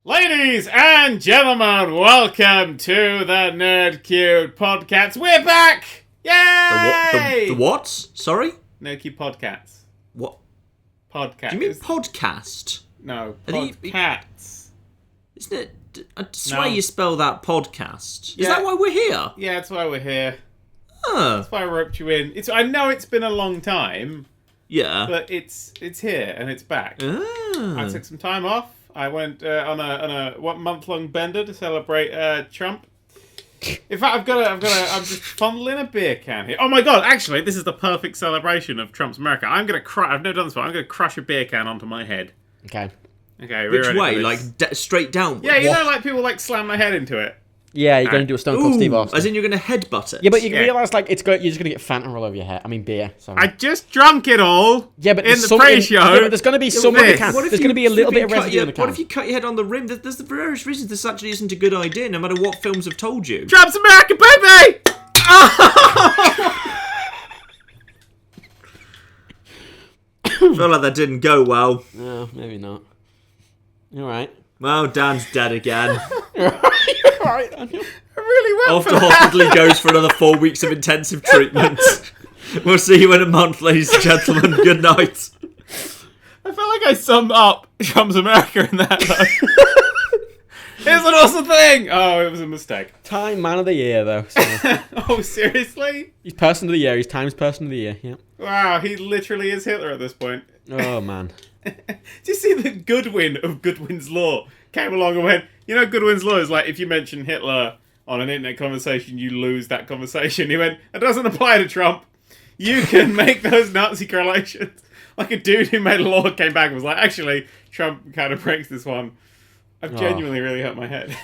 Ladies and gentlemen, welcome to the Nerd³ Podcats. We're back! Yay! The what? Sorry? Nerd³ Podcats. What? Podcast. Do you mean podcast? No, I think Podcats. Isn't it? I swear No. you spell that podcast. Is Yeah. that why we're here? Yeah, that's why we're here. Huh. That's why I roped you in. I know it's been a long time, Yeah. but it's here and it's back. I took some time off. I went on a 1 month-long bender to celebrate Trump. In fact, I'm just fondling a beer can here. Oh my god! Actually, this is the perfect celebration of Trump's America. I've never done this before. I'm gonna crush a beer can onto my head. Okay. Okay. Which way? Like straight down? Yeah, you know, like people like slam their head into it. Yeah, you're going to do a Stone Cold Steve Austin. As in you're going to headbutt it? Yeah, but you Yeah. realise, like, you're just going to get Fanta all over your hair. I mean, beer. Sorry. I just drunk it all. Yeah, but in the pre-show. Yeah, but there's going to be some of the can. There's going to be a little bit of residue in the can. What if you cut your head on the rim? There's the various reasons this actually isn't a good idea, no matter what films have told you. Trump's America, baby! Feel like that didn't go well. No, maybe not. You're right. Well, Dan's dead again. You're right. I really went Off for to that. hospital he goes for another 4 weeks of intensive treatment. We'll see you in a month, ladies and gentlemen. Good night. I felt like I summed up Trump's America in that, though. It's an awesome thing! Oh, it was a mistake. Time Man of the Year, though. So. Oh, seriously? He's Person of the Year. He's Times Person of the Year. Yeah. Wow, he literally is Hitler at this point. Oh, man. Do you see that Goodwin of Goodwin's Law came along and went, you know, Goodwin's Law is like, if you mention Hitler on an internet conversation, you lose that conversation. He went, that doesn't apply to Trump. You can make those Nazi correlations. Like a dude who made a law came back and was like, actually, Trump kind of breaks this one. I've genuinely really hurt my head.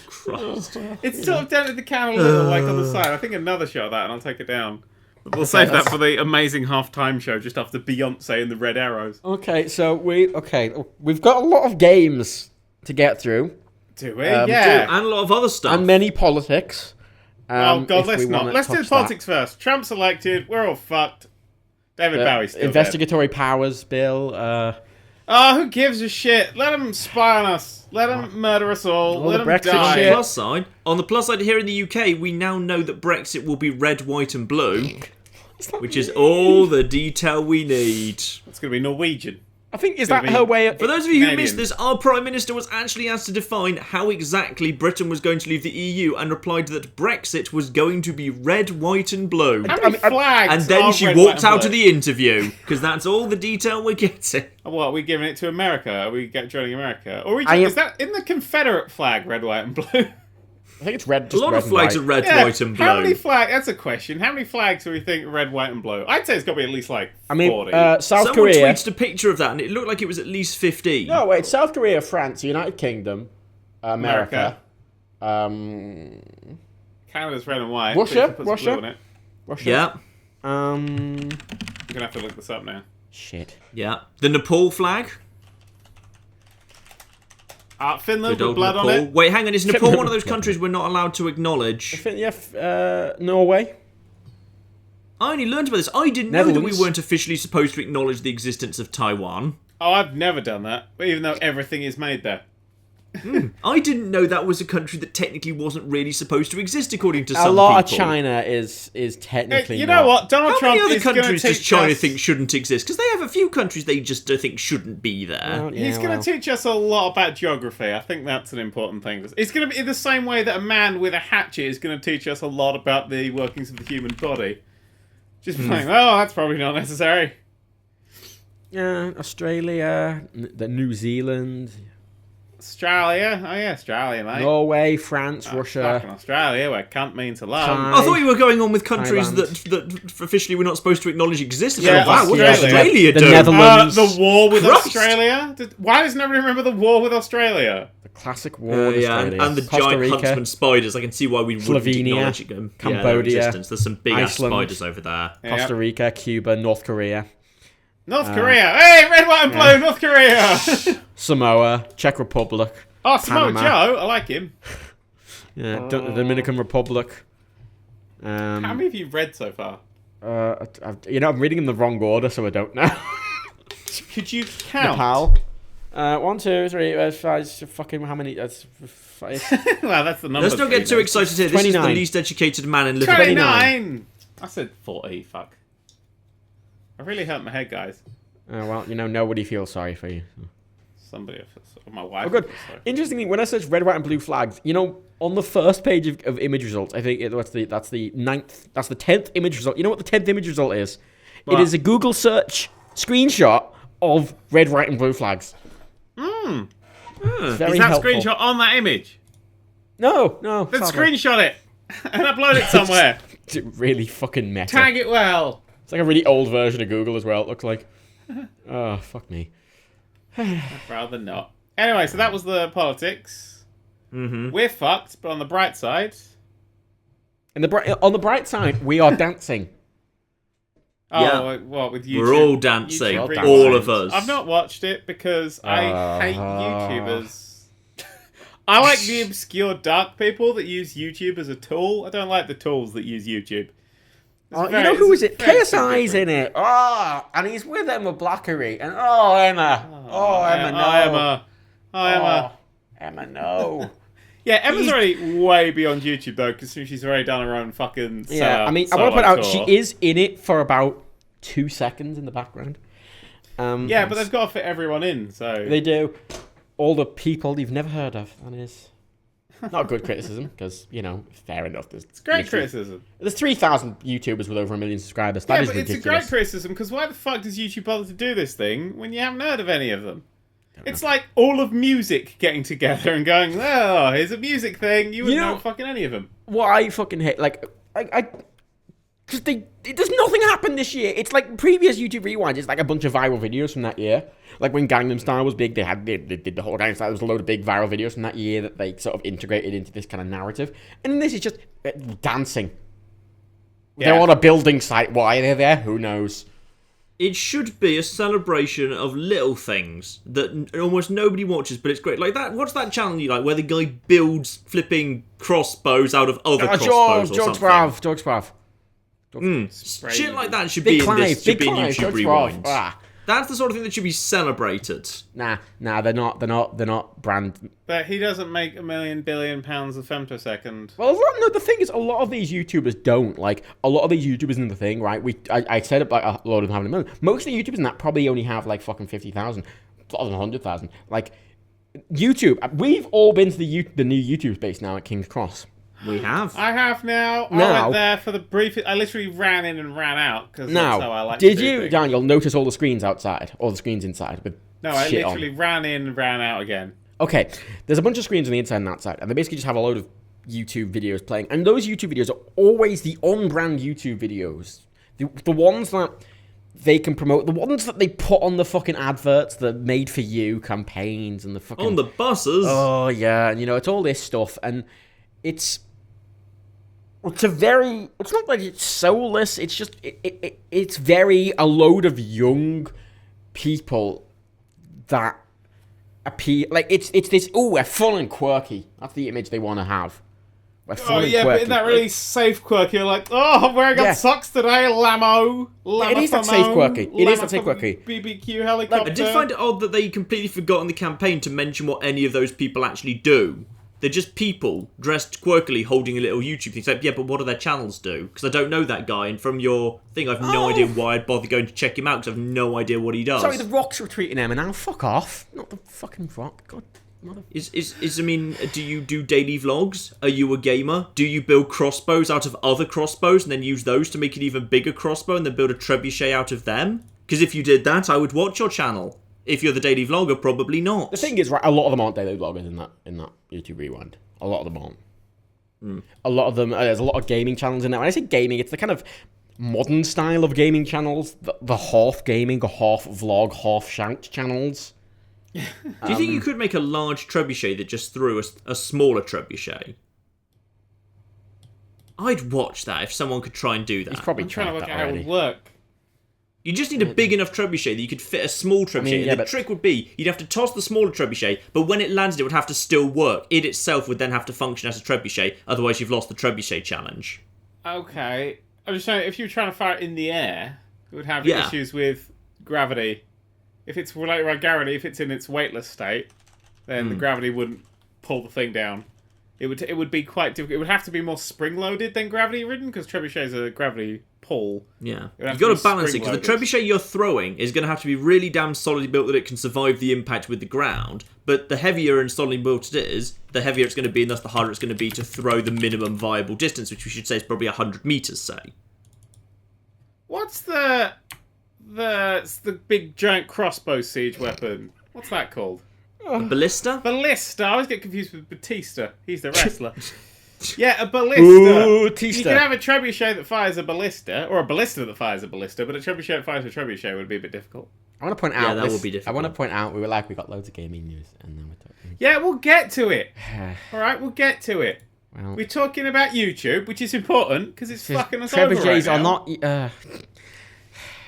Christ. It's sort of dented the can a little, like on the side. I think another shot of that and I'll take it down. But we'll save that for the amazing halftime show just after Beyonce and the Red Arrows. Okay, so we've got a lot of games to get through. Do we? And a lot of other stuff. And many politics. Oh god, let's not. wanna Let's do the touch politics first. Trump's elected. We're all fucked. David that. Bowie's still Investigatory powers bill. Oh, who gives a shit? Let him spy on us. Let him murder us all. Let the him Brexit die. shit. On the plus side, here in the UK, we now know that Brexit will be red, white, and blue, which is all the detail we need. It's going to be Norwegian. I think, is Gonna that be- her way of... For those of you who Canadian. missed this, our Prime Minister was actually asked to define how exactly Britain was going to leave the EU and replied that Brexit was going to be red, white, and blue. How many flags And then are she red, walked white, and out blue? of the interview, because that's all the detail we're getting. What, are we giving it to America? Are we joining America? Or are we I am- is that in the Confederate flag, red, white, and blue? I think it's red. A Just lot red of flags are and red, Yeah, white, and blue. How many flags? That's a question. How many flags do we think red, white, and blue? I'd say it's got to be at least like 40. I mean, South Someone Korea. tweeted a picture of that, and it looked like it was at least 15. No, wait. South Korea, France, United Kingdom, America. Canada's red and white. Russia? Put some blue on it. Russia. Yeah, I'm going to have to look this up now. Shit. yeah. The Nepal flag. Finland Good with old blood Nepal. on it. Wait, hang on. Is Nepal one of those countries we're not allowed to acknowledge? Norway. I only learned about this. I didn't know that we Netherlands. weren't officially supposed to acknowledge the existence of Taiwan. Oh, I've never done that. Even though everything is made there. I didn't know that was a country that technically wasn't really supposed to exist, according to A some lot people. of China is technically. You know not. what? Donald How Trump many other is going to countries does teach China us... think shouldn't exist? Because they have a few countries they just don't think shouldn't be there. Well, yeah, He's going to teach us a lot about geography. I think that's an important thing. It's going to be in the same way that a man with a hatchet is going to teach us a lot about the workings of the human body. Just like, oh, that's probably not necessary. Yeah, Australia, the New Zealand, Australia. Oh, yeah, Australia, mate. Norway, France, Fucking Russia. Australia, where cunt means to love. Time. I thought you were going on with countries Thailand. that officially we're not supposed to acknowledge existence. Yeah, wow, what does Australia. Australia The do? Netherlands. The war with Christ. Australia? Why does nobody remember the war with Australia? The classic war with Yeah, Australia. and the Costa giant Rica, huntsman spiders. I can see why we wouldn't Slovenia, acknowledge them. Cambodia, Yeah, existence. There's some big ass Iceland. spiders over there. Costa Rica, Cuba, North Korea, North Korea. Hey, red, white, and blue, North Korea. Samoa, Czech Republic. Oh, Samoa Panama. Joe. I like him. Yeah, the Dominican Republic. How many have you read so far? I'm reading in the wrong order, so I don't know. Could you count? Nepal. 1, 2, 3, 5, fucking how many? That's 5. Well, that's the number. Let's not get too excited here. This is the 29. least educated man in Liverpool. 29! I said 40, fuck. I really hurt my head, guys. Well, nobody feels sorry for you. Somebody, my wife. Oh, good. Interestingly, when I search red, white, and blue flags, on the first page of image results, I think that's the 10th image result. You know what the 10th image result is? What? It is a Google search screenshot of red, white, and blue flags. Is Very that helpful. screenshot on that image? No. Then sadly. screenshot it and upload it somewhere. It's really fucking meta. Tag it well. It's like a really old version of Google as well, it looks like. Oh, fuck me. I'd rather not. Anyway, so that was the politics. Mm-hmm. We're fucked, but on the bright side... On the bright side, we are dancing. Oh, Yeah. like, what, with YouTube? We're all dancing, YouTube all all reruns? of us. I've not watched it because I hate YouTubers. I like the obscure dark people that use YouTube as a tool. I don't like the tools that use YouTube. Who is it? very KSI's in different. it. Oh, and he's with Emma Blackery. And Emma. Emma, no. Emma. Emma. Emma, no. Yeah, Emma's already way beyond YouTube though, because she's already done her own fucking. Yeah, I want to point out she is in it for about 2 seconds in the background. Yeah, but they've got to fit everyone in, so They do. All the people you've never heard of. That is not good criticism, because, fair enough. It's great criticism. There's 3,000 YouTubers with over 1 million subscribers. Yeah, That is but ridiculous. it's a great criticism, because why the fuck does YouTube bother to do this thing when you haven't heard of any of them? It's like all of music getting together and going, oh, here's a music thing. You wouldn't know fucking any of them. What I fucking hate, because there's nothing happened this year. It's like previous YouTube Rewind. It's like a bunch of viral videos from that year. Like when Gangnam Style was big, they did the whole Gangnam Style. There was a load of big viral videos from that year that they sort of integrated into this kind of narrative. And this is just dancing. Yeah. They're on a building site. Why they're there? Who knows? It should be a celebration of little things that almost nobody watches, but it's great. Like that. What's that channel you like where the guy builds flipping crossbows out of other crossbows or something? George Brav. Shit like that should be in this. Should be in YouTube Rewind. That's the sort of thing that should be celebrated. Nah, they're not brand. But he doesn't make £1 million billion of femtosecond. Well, the thing is, a lot of these YouTubers don't. Like, a lot of these YouTubers in the thing, right? I said about a lot of them having 1 million. Most of the YouTubers in that probably only have, like, fucking 50,000. A lot of them 100,000. Like, YouTube, we've all been to the new YouTube space now at King's Cross. We have. I have now. I went there for the brief. I literally ran in and ran out because that's how I like to do did you, things. Daniel, notice all the screens outside? All the screens inside? With No, I shit literally ran in and ran out again. Okay, there's a bunch of screens on the inside and outside, and they basically just have a load of YouTube videos playing. And those YouTube videos are always the on-brand YouTube videos. The ones that they can promote, the ones that they put on the fucking adverts, the made-for-you campaigns and the fucking... On the buses. Oh, yeah, and it's all this stuff, and it's not like it's soulless, it's just, it's very a load of young people that appear, like, it's this, we're fun and quirky. That's the image they want to have. We're fun and yeah, quirky. but in that really safe quirky, you're like, I'm wearing up socks today, Lamo. It is that safe quirky. It is that safe quirky. BBQ helicopter. I did find it odd that they completely forgot in the campaign to mention what any of those people actually do. They're just people dressed quirkily holding a little YouTube thing. It's like, yeah, but what do their channels do? Because I don't know that guy, and from your thing, I've no idea why I'd bother going to check him out, because I've no idea what he does. Sorry, the Rock's retweeting Emma now. Fuck off. Not the fucking Rock. God, mother... do you do daily vlogs? Are you a gamer? Do you build crossbows out of other crossbows and then use those to make an even bigger crossbow and then build a trebuchet out of them? Because if you did that, I would watch your channel. If you're the daily vlogger, probably not. The thing is, right, a lot of them aren't daily vloggers in that YouTube Rewind. A lot of them aren't. A lot of them, there's a lot of gaming channels in there. When I say gaming, it's the kind of modern style of gaming channels, the half gaming, half vlog, half shout channels. Do you think you could make a large trebuchet that just threw a smaller trebuchet? I'd watch that if someone could try and do that. He's probably I'm trying to tried work that out how it already. would work. You just need a big enough trebuchet that you could fit a small trebuchet. yeah, The trick would be, you'd have to toss the smaller trebuchet, but when it landed, it would have to still work. It itself would then have to function as a trebuchet, otherwise you've lost the trebuchet challenge. Okay. I'm just saying, if you were trying to fire it in the air, it would have Yeah. issues with gravity. if it's related by gravity, if it's in its weightless state, then the gravity wouldn't pull the thing down. It would be quite difficult. It would have to be more spring-loaded than gravity-ridden, because trebuchets are gravity pull. Yeah. You've got to balance it, because the trebuchet you're throwing is going to have to be really damn solidly built that it can survive the impact with the ground, but the heavier and solidly built it is, the heavier it's going to be, and thus the harder it's going to be to throw the minimum viable distance, which we should say is probably 100 metres, say. What's the big giant crossbow siege weapon? What's that called? A ballista? Ballista. I always get confused with Batista. He's the wrestler. Yeah, a ballista. Ooh, Tista. You can have a trebuchet that fires a ballista, or a ballista that fires a ballista, but a trebuchet that fires a trebuchet would be a bit difficult. I want to point out. that would be difficult. I want to point out we got loads of gaming news, and then we're talking. Yeah, we'll get to it. All right, we'll get to it. Well, We're talking about YouTube, which is important because it's fucking us over right trebuchets now. are not.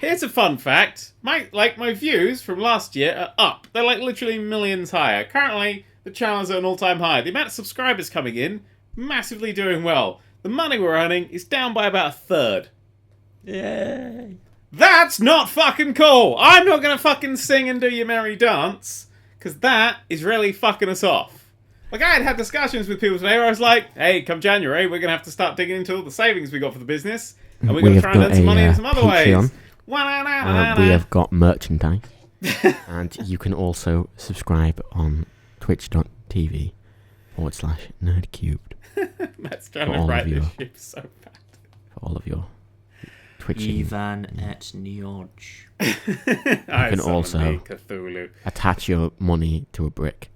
Here's a fun fact. My views from last year are up. They're like literally millions higher. Currently, the channel's at an all-time high. The amount of subscribers coming in, massively doing well. The money we're earning is down by about a third. Yay! That's not fucking cool. I'm not gonna fucking sing and do your merry dance, because that is really fucking us off. Like, I had discussions with people today where I was like, hey, come January, we're gonna have to start digging into all the savings we got for the business, and we're gonna try and earn some money in some other ways. We have got merchandise, and you can also subscribe on twitch.tv/Nerd3. Matt's trying to write this ship so bad. For all of your twitching. Ivan et Nioj. You can also attach your money to a brick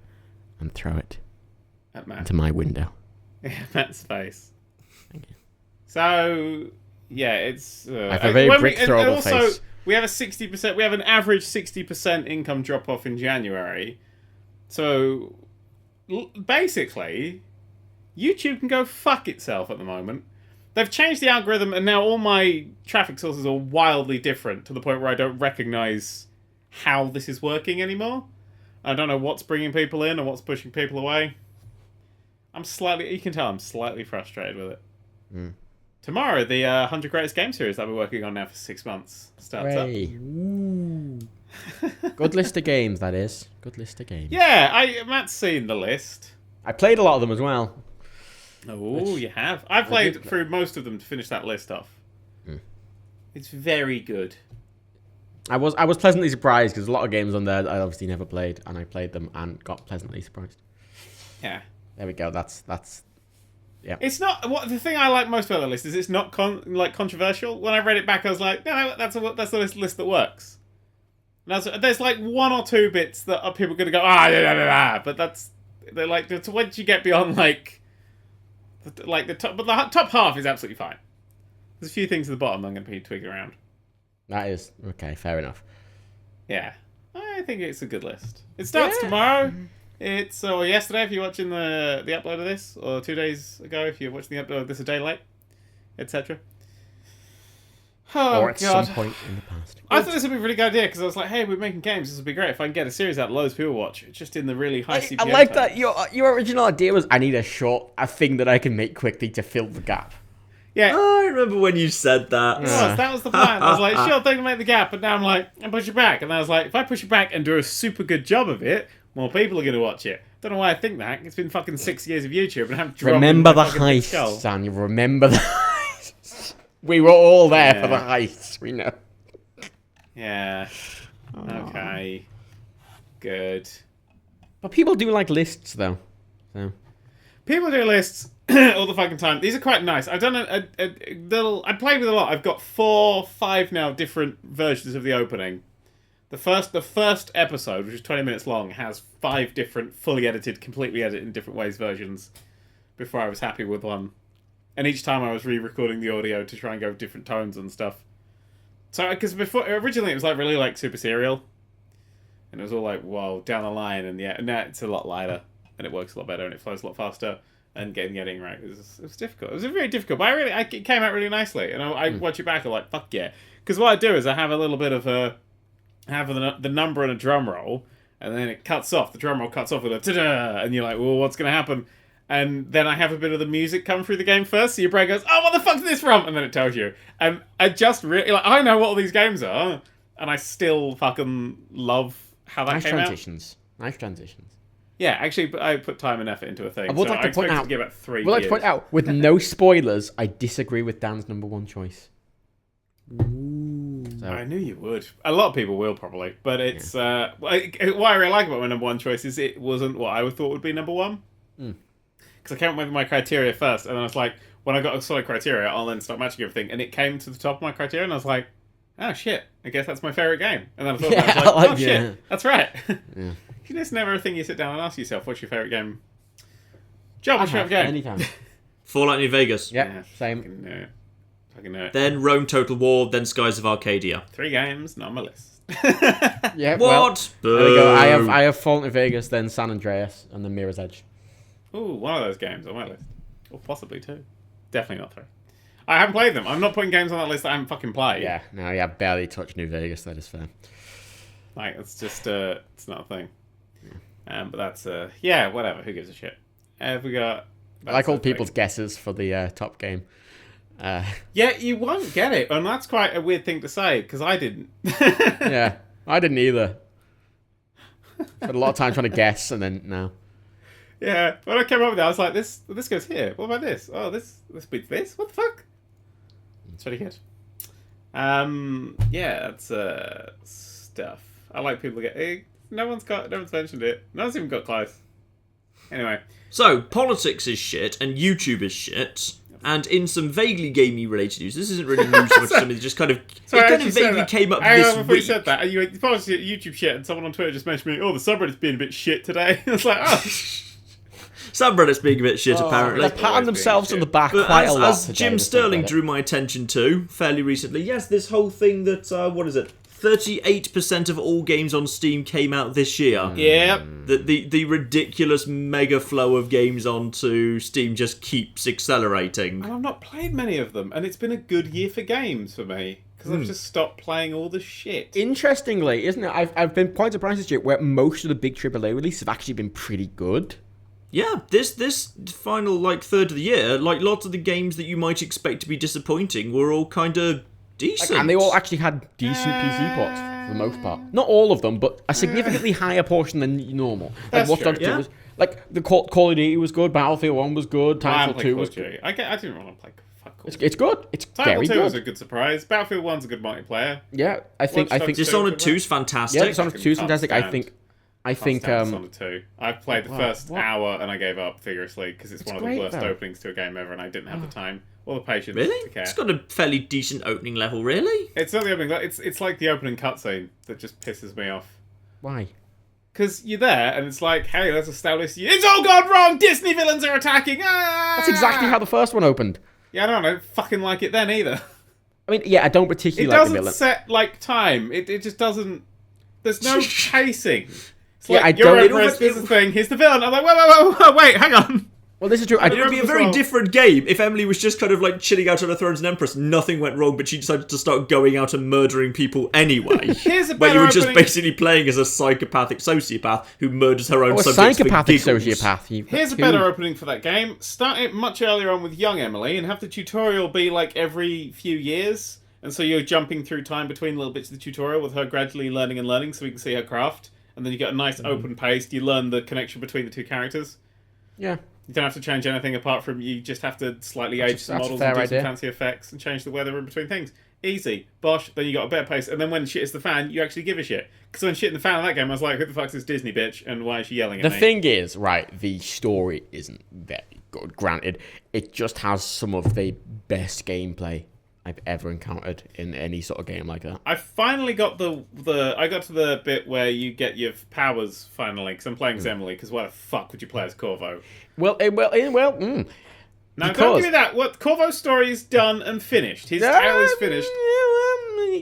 and throw it into my window. Matt's face. Thank you. So, yeah, it's... I have a very brick throwable face. We have a 60%. We have an average 60% income drop off in January. So, basically, YouTube can go fuck itself at the moment. They've changed the algorithm, and now all my traffic sources are wildly different to the point where I don't recognize how this is working anymore. I don't know what's bringing people in or what's pushing people away. You can tell I'm slightly frustrated with it. Tomorrow, the 100 Greatest Game Series that I've been working on now for 6 months starts up. Good list of games, that is. Good list of games. Yeah, Matt's seen the list. I played a lot of them as well. Oh, you have? I've played through most of them to finish that list off. It's very good. I was pleasantly surprised because a lot of games on there that I obviously never played, and I played them and got pleasantly surprised. Yeah. There we go. That's yeah. It's not the thing I like most about the list is it's not controversial. When I read it back, I was like, no, that's the list that works. And there's like one or two bits that are people going to go but they're like once you get beyond the top, but the top half is absolutely fine. There's a few things at the bottom I'm going to be twigging around. That is okay. Fair enough. Yeah, I think it's a good list. It starts tomorrow. It's yesterday if you're watching the upload of this, or 2 days ago if you're watching the upload of this a day late, etc. Oh, or at some point in the past. I thought this would be a really good idea because I was like, hey, we're making games. This would be great if I can get a series out loads of people watch. It's just in the really high CPM. I like that. Your original idea was I need a thing that I can make quickly to fill the gap. Yeah. I remember when you said that. That was the plan. I was like, sure thing to make the gap, but now I'm like, I push it back. And then I was like, if I push it back and do a super good job of it, more people are going to watch it. Don't know why I think that. It's been fucking 6 years of YouTube and I haven't dropped Remember the heist, Sam. You remember the heist. We were all there for the heist. We know. Yeah. Okay. Good. But people do like lists, though. So. People do lists all the fucking time. These are quite nice. I've done I played with a lot. I've got 4, 5 now different versions of the opening. The first episode, which is 20 minutes long, has 5 different fully edited, completely edited in different ways versions before I was happy with one. And each time I was re-recording the audio to try and go with different tones and stuff. So, because before, originally it was like really like super serial. And it was all like, whoa, down the line. And now it's a lot lighter. And it works a lot better and it flows a lot faster. And getting the editing right, it was difficult. It was very difficult, but it came out really nicely. And I watch it back, I'm like, fuck yeah. Because what I do is I have a little bit of the number and a drum roll, and then it cuts off. The drum roll cuts off with a ta-da, and you're like, well, what's going to happen? And then I have a bit of the music come through the game first, so your brain goes, oh, what the fuck's this from? And then it tells you. And I just really, I know what all these games are, and I still fucking love how that came out. Nice transitions. Yeah, actually, I put time and effort into a thing. I would like to point out. To give it 3 years. Would like to point out, with no spoilers, I disagree with Dan's number one choice. So. I knew you would. A lot of people will probably, but it's what I really like about my number one choice is it wasn't what I thought would be number one. Because I came up with my criteria first, and I was like, when I got a solid criteria, I'll then start matching everything, and it came to the top of my criteria, and I was like, oh shit, I guess that's my favourite game. And then I thought about it, I was like, oh shit, that's right. Yeah. You just never think you sit down and ask yourself, what's your favourite game? Joe, what's your favourite game? Anytime. Fallout New Vegas. Yeah, same. Fucking know it. Then Rome Total War, then Skies of Arcadia. 3 games, not on my list. Yeah, What? Well, there we go. I have Fallout New Vegas, then San Andreas, and then Mirror's Edge. Ooh, one of those games on my list. Or possibly 2. Definitely not 3. I haven't played them. I'm not putting games on that list that I haven't fucking played. Yeah, no, yeah, barely touched New Vegas, that is fair. Like, it's just, it's not a thing. But that's, yeah, whatever. Who gives a shit? We got... I like all people's guesses for the top game. Yeah, you won't get it. And that's quite a weird thing to say, because I didn't. Yeah, I didn't either. Spent a lot of time trying to guess, and then, no. Yeah, when I came up with it, I was like, this goes here. What about this? Oh, this beats this? What the fuck? It's pretty good. Yeah, that's stuff. I like people no one's mentioned it. No one's even got close. Anyway. So, politics is shit, and YouTube is shit. And in some vaguely gamey related news, this isn't really news so much as something that just kind of... Sorry, it kind of vaguely came up this week. Before you said that, you policy YouTube shit, and someone on Twitter just mentioned me, oh, the subreddit's being a bit shit today. I was like, oh... Subreddit's being a bit shit, apparently. They're patting themselves on the back quite a lot as Jim Sterling drew my attention to fairly recently, yes, this whole thing that, 38% of all games on Steam came out this year. Yep. The ridiculous mega flow of games onto Steam just keeps accelerating. And I've not played many of them, and it's been a good year for games for me. Because I've just stopped playing all the shit. Interestingly, isn't it? I've been quite surprised this year where most of the big AAA releases have actually been pretty good. Yeah, this final third of the year, lots of the games that you might expect to be disappointing were all kind of decent. And they all actually had decent PC ports for the most part. Not all of them, but a significantly higher portion than normal. That's Watch Dogs 2 was the Call of Duty was good, Battlefield 1 was good, Titanfall 2 was good. I didn't want to play fuck Call. It's good. It's very Titanfall 2 good. was a good surprise. Battlefield 1's a good multiplayer. Yeah, I think Dishonored 2's fantastic. Yeah, Dishonored 2's fantastic. I think Dishonored 2. I've played the first hour and I gave up vigorously because it's one of the worst openings to a game ever, and I didn't have the time or the patience to care. It's got a fairly decent opening level, really. It's not the opening. It's like the opening cutscene that just pisses me off. Why? Because you're there and it's like, hey, let's establish it's all gone wrong. Disney villains are attacking. Ah! That's exactly how the first one opened. Yeah, I don't fucking like it then either. I mean, yeah, I don't particularly like the villain. It doesn't set time. It just doesn't. There's no pacing. It's yeah, like, you're Empress, this is the thing, here's the villain. I'm like, wait, hang on. Well, this is true. It would be a very different game if Emily was just kind of chilling out on her throne as an empress. Nothing went wrong, but she decided to start going out and murdering people anyway. Here's a better where you were just opening... basically playing as a psychopathic sociopath who murders her own subjects psychopathic for giggles. Sociopath. Here's a better opening for that game. Start it much earlier on with young Emily and have the tutorial be every few years. And so you're jumping through time between little bits of the tutorial with her gradually learning so we can see her craft. And then you get a nice open pace. You learn the connection between the two characters. Yeah. You don't have to change anything apart from you just have to slightly age some models and do some fancy effects and change the weather in between things. Easy. Bosh. Then you got a better pace. And then when shit is the fan, you actually give a shit. Because when shit in the fan in that game, I was like, who the fuck's this Disney bitch? And why is she yelling at me? The thing is, right, the story isn't very good. Granted, it just has some of the best gameplay I've ever encountered in any sort of game like that. I finally got I got to the bit where you get your powers finally, because I'm playing as Emily, because why the fuck would you play as Corvo? Now, don't give me that. What Corvo's story is done and finished. His tale is finished.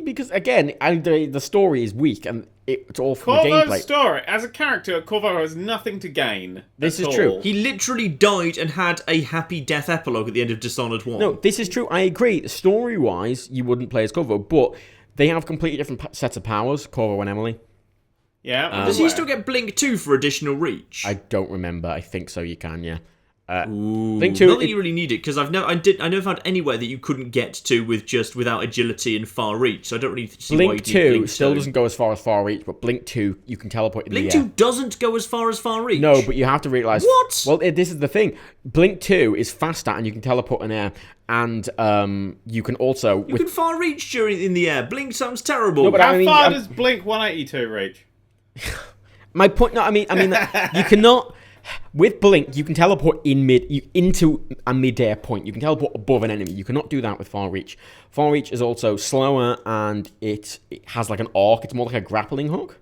Because, again, the story is weak, and it's all from the Corvo's gameplay. story, as a character, Corvo has nothing to gain. This is true. He literally died and had a happy death epilogue at the end of Dishonored 1. No, this is true. I agree. Story-wise, you wouldn't play as Corvo, but they have completely different sets of powers, Corvo and Emily. Yeah. Does he still get Blink 2 for additional reach? I don't remember. I think so, you can, yeah. Blink 2. Not that you really need it, because I never found anywhere that you couldn't get to without agility and far reach. So I don't really see why you Blink need 2 Blink still 2. doesn't go as far as far reach, but Blink 2 you can teleport in Blink the air. 2 doesn't go as far reach. No, but you have to realize. What? Well, this is the thing. Blink 2 is faster, and you can teleport in air, and you can also. You can far reach in the air. Blink sounds terrible. No, but How far does Blink 182 reach? My point. No, I mean that you cannot. With Blink, you can teleport into a mid-air point. You can teleport above an enemy. You cannot do that with Far Reach. Far Reach is also slower, and it has like an arc. It's more like a grappling hook.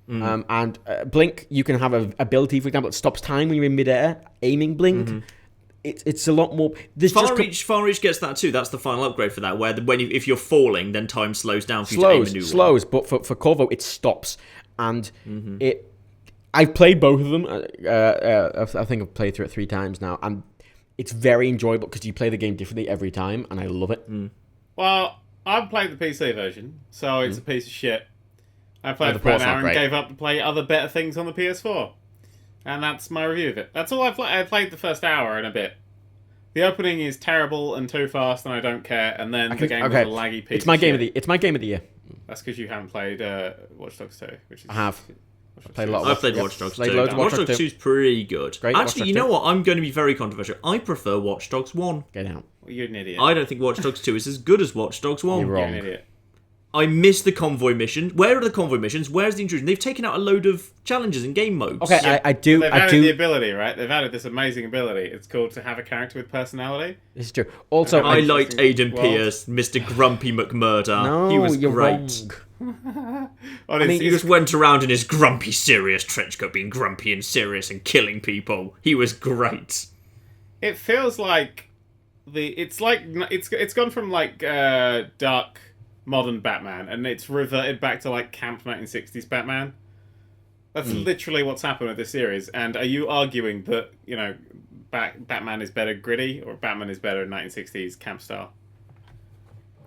And Blink, you can have an ability, for example, that stops time when you're in mid-air. Aiming Blink. It's a lot more. Far reach gets that too. That's the final upgrade for that. Where if you're falling, then time slows down for you to aim maneuver. Slows, but for Corvo, it stops, and it. I've played both of them. I think I've played through it 3 times now, and it's very enjoyable because you play the game differently every time, and I love it. Well, I've played the PC version, so it's a piece of shit. I played it for an hour and gave up to play other better things on the PS4. And that's my review of it. That's all I've played. I played the first hour and a bit. The opening is terrible and too fast, and I don't care. And then the game is a laggy piece. It's my game of the. It's my game of the year. That's because you haven't played Watch Dogs 2, which is. I have. I've played Watch Dogs 2. Watch Dogs 2 is pretty good. Great, actually, you know what? I'm going to be very controversial. I prefer Watch Dogs 1. Get out. Well, you're an idiot. I don't think Watch Dogs 2 is as good as Watch Dogs 1. You're wrong. You're an idiot. I miss the convoy mission. Where are the convoy missions? Where's the intrusion? They've taken out a load of challenges and game modes. Okay, Yeah, I do. They've added the ability, right? They've added this amazing ability. It's called to have a character with personality. This is true. Also, I liked Aidan Well- Pierce, Mr. Grumpy McMurder. No, he was you're great. wrong. He just went around in his grumpy, serious trench coat, being grumpy and serious and killing people. He was great. It feels like it's gone from like dark modern Batman, and it's reverted back to like camp 1960s Batman. That's literally what's happened with this series. And are you arguing that Batman is better gritty, or Batman is better in 1960s camp style?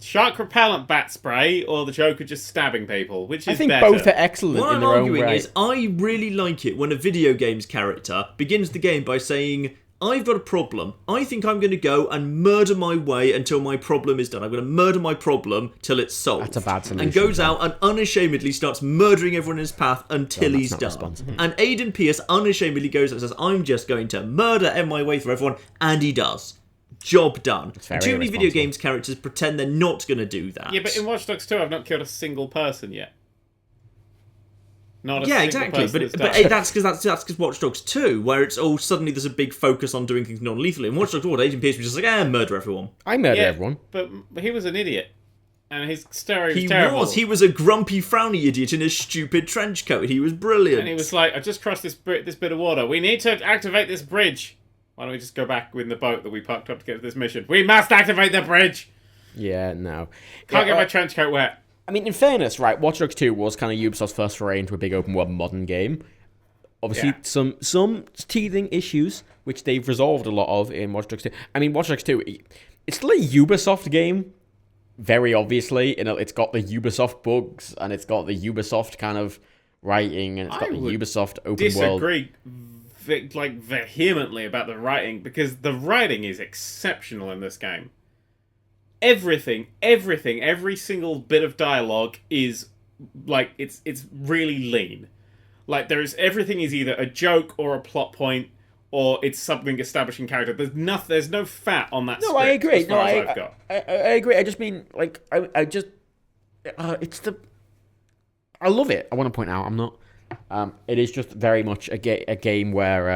Shark repellent bat spray, or the Joker just stabbing people? Which is I think better? both are excellent What in I'm their own arguing way. is, I really like it when a video game's character begins the game by saying, I've got a problem. I think I'm going to go and murder my way until my problem is done. I'm going to murder my problem till it's solved. That's a bad solution. And goes out and unashamedly starts murdering everyone in his path until he's not done. responsible. And Aidan Pierce unashamedly goes out and says, I'm just going to murder my way through everyone. And he does. Job done. very Too many video irresponsible. games characters pretend they're not going to do that. Yeah, but in Watch Dogs 2, I've not killed a single person yet. Not a Yeah, single exactly. person But that's died. that's because Watch Dogs 2, where it's all suddenly there's a big focus on doing things non-lethally. In Watch Dogs 1, Agent Pierce was just like, murder everyone. I murder Yeah, everyone. But he was an idiot. And his story was He terrible. was. He was a grumpy, frowny idiot in a stupid trench coat. He was brilliant. And he was like, I just crossed this bit of water. We need to activate this bridge. Why don't we just go back with the boat that we parked up to get to this mission? We must activate the bridge! Yeah, no. Can't Yeah, get my trench coat wet. I mean, in fairness, right, Watch Dogs 2 was kind of Ubisoft's first foray into a big open world modern game. Obviously, Yeah. some teething issues, which they've resolved a lot of in Watch Dogs 2. I mean, Watch Dogs 2, it's still a Ubisoft game, very obviously. It's got the Ubisoft bugs, and it's got the Ubisoft kind of writing, and it's got the Ubisoft open world. Disagree vehemently about the writing, because the writing is exceptional in this game. Every single bit of dialogue is like it's really lean. Like everything is either a joke or a plot point, or it's something establishing character. There's no fat on that. No, script, I agree. As far as I've got. I agree. I just mean, like, I love it. I want to point out, I'm not. It is just very much a game where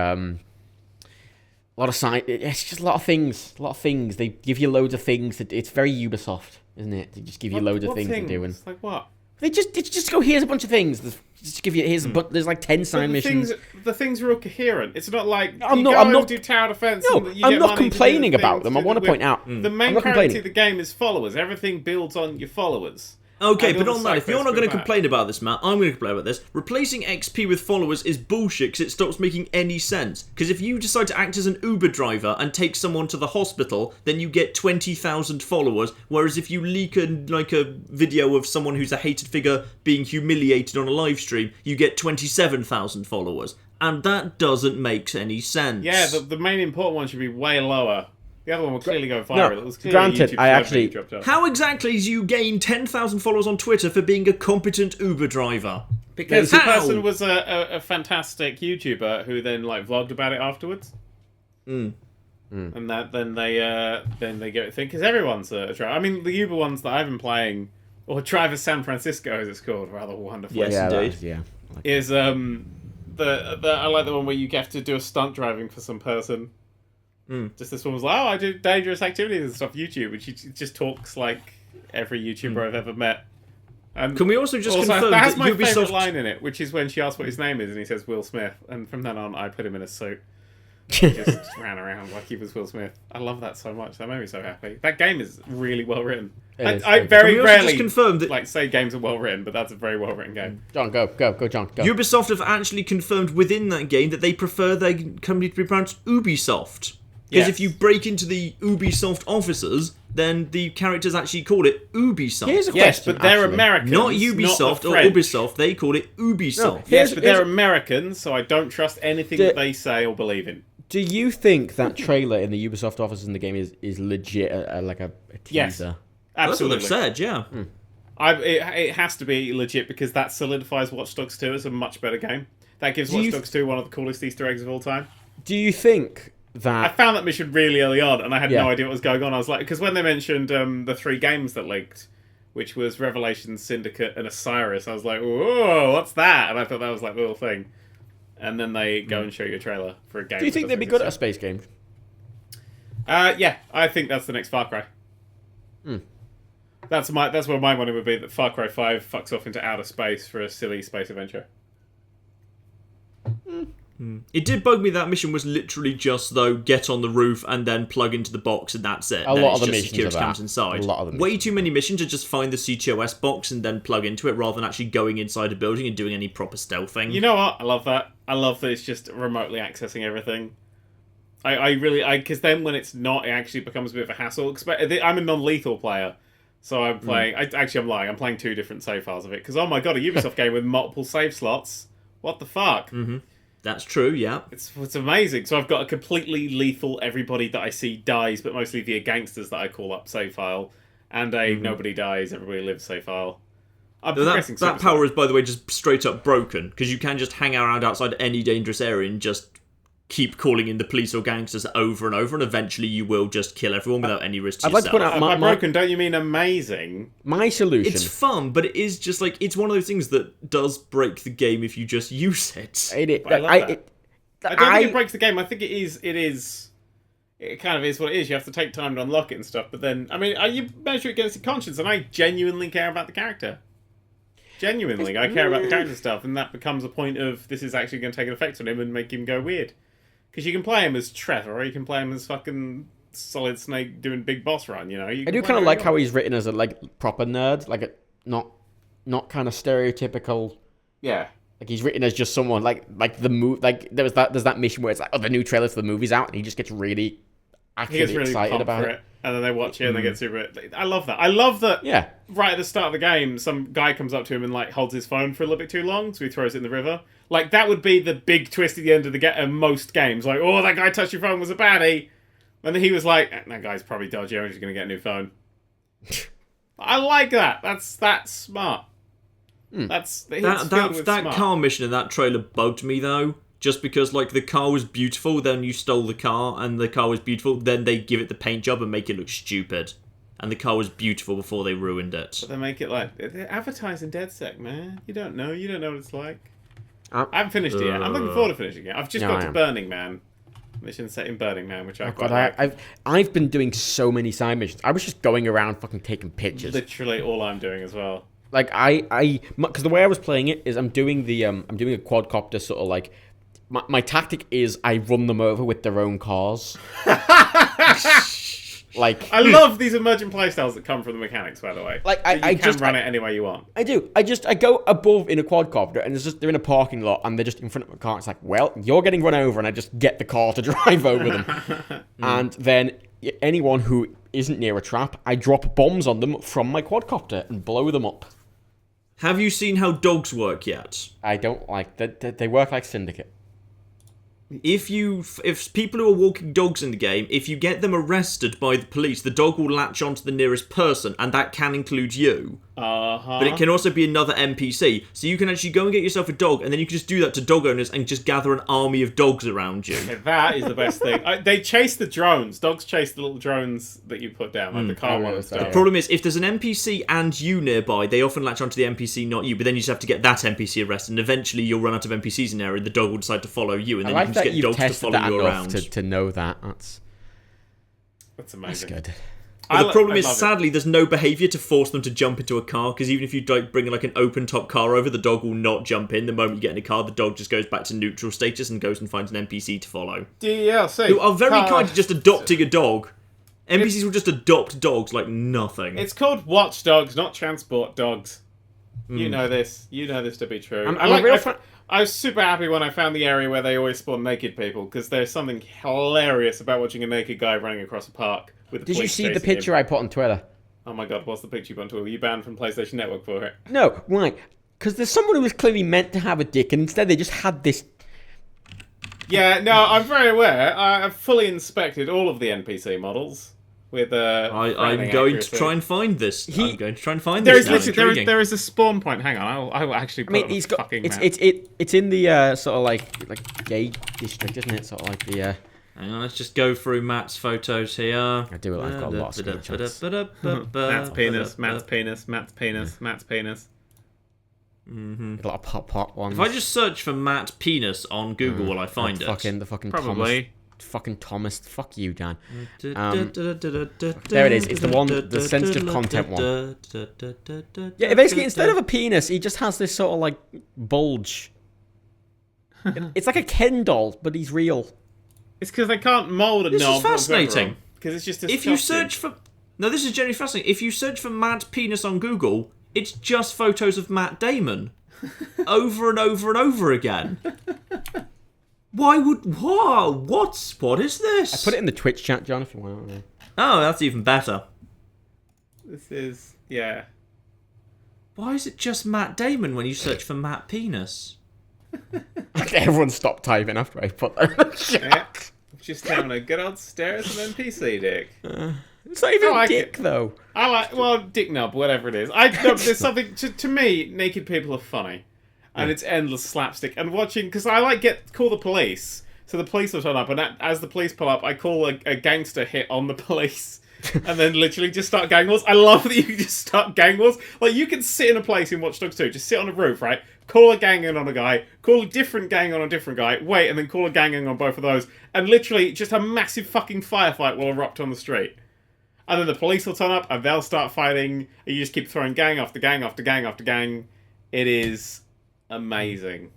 a lot of side. It's just a lot of things. They give you loads of things. It's very Ubisoft, isn't it? They just give you loads of things to do. And like what? they just go, here's a bunch of things. Just give you there's like 10 side missions. The things are all coherent. It's not like I'm not do tower defense. No, and you I'm get not money to do complaining the about things them. to I want to do point with- out. The I'm main not currency complaining. of the game is followers. Everything builds on your followers. Okay, And but all on the that, if you're side not going to quests complain about this, Matt, I'm going to complain about this. Replacing XP with followers is bullshit because it stops making any sense. Because if you decide to act as an Uber driver and take someone to the hospital, then you get 20,000 followers. Whereas if you leak a video of someone who's a hated figure being humiliated on a live stream, you get 27,000 followers. and that doesn't make any sense. Yeah, the main important one should be way lower. The other one will clearly go viral. It was clearly granted, YouTube I actually- dropped off. How exactly do you gain 10,000 followers on Twitter for being a competent Uber driver? Because the How? person was a fantastic YouTuber who then like vlogged about it afterwards. And then they get a thing because everyone's a driver. I mean, the Uber ones that I've been playing, or Driver San Francisco as it's called, rather wonderfully. Yes, Yeah, indeed. that's- yeah. Is I like the one where you have to do a stunt driving for some person. Just this one was like, oh, I do dangerous activities and stuff YouTube, which just talks like every YouTuber I've ever met. And Can we also just confirm that has that my favourite Ubisoft... line in it, which is when she asks what his name is and he says Will Smith, and from then on I put him in a suit. He just ran around like he was Will Smith. I love that so much. That made me so happy. That game is really well written. I very Can we also rarely just confirm that like say games are well written, but that's a very well written game. John, go, John, go. Ubisoft have actually confirmed within that game that they prefer their company to be pronounced Ubisoft. Because Yes. if you break into the Ubisoft offices, then the characters actually call it Ubisoft. Here's a Yes, question, but they're actually. Americans, Not Ubisoft not or French. Ubisoft, they call it Ubisoft. No. Yes, Here's- but they're here's- Americans, so I don't trust anything that they say or believe in. Do you think that trailer in the Ubisoft office in the game is legit, like a teaser? Yes. That's what Absolutely. they've said, yeah. It has to be legit because that solidifies Watch Dogs 2 as a much better game. That gives Watch Dogs 2 one of the coolest Easter eggs of all time. Do you think I that... found that mission really early on, and I had Yeah. no idea what was going on. I was like, because when they mentioned the 3 games that leaked, which was Revelation, Syndicate, and Osiris, I was like, whoa, what's that? And I thought that was like the little thing. And then they go and show you a trailer for a game. Do you think they'd be good at a space game? Yeah, I think that's the next Far Cry. That's where my money would be, that Far Cry 5 fucks off into outer space for a silly space adventure. It did bug me that mission was literally just, though, get on the roof and then plug into the box and that's it. A Then lot it's of the just missions security are that. cameras inside. A lot of them. Way too many missions to just find the CTOS box and then plug into it rather than actually going inside a building and doing any proper stealthing. You know what? I love that. I love that it's just remotely accessing everything. I really because then when it's not, it actually becomes a bit of a hassle. I'm a non-lethal player, so I'm playing. I'm lying. I'm playing 2 different save files of it because oh my god, a Ubisoft game with multiple save slots. What the fuck? That's true, yeah. It's amazing. So I've got a completely lethal everybody that I see dies, but mostly via gangsters that I call up save file, and a nobody dies, everybody lives save file. I'm progressing That super power is, by the way, just straight up broken because you can just hang around outside any dangerous area and just keep calling in the police or gangsters over and over, and eventually you will just kill everyone without any risk to I'd like to yourself. point out By broken, don't you mean amazing? my solution. It's fun, but it is just like it's one of those things that does break the game if you just use it. I love that. I don't think it breaks the game. I think it kind of is what it is. You have to take time to unlock it and stuff. But then, I mean, you measure it against your conscience, and I genuinely care about the character. Genuinely, I care about the character stuff, and that becomes a point of this is actually going to take an effect on him and make him go weird. Because you can play him as Trevor, or you can play him as fucking Solid Snake doing Big Boss Run. You know, I do kind of like how he's written as a proper nerd, like a not kind of stereotypical. Yeah. Like he's written as just someone like the move like there's that mission where it's like the new trailer for the movie's out and he just gets really He gets really excited pumped about for it. and then they watch it and they get super. I love that. I love that. Yeah. Right at the start of the game, some guy comes up to him and like holds his phone for a little bit too long, so he throws it in the river. Like that would be the big twist at the end of the most games. Like, oh, that guy touched your phone was a baddie, and then he was like, that guy's probably dodgy. I'm just gonna get a new phone. I like that. That's smart. That car mission in that trailer bugged me though. Just because like the car was beautiful, then you stole the car, and the car was beautiful, then they give it the paint job and make it look stupid. And the car was beautiful before they ruined it. But they make it like they're advertising DedSec, man. You don't know what it's like. I haven't finished it yet. I'm looking forward to finishing it. I've just got to Burning Man. Mission set in Burning Man, which I quite like. I've been doing so many side missions. I was just going around fucking taking pictures. Literally all I'm doing as well. Like because the way I was playing it is I'm doing a quadcopter sort of like my tactic is I run them over with their own cars. Like I love these emergent playstyles that come from the mechanics, by the way. Like you can run it any way you want. I do. I go above in a quadcopter and they're in a parking lot and they're just in front of a car. It's like, well, you're getting run over, and I just get the car to drive over them. And then anyone who isn't near a trap, I drop bombs on them from my quadcopter and blow them up. Have you seen how dogs work yet? I don't like that. They work like Syndicate. if people who are walking dogs in the game, if you get them arrested by the police, the dog will latch onto the nearest person, and that can include you. But it can also be another NPC. So you can actually go and get yourself a dog, and then you can just do that to dog owners and just gather an army of dogs around you. That is the best thing. They chase the drones. Dogs chase the little drones that you put down, like the car ones. The problem is, if there's an NPC and you nearby, they often latch onto the NPC, not you. But then you just have to get that NPC arrested, and eventually you'll run out of NPCs in an area, and the dog will decide to follow you, and then you can just get dogs to follow you around. To know that. That's amazing. That's good. But the problem is, sadly, there's no behaviour to force them to jump into a car, because even if you bring an open-top car over, the dog will not jump in. The moment you get in a car, the dog just goes back to neutral status and goes and finds an NPC to follow. DLC. Who are very kind to just adopting a dog. NPCs will just adopt dogs like nothing. It's called Watch Dogs, not Transport Dogs. You know this. You know this to be true. I was super happy when I found the area where they always spawn naked people, because there's something hilarious about watching a naked guy running across a park with the police. Did you see the picture I put on Twitter? Oh my god, what's the picture you put on Twitter? Were you banned from PlayStation Network for it? No, right. Because there's someone who was clearly meant to have a dick, and instead they just had this... Yeah, no, I'm very aware. I've fully inspected all of the NPC models. With I'm going to try and find this. I'm going to try and find there this. There is a spawn point. Hang on, I'll actually put he's a got, fucking map. It's in the sort of like gay district, isn't it? Sort of like the... Hang on, let's just go through Matt's photos here. I do it. I've got a lot of screenshots. Matt's penis, Matt's penis, Matt's penis, Matt's penis. A lot of pop ones. If I just search for Matt penis on Google, will I find it? The fucking Probably. Thomas. Fuck you, Dan. There it is. It's the one, the sensitive content one. Yeah, basically, instead of a penis, he just has this sort of like bulge. It's like a Ken doll, but he's real. It's because they can't mold a knob. This is fascinating. Because it's just disgusting. If you search for... No, this is genuinely fascinating. If you search for Matt penis on Google, it's just photos of Matt Damon. Over and over and over again. Why would... Whoa, what is this? I put it in the Twitch chat, John, if you want. Oh, that's even better. This is... Yeah. Why is it just Matt Damon when you search for Matt penis? Everyone stopped typing after I put that in the chat. Just having a good old stare at some NPC dick. It's not even dick, though. I like... Well, dick nub, whatever it is. There's something... To me, naked people are funny. And it's endless slapstick. And watching... Because I call the police. So the police will turn up. And as the police pull up, I call a gangster hit on the police. And then literally just start gang wars. I love that you can just start gang wars. Like, you can sit in a place in Watch Dogs 2. Just sit on a roof, right? Call a gang in on a guy. Call a different gang on a different guy. Wait, and then call a gang in on both of those. And literally, just a massive fucking firefight will erupt on the street. And then the police will turn up, and they'll start fighting. And you just keep throwing gang after gang after gang after gang. It is amazing.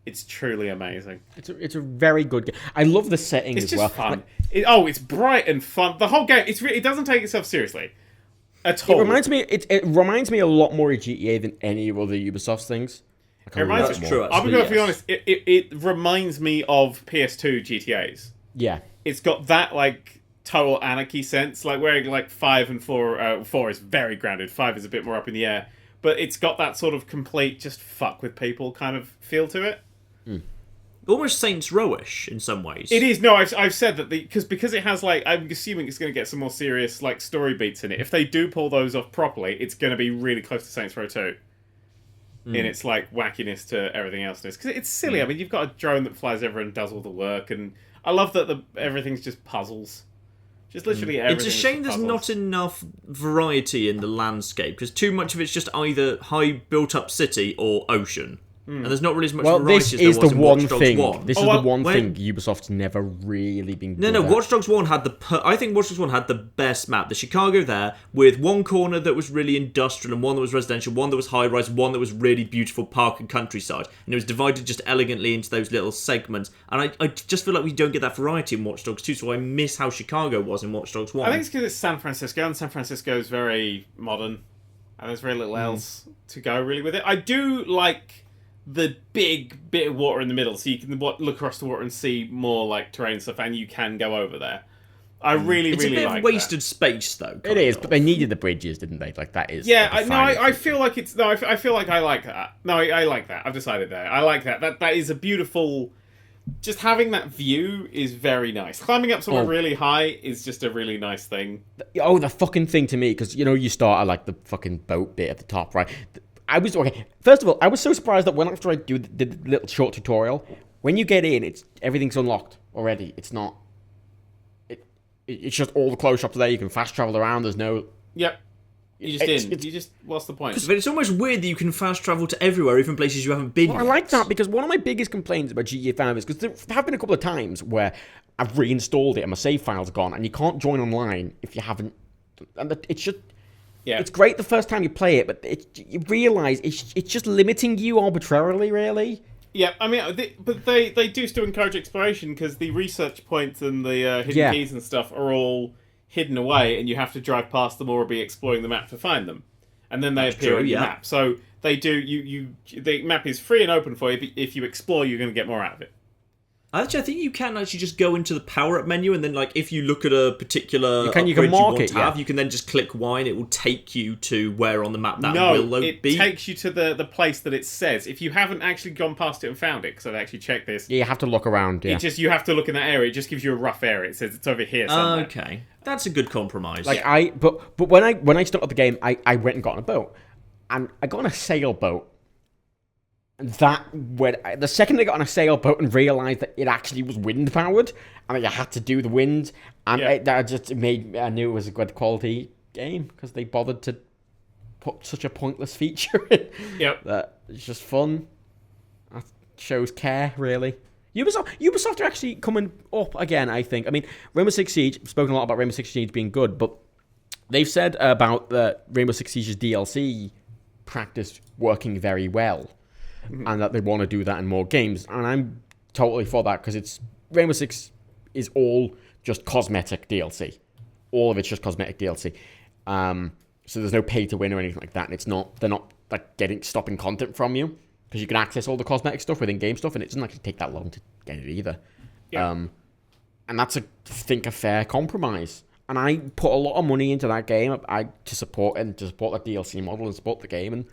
It's truly amazing. It's a very good game. I love the setting as well. It's just fun. It's bright and fun. The whole game, it doesn't take itself seriously at all. It reminds me a lot more of GTA than any of other Ubisoft things. It reminds me. True, I'm going to be honest. It reminds me of PS2 GTAs. Yeah. It's got that like total anarchy sense, like where like 5 and 4. 4 is very grounded. 5 is a bit more up in the air, but it's got that sort of complete just fuck with people kind of feel to it. Almost Saints Row-ish in some ways. It is. No, I've said that because it has like, I'm assuming it's going to get some more serious like story beats in it. If they do pull those off properly, it's going to be really close to Saints Row 2 in its like wackiness to everything else. Because it's silly. I mean, you've got a drone that flies over and does all the work, and I love that everything's just puzzles. Just literally everything. It's a shame there's not enough variety in the landscape, because too much of it's just either high built-up city or ocean. And there's not really as much variety as there was in Watch Dogs 1. This is the one thing Ubisoft's never really been good at. Watch Dogs 1 had I think Watch Dogs 1 had the best map. The Chicago there, with one corner that was really industrial and one that was residential, one that was high-rise, one that was really beautiful park and countryside. And it was divided just elegantly into those little segments. And I just feel like we don't get that variety in Watch Dogs 2, so I miss how Chicago was in Watch Dogs 1. I think it's because it's San Francisco, and San Francisco is very modern. And there's very little else to go, really, with it. I do like the big bit of water in the middle, so you can look across the water and see more like terrain stuff, and you can go over there. I really like that. It's a bit of wasted space, though. It is, but they needed the bridges, didn't they? Like that is. Yeah, I feel like it's I feel like I like that. No, I like that. I've decided there. I like that. That is a beautiful. just having that view is very nice. Climbing up somewhere really high is just a really nice thing. Oh, the fucking thing to me, because, you start at, like, the fucking boat bit at the top, right? First of all, I was so surprised that after I did the little short tutorial, when you get in, everything's unlocked already. It's not... It's just all the clothes shops are there. You can fast travel around. There's no... Yep. You just what's the point? But it's almost weird that you can fast travel to everywhere, even places you haven't been yet. I like that, because one of my biggest complaints about GTA 5 is, because there have been a couple of times where I've reinstalled it and my save file's gone, and you can't join online if you haven't... And it's just... Yeah. It's great the first time you play it, but you realise it's just limiting you arbitrarily, really. Yeah, I mean, they do still encourage exploration, because the research points and the hidden keys and stuff are all hidden away, and you have to drive past them or be exploring the map to find them, and then they appear on your map. So they do. The map is free and open for you. But if you explore, you're going to get more out of it. Actually, I think you can actually just go into the power-up menu, and then, like, if you look at a particular you can mark it, you can then just click Y, and it will take you to where on the map that will be. It takes you to the place that it says. If you haven't actually gone past it and found it, because I've actually checked this. Yeah, you have to look around, yeah. You have to look in that area. It just gives you a rough area. It says it's over here somewhere. Okay. That's a good compromise. Like, but when I started the game, I went and got on a boat. And I got on a sailboat. The second I got on a sailboat and realised that it actually was wind powered, and you had to do the wind, and I knew it was a good quality game, because they bothered to put such a pointless feature in. Yep. That it's just fun. That shows care, really. Ubisoft are actually coming up again, I think. I mean, Rainbow Six Siege, I've spoken a lot about Rainbow Six Siege being good, but they've said about the Rainbow Six Siege's DLC practice working very well. And that they want to do that in more games. And I'm totally for that, because Rainbow Six is all just cosmetic DLC. All of it's just cosmetic DLC. So there's no pay to win or anything like that. And they're not like stopping content from you, because you can access all the cosmetic stuff within game stuff, and it doesn't actually take that long to get it either. Yeah. And that's I think a fair compromise. And I put a lot of money into that game to support that DLC model and support the game. And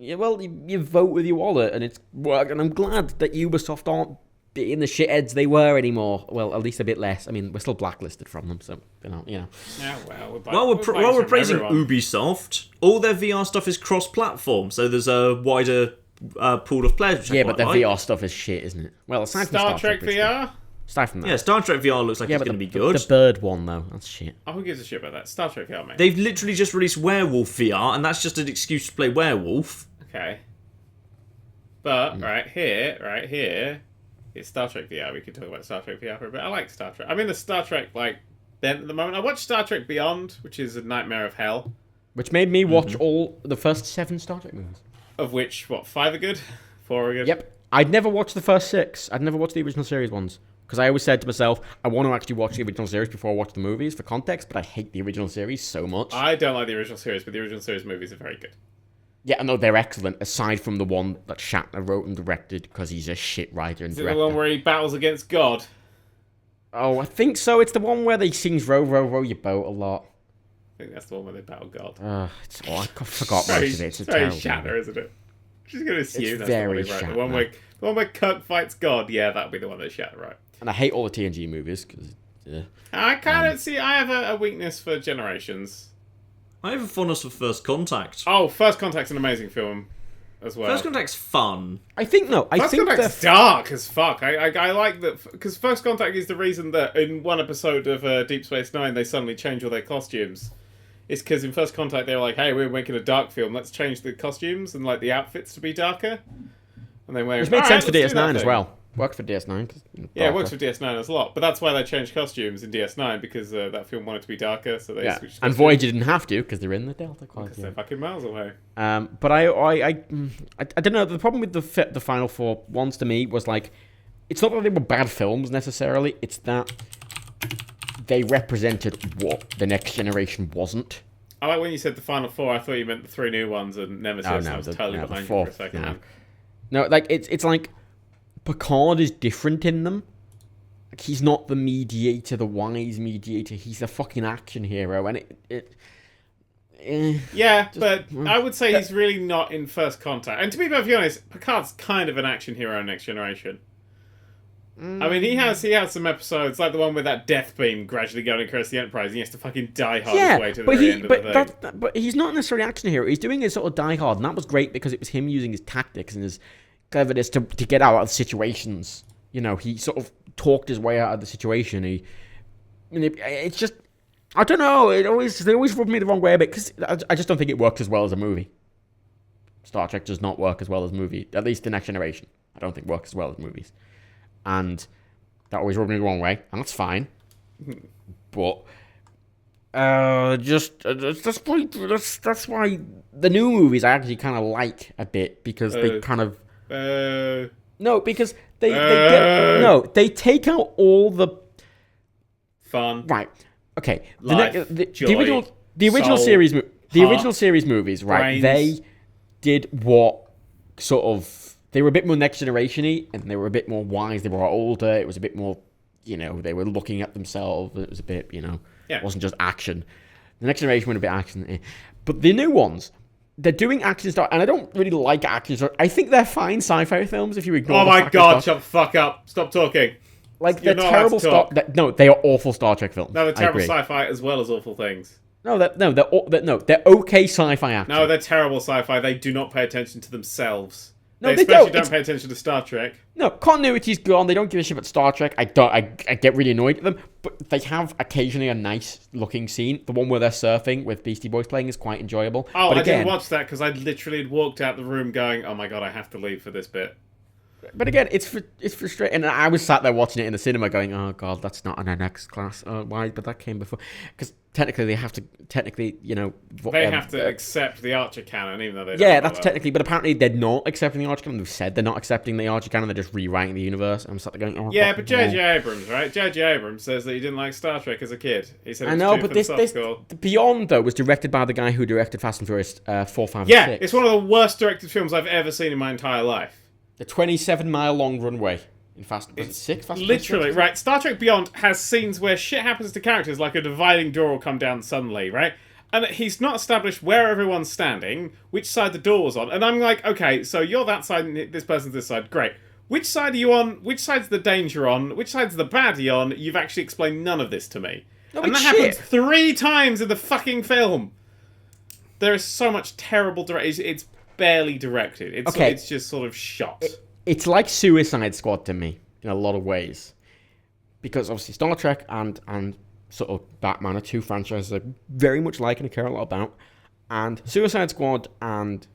yeah, well, you vote with your wallet, and it's worked, and I'm glad that Ubisoft aren't being the shitheads they were anymore. Well, at least a bit less. I mean, we're still blacklisted from them, so, Yeah, well, while we're praising Ubisoft, all their VR stuff is cross-platform, so there's a wider pool of players. Yeah, but their VR stuff is shit, isn't it? Well, aside from Star Trek VR? Aside from that. Yeah, Star Trek VR looks like it's going to be good. The bird one, though, that's shit. Oh, who gives a shit about that? Star Trek VR, mate. They've literally just released Werewolf VR, and that's just an excuse to play Werewolf. Okay. But, right here, it's Star Trek VR. We could talk about Star Trek VR for a bit. I like Star Trek. I'm in the Star Trek, then at the moment. I watched Star Trek Beyond, which is a nightmare of hell. Which made me watch all the first 7 Star Trek movies. Of which, 5 are good? 4 are good? Yep. I'd never watched the first 6. I'd never watched the original series ones. Because I always said to myself, I want to actually watch the original series before I watch the movies for context, but I hate the original series so much. I don't like the original series, but the original series movies are very good. Yeah, no, they're excellent, aside from the one that Shatner wrote and directed, because he's a shit writer and director. Is it the one where he battles against God? Oh, I think so. It's the one where he sings Row, Row, Row Your Boat a lot. I think that's the one where they battle God. I forgot most of it. It's very Shatner, isn't it? She's going to assume that's the one he wrote. The one where Kirk fights God, yeah, that'll be the one that Shatner wrote. And I hate all the TNG movies, because... I kind of see... I have a weakness for Generations. I have a fondness for First Contact. Oh, First Contact's an amazing film as well. First Contact's fun. First Contact's dark as fuck. I like that, because First Contact is the reason that in one episode of Deep Space Nine they suddenly change all their costumes. It's because in First Contact they were like, hey, we're making a dark film, let's change the costumes and the outfits to be darker. And then which made sense for DS9 as well. Worked for DS9. Yeah, it works for DS9 as a lot. But that's why they changed costumes in DS9, because that film wanted to be darker, so they switched costumes. And Voyager didn't have to, because they're in the Delta Quadrant. Because they're fucking miles away. But I don't know, the problem with the Final Four ones to me was it's not that they were bad films necessarily, it's that they represented what the next generation wasn't. I like when you said the Final Four, I thought you meant the 3 new ones and Nemesis. I was totally behind you for a second. No, it's like Picard is different in them. He's not the mediator, the wise mediator. He's a fucking action hero, and I would say he's really not in First Contact. And to be perfectly honest, Picard's kind of an action hero in Next Generation. I mean, he has some episodes, like the one with that death beam gradually going across the Enterprise, and he has to fucking die hard his way to the very end of the thing. But he's not necessarily an action hero. He's doing his sort of die hard, and that was great because it was him using his tactics and his cleverness to get out of situations. You know, he sort of talked his way out of the situation. It's just, I don't know. They always rubbed me the wrong way a bit because I just don't think it works as well as a movie. Star Trek does not work as well as a movie, at least the Next Generation. I don't think works as well as movies. And that always rubbed me the wrong way, and that's fine. But that's why the new movies I actually kind of like a bit because they kind of because they take out all the fun. Right. Okay. Life, the original series movies, right? Brains. They did what sort of. They were a bit more Next Generation-y, and they were a bit more wise. They were older. It was a bit more, they were looking at themselves. It was a bit, it wasn't just action. The Next Generation went a bit action. But the new ones, they're doing action stuff, and I don't really like action stuff. I think they're fine sci-fi films if you ignore the fact God, shut the fuck up. Stop talking. Like, they're terrible No, they are awful Star Trek films. No, they're terrible sci-fi as well as awful things. They're okay sci-fi action. No, they're terrible sci-fi. They do not pay attention to themselves. No, they especially don't pay attention to Star Trek. No, continuity's gone. They don't give a shit about Star Trek. I get really annoyed at them, but they have occasionally a nice looking scene. The one where they're surfing with Beastie Boys playing is quite enjoyable. Oh, I didn't watch that because I literally had walked out the room going, "Oh my god, I have to leave for this bit." But again, it's frustrating. And I was sat there watching it in the cinema going, "Oh god, that's not an NX class. Why? But that came before." Because technically, they have to. They have to accept the Archer canon, even though they. Yeah, that's technically. But apparently, they're not accepting the Archer canon. They've said they're not accepting the Archer canon. They're just rewriting the universe. I'm sat there going, "Oh." Yeah, but J.J. Abrams, right? J.J. Abrams says that he didn't like Star Trek as a kid. He said, "I know, but this Beyond though was directed by the guy who directed Fast and Furious 4, 5, and 6. Yeah, it's one of the worst directed films I've ever seen in my entire life. The 27-mile-long runway in Fast and 6. Literally, right. Star Trek Beyond has scenes where shit happens to characters, like a dividing door will come down suddenly, right? And he's not established where everyone's standing, which side the door was on. And I'm like, okay, so you're that side and this person's this side. Great. Which side are you on? Which side's the danger on? Which side's the baddie on? You've actually explained none of this to me. And that happens 3 times in the fucking film. There is so much terrible direction. It's barely directed. It's just sort of shot. It's like Suicide Squad to me in a lot of ways, because obviously Star Trek and sort of Batman are 2 franchises I very much like and I care a lot about, and Suicide Squad and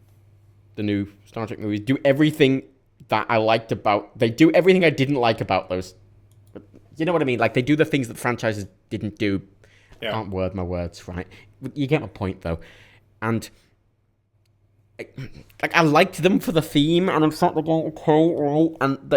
the new Star Trek movies do everything that I liked about. They do everything I didn't like about those. But you know what I mean? Like, they do the things that franchises didn't do. Yeah. I can't word my words right. You get my point though, and. I liked them for the theme, and I'm sat there going, okay, right, and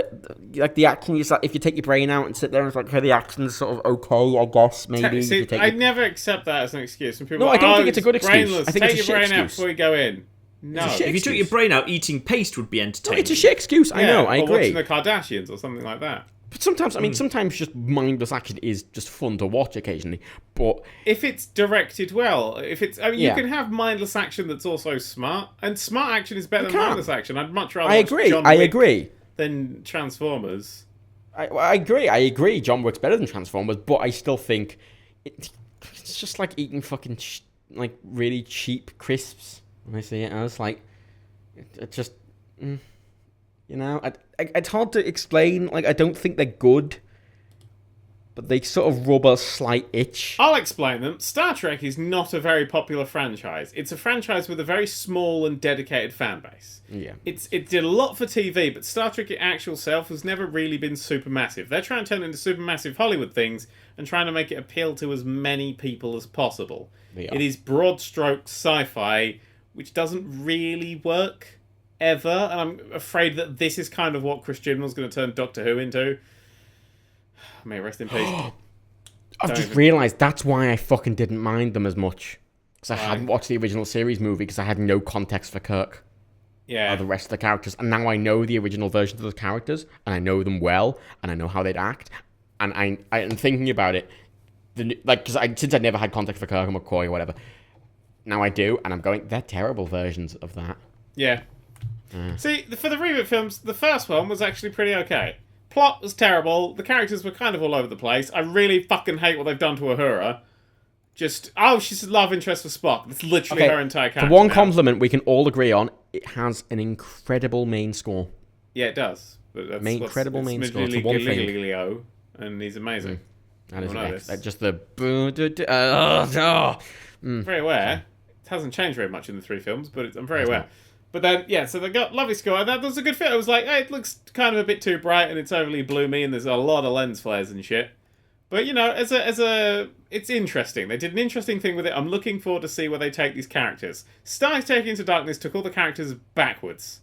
the action is like, if you take your brain out and sit there and it's like, okay, the action's sort of okay, I guess, maybe. See, I never accept that as an excuse. When people I don't think it's a good excuse. I think take it's a your shit brain out excuse. before you go in. No. If you took your brain out, eating paste would be entertaining. No, it's a shit excuse, I know, I agree. Or watching the Kardashians or something like that. But sometimes, sometimes just mindless action is just fun to watch occasionally. But if it's directed well, you can have mindless action that's also smart, and smart action is better than mindless action. I'd much rather watch John Wick than Transformers. I agree. John Wick's better than Transformers, but I still think it's just like eating fucking really cheap crisps. When I see it, I was like, it just. It's hard to explain. Like, I don't think they're good, but they sort of rub a slight itch. I'll explain them. Star Trek is not a very popular franchise. It's a franchise with a very small and dedicated fan base. Yeah. It did a lot for TV, but Star Trek in actual self has never really been super massive. They're trying to turn it into super massive Hollywood things and trying to make it appeal to as many people as possible. It is broad stroke sci-fi, which doesn't really work ever, and I'm afraid that this is kind of what Chris Chibnall's going to turn Doctor Who into. May rest in peace. I've just realised that's why I fucking didn't mind them as much. Because I hadn't watched the original series movie because I had no context for Kirk. Yeah. Or the rest of the characters. And now I know the original versions of those characters, and I know them well, and I know how they'd act. And I'm thinking about it, since I never had context for Kirk or McCoy or whatever, now I do, and I'm going, they're terrible versions of that. Yeah. See, for the reboot films, the first one was actually pretty okay. Plot was terrible. The characters were kind of all over the place. I really fucking hate what they've done to Uhura. She's a love interest for Spock. That's literally her entire character. The one compliment we can all agree on, it has an incredible main score. Yeah, it does. But that's incredible main score. It's the one thing. And he's amazing. That is just the... Very aware. It hasn't changed very much in the 3 films, but I'm very aware. But then, yeah, so they got lovely score. That was a good fit. I was like, hey, it looks kind of a bit too bright and it's overly bloomy and there's a lot of lens flares and shit. But, you know, it's interesting. They did an interesting thing with it. I'm looking forward to see where they take these characters. Star Trek Into Darkness took all the characters backwards,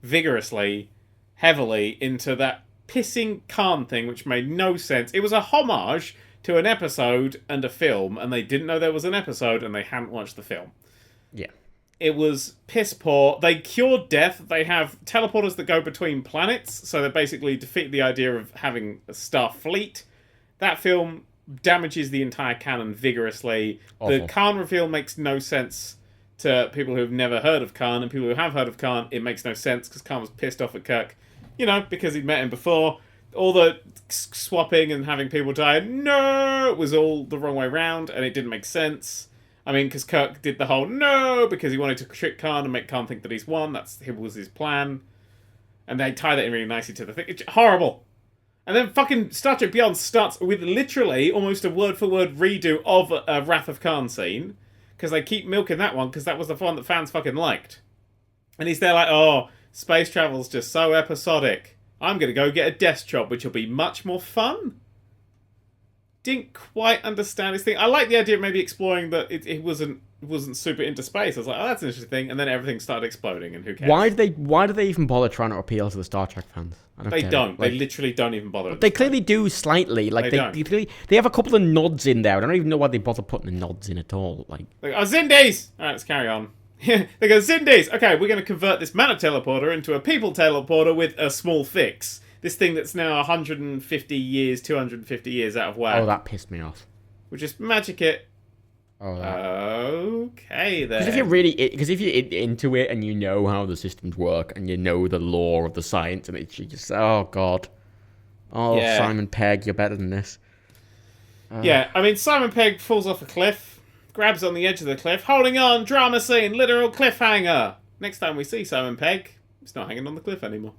vigorously, heavily, into that pissing Khan thing, which made no sense. It was a homage to an episode and a film, and they didn't know there was an episode, and they hadn't watched the film. Yeah. It was piss poor. They cured death. They have teleporters that go between planets, so they basically defeat the idea of having a star fleet. That film damages the entire canon vigorously. Awful. The Khan reveal makes no sense to people who have never heard of Khan, and people who have heard of Khan, it makes no sense because Khan was pissed off at Kirk, you know, because he'd met him before. All the swapping and having people die, no, it was all the wrong way round, and it didn't make sense. I mean, because Kirk did the whole no, because he wanted to trick Khan and make Khan think that he's won. That was his plan. And they tie that in really nicely to the thing. It's horrible. And then fucking Star Trek Beyond starts with literally almost a word-for-word redo of a Wrath of Khan scene. Because they keep milking that one, because that was the one that fans fucking liked. And he's there like, oh, space travel's just so episodic. I'm going to go get a desk job, which will be much more fun. Didn't quite understand his thing. I like the idea of maybe exploring that it wasn't super into space. I was like, oh, that's an interesting thing. And then everything started exploding, and who cares? Why do they even bother trying to appeal to the Star Trek fans? They don't. They literally don't even bother. They clearly do slightly. Like they have a couple of nods in there. I don't even know why they bother putting the nods in at all. Like, oh, Zindies! All right, let's carry on. They go, Zindies! Okay, we're going to convert this mana teleporter into a people teleporter with a small fix. This thing that's now 150 years, 250 years out of whack. Oh, that pissed me off. We'll just magic it. Oh, okay, then. Because if you're into it and you know how the systems work and you know the lore of the science, and it's just, oh, God. Oh, yeah. Simon Pegg, you're better than this. Yeah, I mean, Simon Pegg falls off a cliff, grabs on the edge of the cliff, holding on, drama scene, literal cliffhanger. Next time we see Simon Pegg, he's not hanging on the cliff anymore.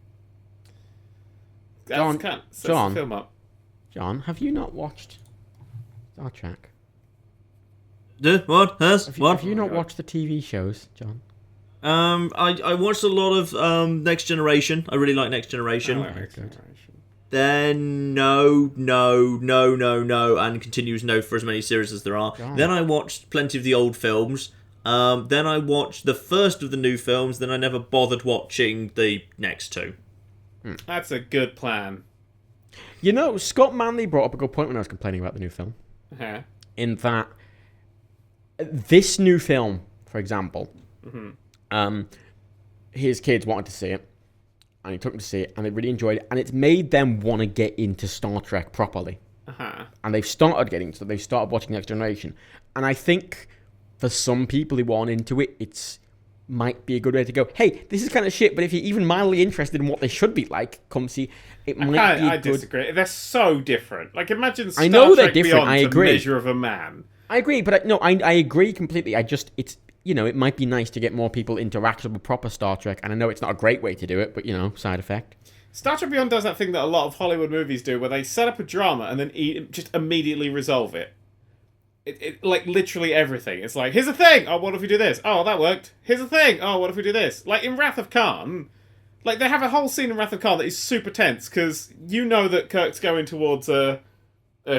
John, the film up. John, have you not watched Star Trek? What? Have you not watched the TV shows, John? I watched a lot of Next Generation. I really like Next Generation. Next Generation. Then no, and continues no for as many series as there are. John. Then I watched plenty of the old films. Then I watched the first of the new films. Then I never bothered watching the next two. That's a good plan. You know, Scott Manley brought up a good point when I was complaining about the new film. Uh-huh. In that, this new film, for example, his kids wanted to see it, and he took them to see it, and they really enjoyed it, and it's made them want to get into Star Trek properly. Uh-huh. And they've started watching Next Generation. And I think for some people who aren't into it, it's might be a good way to go. Hey, this is kind of shit, but if you're even mildly interested in what they should be like, come see. I disagree. They're so different. Like, imagine Star I know Trek they're different. Beyond I agree. The Measure of a Man. I agree, but I agree completely. It's it might be nice to get more people interacted with proper Star Trek, and I know it's not a great way to do it, but side effect. Star Trek Beyond does that thing that a lot of Hollywood movies do, where they set up a drama and then just immediately resolve it. It like literally everything. It's like, here's a thing. Oh, what if we do this? Oh, that worked. Here's a thing. Oh, what if we do this? Like in Wrath of Khan, like they have a whole scene in Wrath of Khan that is super tense because you know that Kirk's going towards a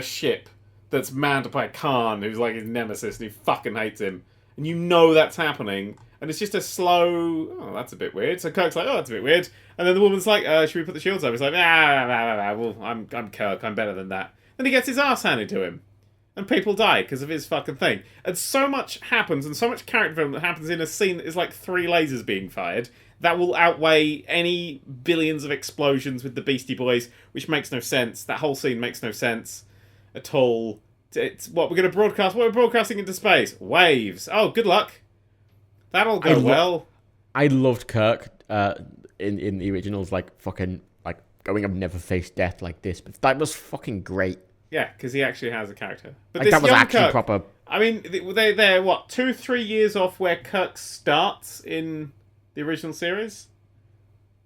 ship that's manned by Khan, who's like his nemesis, and he fucking hates him, and you know that's happening, and it's just a slow. Oh, that's a bit weird. So Kirk's like, oh, that's a bit weird, and then the woman's like, should we put the shields over? He's like, well, I'm Kirk. I'm better than that. Then he gets his ass handed to him. And people die because of his fucking thing. And so much happens, and so much character development happens in a scene that is like 3 lasers being fired, that will outweigh any billions of explosions with the Beastie Boys, which makes no sense. That whole scene makes no sense at all. It's what we're going to broadcast. What we're broadcasting into space? Waves. Oh, good luck. That'll go well. I loved Kirk in the originals, like fucking like going, I've never faced death like this. But that was fucking great. Yeah, because he actually has a character. But Like, this that was young actually Kirk, proper. I mean, they're what, 2-3 years off where Kirk starts in the original series?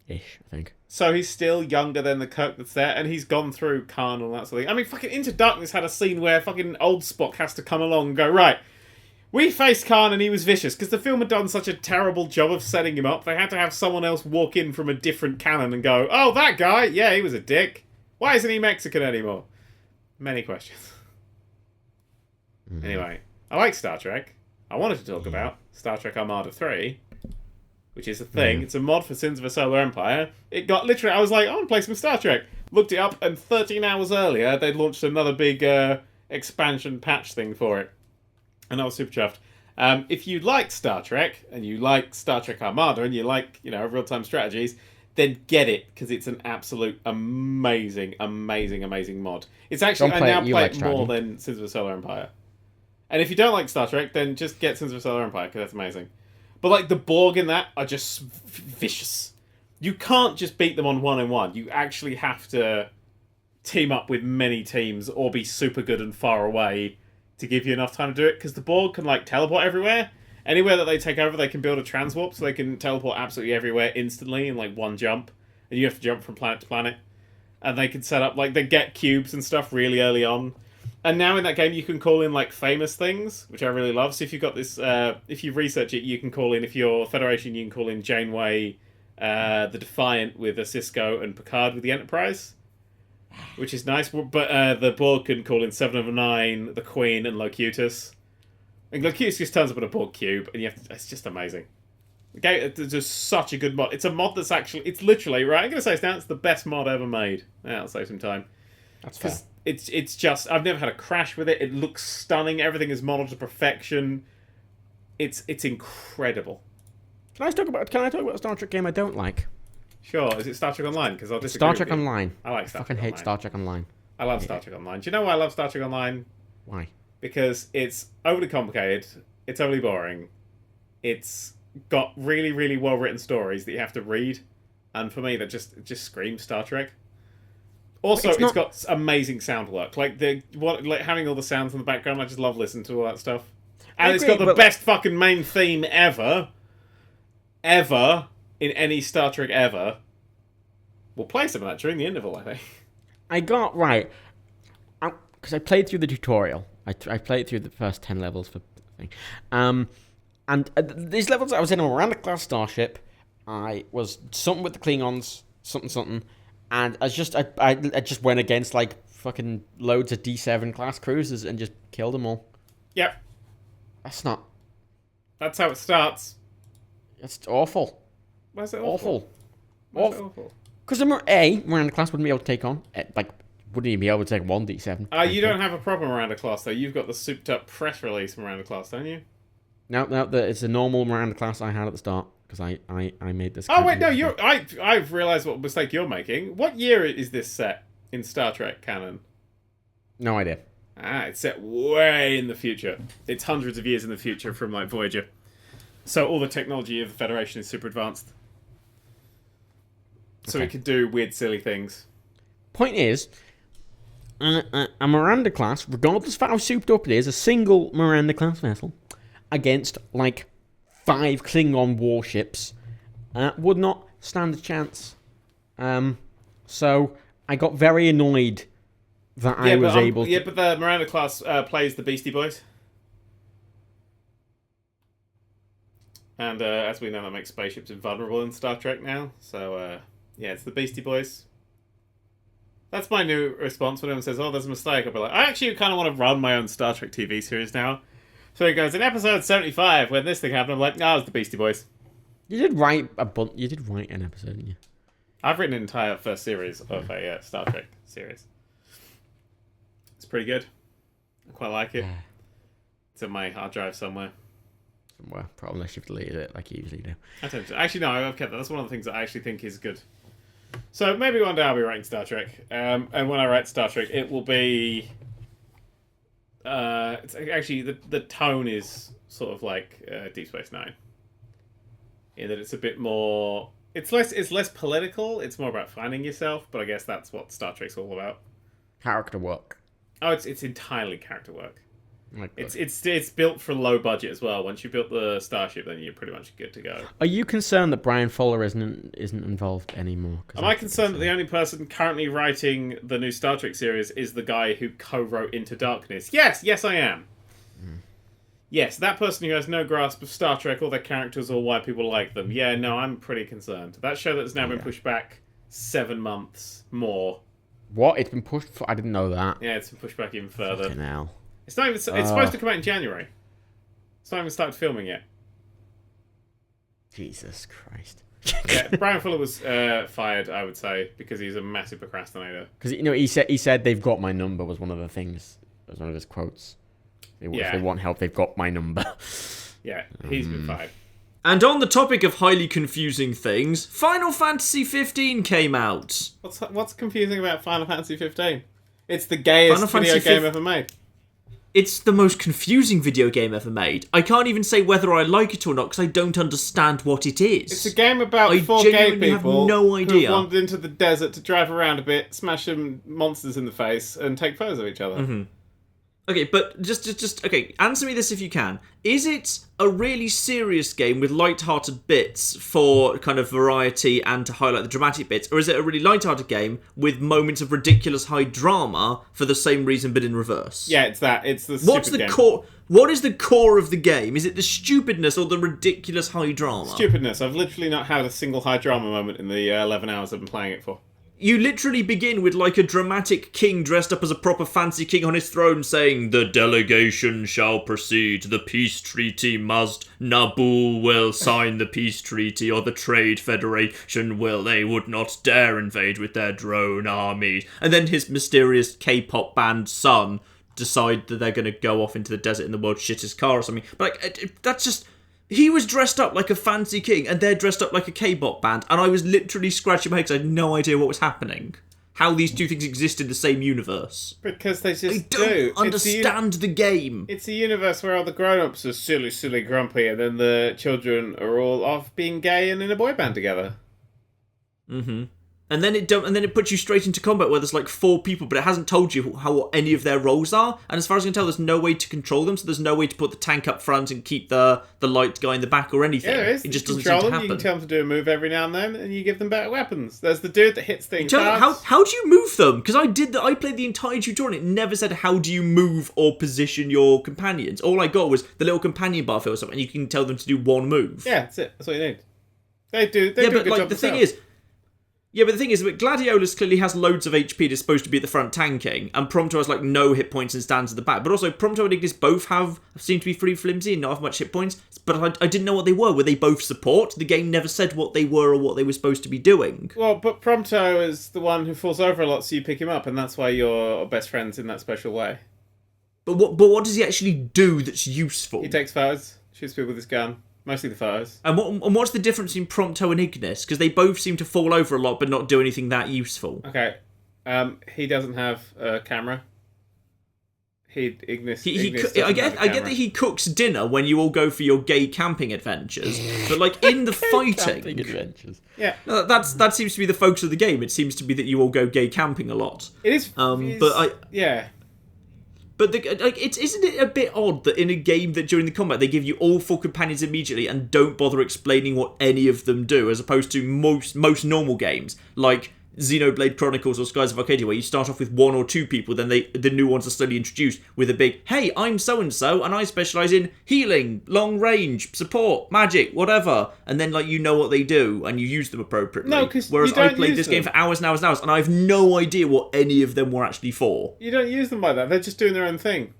Ish, I think. So he's still younger than the Kirk that's there, and he's gone through Khan and all that sort of thing. I mean, fucking Into Darkness had a scene where fucking old Spock has to come along and go, right, we faced Khan and he was vicious, because the film had done such a terrible job of setting him up, they had to have someone else walk in from a different canon and go, oh, that guy, yeah, he was a dick. Why isn't he Mexican anymore? Many questions. Mm-hmm. Anyway, I like Star Trek. I wanted to talk about Star Trek Armada 3, which is a thing. It's a mod for Sins of a Solar Empire. It got literally, I was like, I want to play some Star Trek. Looked it up, and 13 hours earlier, they'd launched another big expansion patch thing for it. And I was super chuffed. If you like Star Trek, and you like Star Trek Armada, and you like, real-time strategies, then get it, because it's an absolute amazing, amazing, amazing mod. It's actually, I now play it more than Sins of a Solar Empire. And if you don't like Star Trek, then just get Sins of a Solar Empire, because that's amazing. But, like, the Borg in that are just vicious. You can't just beat them on 1-on-1. You actually have to team up with many teams or be super good and far away to give you enough time to do it. Because the Borg can, like, teleport everywhere. Anywhere that they take over, they can build a transwarp, so they can teleport absolutely everywhere instantly in, like, one jump. And you have to jump from planet to planet. And they can set up, like, they get cubes and stuff really early on. And now in that game, you can call in, like, famous things, which I really love. So if you've got this, if you research it, you can call in, if you're Federation, you can call in Janeway, the Defiant with a Cisco, and Picard with the Enterprise, which is nice. But the Borg can call in 7 of 9, the Queen, and Locutus. And Locutus just turns up in a Borg cube, and it's just amazing. The game, it's just such a good mod. It's a mod that's actually, it's literally, right, I'm going to say it's the best mod ever made. Yeah, I'll save some time. That's fair. It's just, I've never had a crash with it. It looks stunning. Everything is modeled to perfection. It's incredible. Can I talk about a Star Trek game I don't like? Sure. Is it Star Trek Online? Because I'll disagree Star with Trek you. Online. I like Star Trek Online. I fucking hate Star Trek Online. I love Star Trek Online. Do you know why I love Star Trek Online? Why? Because it's overly complicated. It's overly boring. It's got really, really well-written stories that you have to read. And for me, that just screams Star Trek. Also, it's got amazing sound work. Like having all the sounds in the background, I just love listening to all that stuff. And it's got the best fucking main theme ever in any Star Trek ever. We'll play some of that during the interval, I think. I got right because I played through the tutorial. I played through the first 10 levels for the thing. And these levels, I was in a Miranda-class starship. I was something with the Klingons, something. And I just went against, like, fucking loads of D7 class cruisers and just killed them all. Yep. That's how it starts. It's awful. Why is it awful? Awful. Because Miranda class wouldn't be able to take on, wouldn't even be able to take one D7. You don't have a proper Miranda class, though. You've got the souped-up press release Miranda class, don't you? No, it's a normal Miranda class I had at the start. Because I made this. Oh wait, no, I've realised what mistake you're making. What year is this set in Star Trek canon? No idea. It's set way in the future. It's hundreds of years in the future from like Voyager. So all the technology of the Federation is super advanced. So it can do weird, silly things. Point is, a Miranda class, regardless of how souped up it is, a single Miranda class vessel against like 5 Klingon warships would not stand a chance. So I got very annoyed that I was able to... Yeah, but the Miranda class plays the Beastie Boys. And as we know, that makes spaceships invulnerable in Star Trek now. So, yeah, it's the Beastie Boys. That's my new response when everyone says, oh, there's a mistake. I'll be like, I actually kind of want to run my own Star Trek TV series now. So he goes, in episode 75, when this thing happened, I'm like, it was the Beastie Boys. You did write an episode, didn't you? I've written an entire first series of a Star Trek series. It's pretty good. I quite like it. It's in my hard drive somewhere. Probably unless you've deleted it like you usually do. Actually, no, I've kept that. That's one of the things that I actually think is good. So maybe one day I'll be writing Star Trek. And when I write Star Trek, it will be... it's actually the tone is sort of like Deep Space Nine, in that it's a bit more It's less political. It's more about finding yourself. But I guess that's what Star Trek's all about. Character work. Oh, it's entirely character work. Like, It's built for low budget as well. Once you built the starship, then you're pretty much good to go. Are you concerned that Brian Fuller isn't involved anymore? Am I concerned that the only person currently writing the new Star Trek series is the guy who co-wrote Into Darkness? Yes, I am. Yes, that person who has no grasp of Star Trek or their characters or why people like them. Yeah, no, I'm pretty concerned. That show that's now been pushed back 7 months more. What? It's been pushed for... I didn't know that. Yeah, it's been pushed back even further. Fucking hell. It's not even. It's supposed to come out in January. It's not even started filming yet. Jesus Christ. Yeah, Brian Fuller was fired, I would say, because he's a massive procrastinator. Because he said they've got my number was one of the things. Was one of his quotes. If they want help, they've got my number. Yeah, he's been fired. And on the topic of highly confusing things, Final Fantasy 15 came out. What's confusing about Final Fantasy 15? It's the gayest video game ever made. It's the most confusing video game ever made. I can't even say whether I like it or not because I don't understand what it is. It's a game about 4 gay people have no idea. who wandered into the desert to drive around a bit, smash some monsters in the face, and take photos of each other. Mm-hmm. Okay, but just okay, answer me this if you can. Is it a really serious game with light-hearted bits for kind of variety and to highlight the dramatic bits, or is it a really light-hearted game with moments of ridiculous high drama for the same reason but in reverse? Yeah, it's that. It's the stupid game. Core? What is the core of the game? Is it the stupidness or the ridiculous high drama? Stupidness. I've literally not had a single high drama moment in the 11 hours I've been playing it for. You literally begin with like a dramatic king dressed up as a proper fancy king on his throne saying, "The delegation shall proceed, the peace treaty must, Naboo will sign the peace treaty, or the Trade Federation will, they would not dare invade with their drone armies." And then his mysterious K-pop band Sun decide that they're going to go off into the desert in the world's shittest car or something. But like, that's just... He was dressed up like a fancy king, and they're dressed up like a K-pop band, and I was literally scratching my head because I had no idea what was happening. How these two things exist in the same universe. Because they just I don't understand the game. It's a universe where all the grown-ups are silly, grumpy, and then the children are all off being gay and in a boy band together. Mm-hmm. And then it puts you straight into combat where there's like 4 people, but it hasn't told you what any of their roles are. And as far as I can tell, there's no way to control them. So there's no way to put the tank up front and keep the light guy in the back or anything. Yeah, there is. It just doesn't seem to them. happen. You can tell them to do a move every now and then, and you give them better weapons. There's the dude that hits things. How do you move them? Because I played the entire tutorial. And it never said how do you move or position your companions. All I got was the little companion bar or something, and you can tell them to do one move. Yeah, that's it. That's what you need. They do a good job themselves. But the thing is that Gladiolus clearly has loads of HP and is supposed to be at the front tanking, and Prompto has like no hit points and stands at the back. But also, Prompto and Ignis both seem to be pretty flimsy and not have much hit points, but I didn't know what they were. Were they both support? The game never said what they were or what they were supposed to be doing. Well, but Prompto is the one who falls over a lot, so you pick him up, and that's why you're best friends in that special way. But what does he actually do that's useful? He takes photos, shoots people with his gun. Mostly the photos. And what's the difference between Prompto and Ignis? Because they both seem to fall over a lot but not do anything that useful. Okay. He doesn't have a camera. Ignis I get that he cooks dinner when you all go for your gay camping adventures, but like in the fighting... camping adventures. Yeah. That seems to be the focus of the game. It seems to be that you all go gay camping a lot. It is... Yeah. But isn't it a bit odd that in a game that during the combat they give you all 4 companions immediately and don't bother explaining what any of them do, as opposed to most normal games like Xenoblade Chronicles or Skies of Arcadia, where you start off with 1 or 2 people, then the new ones are slowly introduced with a big, "Hey, I'm so-and-so, and I specialise in healing, long range, support, magic, whatever," and then like you know what they do and you use them appropriately. No, because whereas I played this game for hours and hours and hours, and I have no idea what any of them were actually for. You don't use them like that. They're just doing their own thing.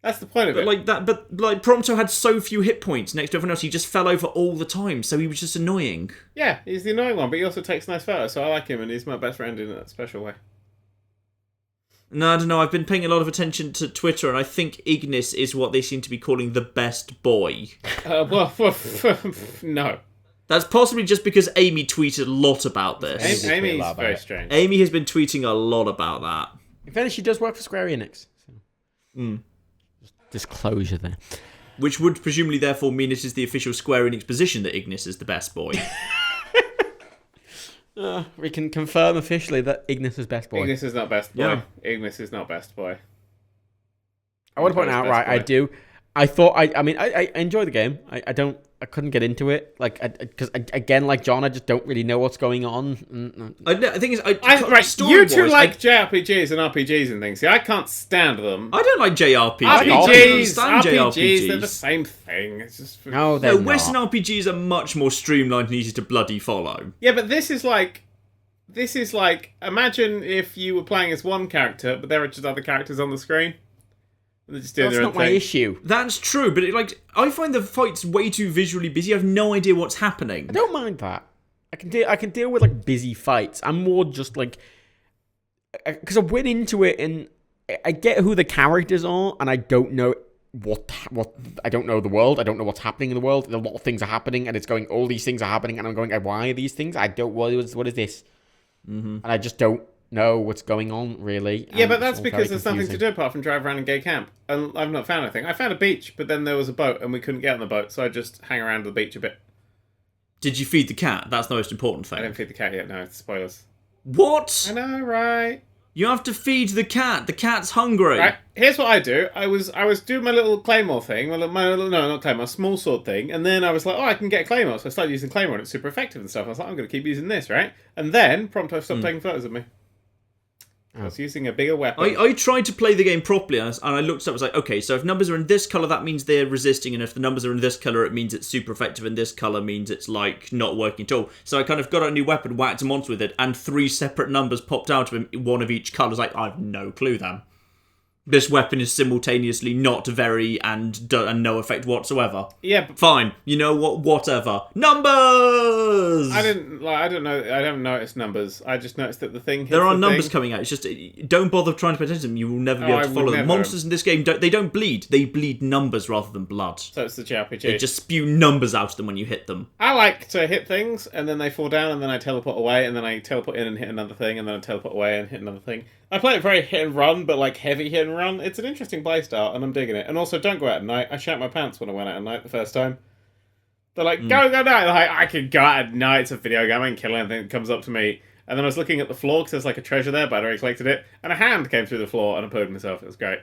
That's the point of it. But Prompto had so few hit points next to everyone else, he just fell over all the time, so he was just annoying. Yeah, he's the annoying one, but he also takes nice photos, so I like him, and he's my best friend in that special way. No, I don't know. I've been paying a lot of attention to Twitter, and I think Ignis is what they seem to be calling the best boy. No. That's possibly just because Amy tweeted a lot about this. Amy's very strange. Amy has been tweeting a lot about that. In fairness, she does work for Square Enix. So. Disclosure there. Which would presumably therefore mean it is the official Square Enix position that Ignis is the best boy. We can confirm officially that Ignis is best boy. Ignis is not best boy. Yeah. Ignis is not best boy. I want to point out, Best right? boy. I do. I thought I enjoy the game. I couldn't get into it, because again, like John, I just don't really know what's going on. The thing is, Right, you story-wise, two like JRPGs and RPGs and things. See, I can't stand them. I don't like JRPGs. I don't RPGs, understand RPGs, they're the same thing. It's just No, they're No, not. Western RPGs are much more streamlined and easy to bloody follow. Yeah, but this is like, imagine if you were playing as one character, but there are just other characters on the screen. And they're just doing That's their not own my thing. issue. That's true, but I find the fights way too visually busy. I have no idea what's happening. I don't mind that. I can deal with like busy fights. I'm more just like, because I went into it and I get who the characters are, and I don't know what I don't know the world. I don't know what's happening in the world. A lot of things are happening, and it's going. All these things are happening, and I'm going. Why are these things? I don't. What is this? And I just don't know what's going on really. Yeah, and but it's that's all because very there's nothing to confusing. do apart from drive around and gay camp. And I've not found anything. I found a beach, but then there was a boat, and we couldn't get on the boat, so I just hang around the beach a bit. Did you feed the cat? That's the most important I thing. didn't feed the cat yet. No, it's spoilers. What? I know, right? You have to feed the cat. The cat's hungry. Right. Here's what I do. I was doing my little claymore thing. My little, no, not claymore, small sword thing. And then I was like, oh, I can get a claymore. So I started using claymore, and it's super effective and stuff. I was like, I'm going to keep using this, right? And then Prompto stopped taking photos of me. I was using a bigger weapon. I tried to play the game properly, and I looked up. I was like, okay, so if numbers are in this color, that means they're resisting, and if the numbers are in this color, it means it's super effective, and this color means it's like not working at all. So I kind of got a new weapon, whacked a monster with it, and 3 separate numbers popped out of him, one of each color. I was like, I have no clue then. This weapon is simultaneously not very and no effect whatsoever. Yeah, but Fine, you know what? Whatever. Numbers. I don't know. I haven't noticed numbers. I just noticed that the thing. There are the numbers thing. coming out. It's just don't bother trying to pay attention to them. You will never be able I to would follow them. never. Monsters in this game don't bleed. They bleed numbers rather than blood. So it's the JRPG. They just spew numbers out of them when you hit them. I like to hit things, and then they fall down, and then I teleport away, and then I teleport in and hit another thing, and then I teleport away and hit another thing. I play it very hit and run, but like heavy hit and run. It's an interesting playstyle, and I'm digging it. And also, don't go out at night. I shat my pants when I went out at night the first time. They're like, go night. Like, I can go out at night. It's a video game. I can kill anything that comes up to me. And then I was looking at the floor because there's like a treasure there, but I'd already collected it. And a hand came through the floor, and I pooed myself. It was great.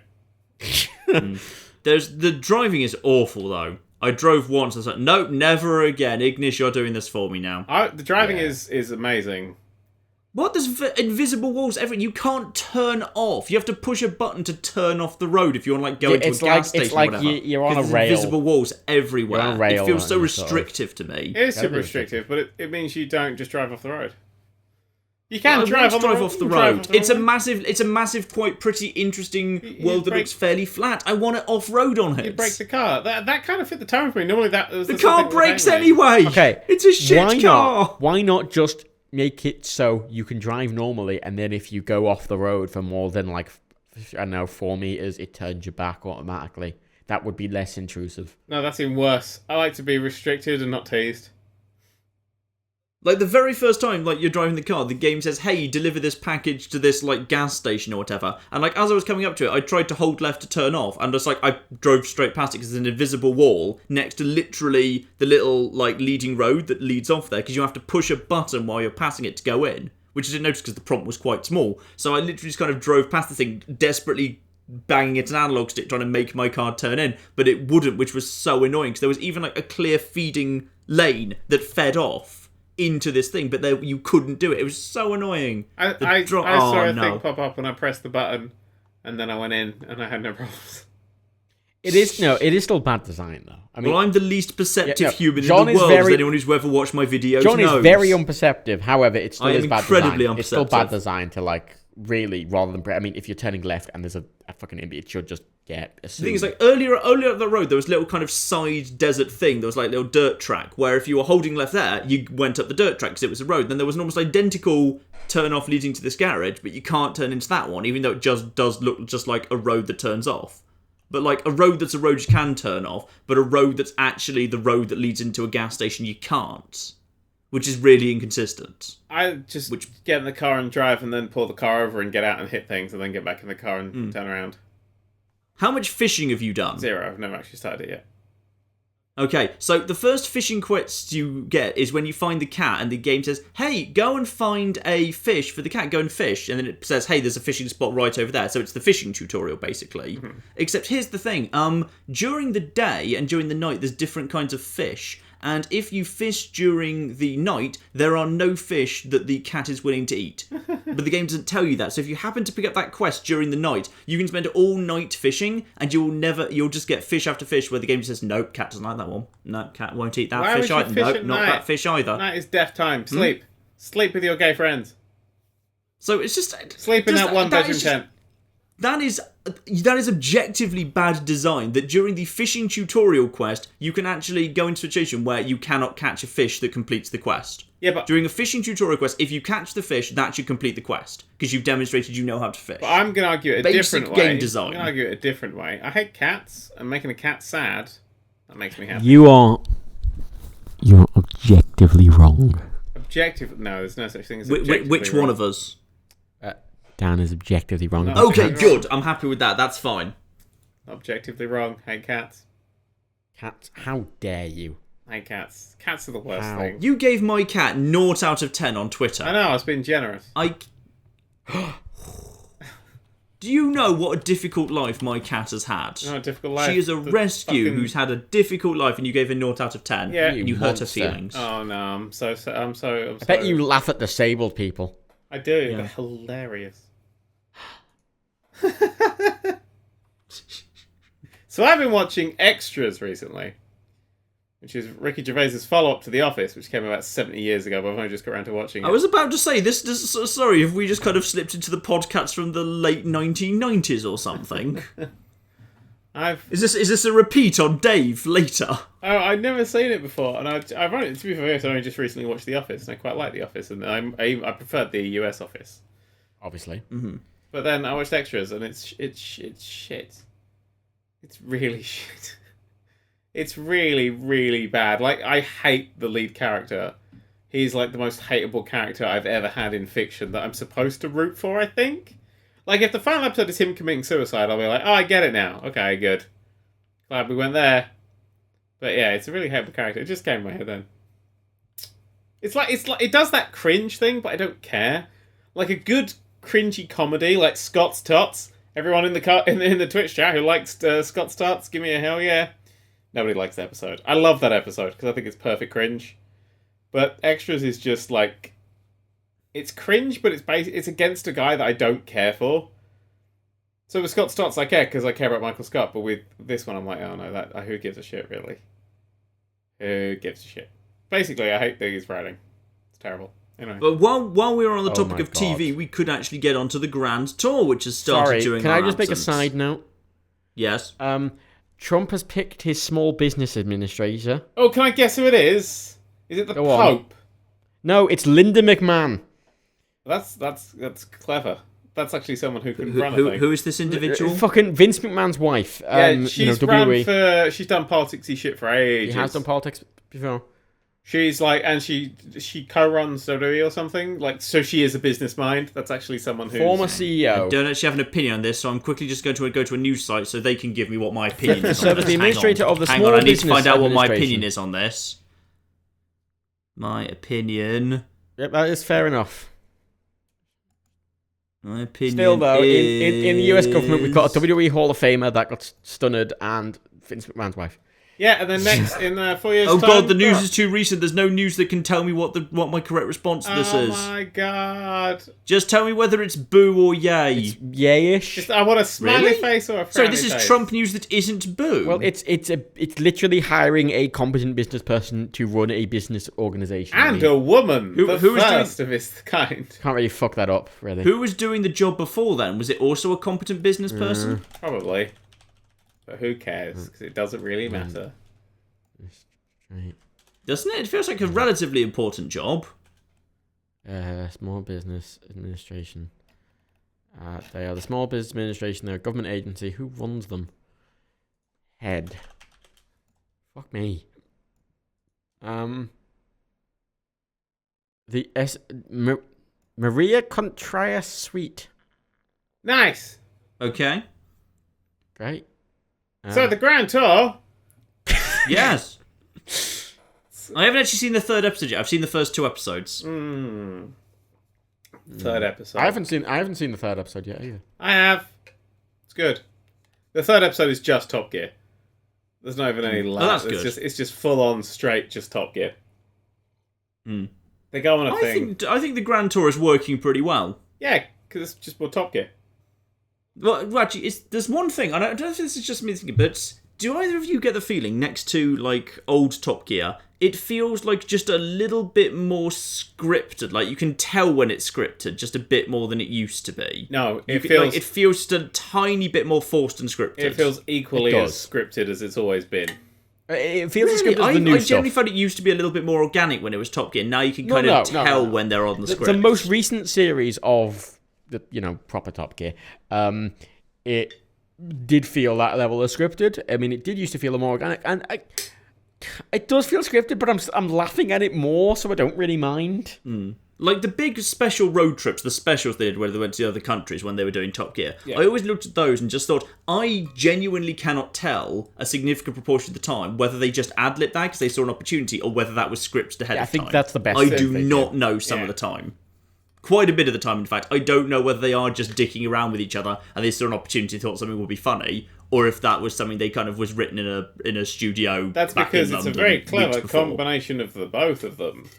The driving is awful though. I drove once. I was like, nope, never again. Ignis, you're doing this for me now. The driving is amazing. What? There's invisible walls everywhere. You can't turn off. You have to push a button to turn off the road if you want to like go into a gas station it's like or whatever. you're on a 'Cause there's rail. invisible walls everywhere. You're on a rail It feels so and sort of- restrictive to me. It is Gotta super be restrictive, but it means you don't just drive off the road. You can I drive, want to drive off the road. It's a a massive, quite pretty, interesting You world that break- looks fairly flat. I want it off-road on it. You break the car. That kind of fit the tone for me. Normally that was The car breaks anyway. Okay, It's a shit why car. Not? Why not just make it so you can drive normally, and then if you go off the road for more than like, I don't know, 4 meters, it turns you back automatically. That would be less intrusive. No, that's even worse. I like to be restricted and not teased. Like the very first time, like you're driving the car, the game says, "Hey, deliver this package to this like gas station or whatever." And like as I was coming up to it, I tried to hold left to turn off, and just like I drove straight past it because there's an invisible wall next to literally the little like leading road that leads off there. Because you have to push a button while you're passing it to go in, which I didn't notice because the prompt was quite small. So I literally just kind of drove past the thing, desperately banging at an analog stick trying to make my car turn in, but it wouldn't, which was so annoying because there was even like a clear feeding lane that fed off into this thing, but there you couldn't do it. It was so annoying. I saw a thing pop up and I pressed the button, and then I went in and I had no problems. It is still bad design though. I mean, Well, I'm the least perceptive Yeah, no, human John in is the world. very- As anyone who's ever watched my videos John knows. is very unperceptive. However, it still I am is bad incredibly design. It's still bad unperceptive. design to like really rather than. I mean, if you're turning left and there's a fucking idiot, it should just get. The thing is, like earlier up the road, there was a little kind of side desert thing. There was like a little dirt track where if you were holding left there, you went up the dirt track because it was a road. Then there was an almost identical turn off leading to this garage, but you can't turn into that one, even though it just does look just like a road that turns off. But like a road that's a road you can turn off, but a road that's actually the road that leads into a gas station you can't, which is really inconsistent. I just get in the car and drive, and then pull the car over and get out and hit things, and then get back in the car and turn around. How much fishing have you done? 0. I've never actually started it yet. Okay, so the first fishing quest you get is when you find the cat and the game says, hey, go and find a fish for the cat, go and fish. And then it says, hey, there's a fishing spot right over there. So it's the fishing tutorial, basically. Mm-hmm. Except here's the thing. During the day and during the night, there's different kinds of fish. And if you fish during the night, there are no fish that the cat is willing to eat. But the game doesn't tell you that. So if you happen to pick up that quest during the night, you can spend all night fishing, and you'll just get fish after fish where the game says, nope, cat doesn't like that one. No, cat won't eat that fish either. Nope, not that fish either. Night is death time. Sleep. Sleep with your gay friends. So it's just... Sleep in that one-bedroom tent. That is objectively bad design, that during the fishing tutorial quest, you can actually go into a situation where you cannot catch a fish that completes the quest. Yeah, but... During a fishing tutorial quest, if you catch the fish, that should complete the quest, because you've demonstrated you know how to fish. But I'm going to argue it a different way. Basic game design. I'm going to argue it a different way. I hate cats, and making a cat sad, that makes me happy. You're objectively wrong. No, there's no such thing as objectively Which wrong. one of us? Dan is objectively wrong. No. Okay, good. I'm happy with that. That's fine. Objectively wrong. Hate cats. Cats? How dare you? Hate cats. Cats are the worst How? thing. You gave my cat 0 out of 10 on Twitter. I know, I was being generous. Do you know what a difficult life my cat has had? No, a difficult life. She is a rescue who's had a difficult life, and you gave her 0 out of 10. Yeah. And you hurt her monster. feelings. Oh no, I'm sorry. I bet you laugh at disabled people. I do. Yeah. They're hilarious. So I've been watching Extras recently, which is Ricky Gervais's follow-up to The Office, which came about 70 years ago, but I've only just got around to watching it. I was about to say, this sorry, have we just kind of slipped into the podcast from the late 1990s or something? Is this a repeat on Dave later? Oh, I'd never seen it before, and I've only, to be fair, I only just recently watched The Office, and I quite like The Office, and I preferred the US Office. Obviously. Mm-hmm. But then I watched Extras, and it's shit. It's really shit. It's really, really bad. Like, I hate the lead character. He's like the most hateable character I've ever had in fiction that I'm supposed to root for, I think. Like, if the final episode is him committing suicide, I'll be like, oh, I get it now. Okay, good. Glad we went there. But yeah, it's a really hateable character. It just came in my head then. It's like it does that cringe thing, but I don't care. Like a good cringy comedy, like Scott's Tots. Everyone in the Twitch chat who likes Scott's Tots, give me a hell yeah. Nobody likes the episode. I love that episode because I think it's perfect cringe. But Extras is just like, it's cringe, but it's against a guy that I don't care for. So with Scott's Tots, I care because I care about Michael Scott. But with this one, I'm like, oh no, who gives a shit really? Who gives a shit? Basically, I hate these writing. It's terrible. Anyway. But while we were on the topic of God. TV, we could actually get onto the Grand Tour, which has started during can our I just make a absence. side note? Yes. Trump has picked his small business administrator. Oh, can I guess who it is? Is it the Go on. Pope? No, it's Linda McMahon. That's clever. That's actually someone who can run a thing. Who is this individual? Fucking Vince McMahon's wife. Yeah, she's WWE. she's done politicsy shit for ages. She has done politics before. She's like, and she co-runs WWE or something. Like, so she is a business mind. That's actually someone who's... Former I CEO. don't actually have an opinion on this, so I'm quickly just going to go to a news site so they can give me what my opinion is on Serves this. the administrator of the Hang Small on, I need to Business find out what my Administration. opinion is on this. My opinion... Yep, that is fair enough. My opinion Still, though, is... in the US government, we've got a WWE Hall of Famer that got stunned and Vince McMahon's wife. Yeah, and then next, in 4 years' Oh time... god, the news is too recent. There's no news that can tell me what my correct response to this is. Oh my god. Just tell me whether it's boo or yay. It's yayish. I want a smiley Really? face or a frowny Sorry, this is face. Trump news that isn't boo. Well, it's literally hiring a competent business person to run a business organization. And a woman. Who the is doing- first of its kind. Can't really fuck that up, really. Who was doing the job before then? Was it also a competent business person? Probably. But who cares? Because it doesn't really matter. Right. Doesn't it? It feels like a relatively important job. Small Business Administration. They are the Small Business Administration. They're a government agency. Who runs them? Head. Fuck me. Maria Contreras Sweet. Nice. Okay. Right. So the Grand Tour... Yes. I haven't actually seen the third episode yet. I've seen the first 2 episodes. Third episode. I haven't seen the third episode yet either. I have. It's good. The third episode is just Top Gear. There's not even any that's good. It's just full on straight just Top Gear. They go on a thing. I think the Grand Tour is working pretty well. Yeah, because it's just more Top Gear. Well, actually, there's one thing. I don't know if this is just me thinking, but do either of you get the feeling next to like old Top Gear, it feels like just a little bit more scripted? Like you can tell when it's scripted, just a bit more than it used to be. No, it feels just a tiny bit more forced and scripted. It feels equally as scripted as it's always been. It feels as scripted as the new I stuff. generally found it used to be a little bit more organic when it was Top Gear. Now you can kind of tell when they're on the script. The most recent series of the proper Top Gear, it did feel that level of scripted. I mean, it did used to feel more organic, and it does feel scripted, but I'm laughing at it more, so I don't really mind. Like the big special road trips, the specials they did where they went to the other countries when they were doing Top Gear. Yeah. I always looked at those and just thought, I genuinely cannot tell a significant proportion of the time whether they just ad-libbed that because they saw an opportunity or whether that was scripted ahead of time. I think that's the best I thing do not know some of the time. Quite a bit of the time, in fact. I don't know whether they are just dicking around with each other and they saw an opportunity, thought something would be funny, or if that was something they kind of was written in a studio. That's back because in it's London a very clever before. combination of the both of them.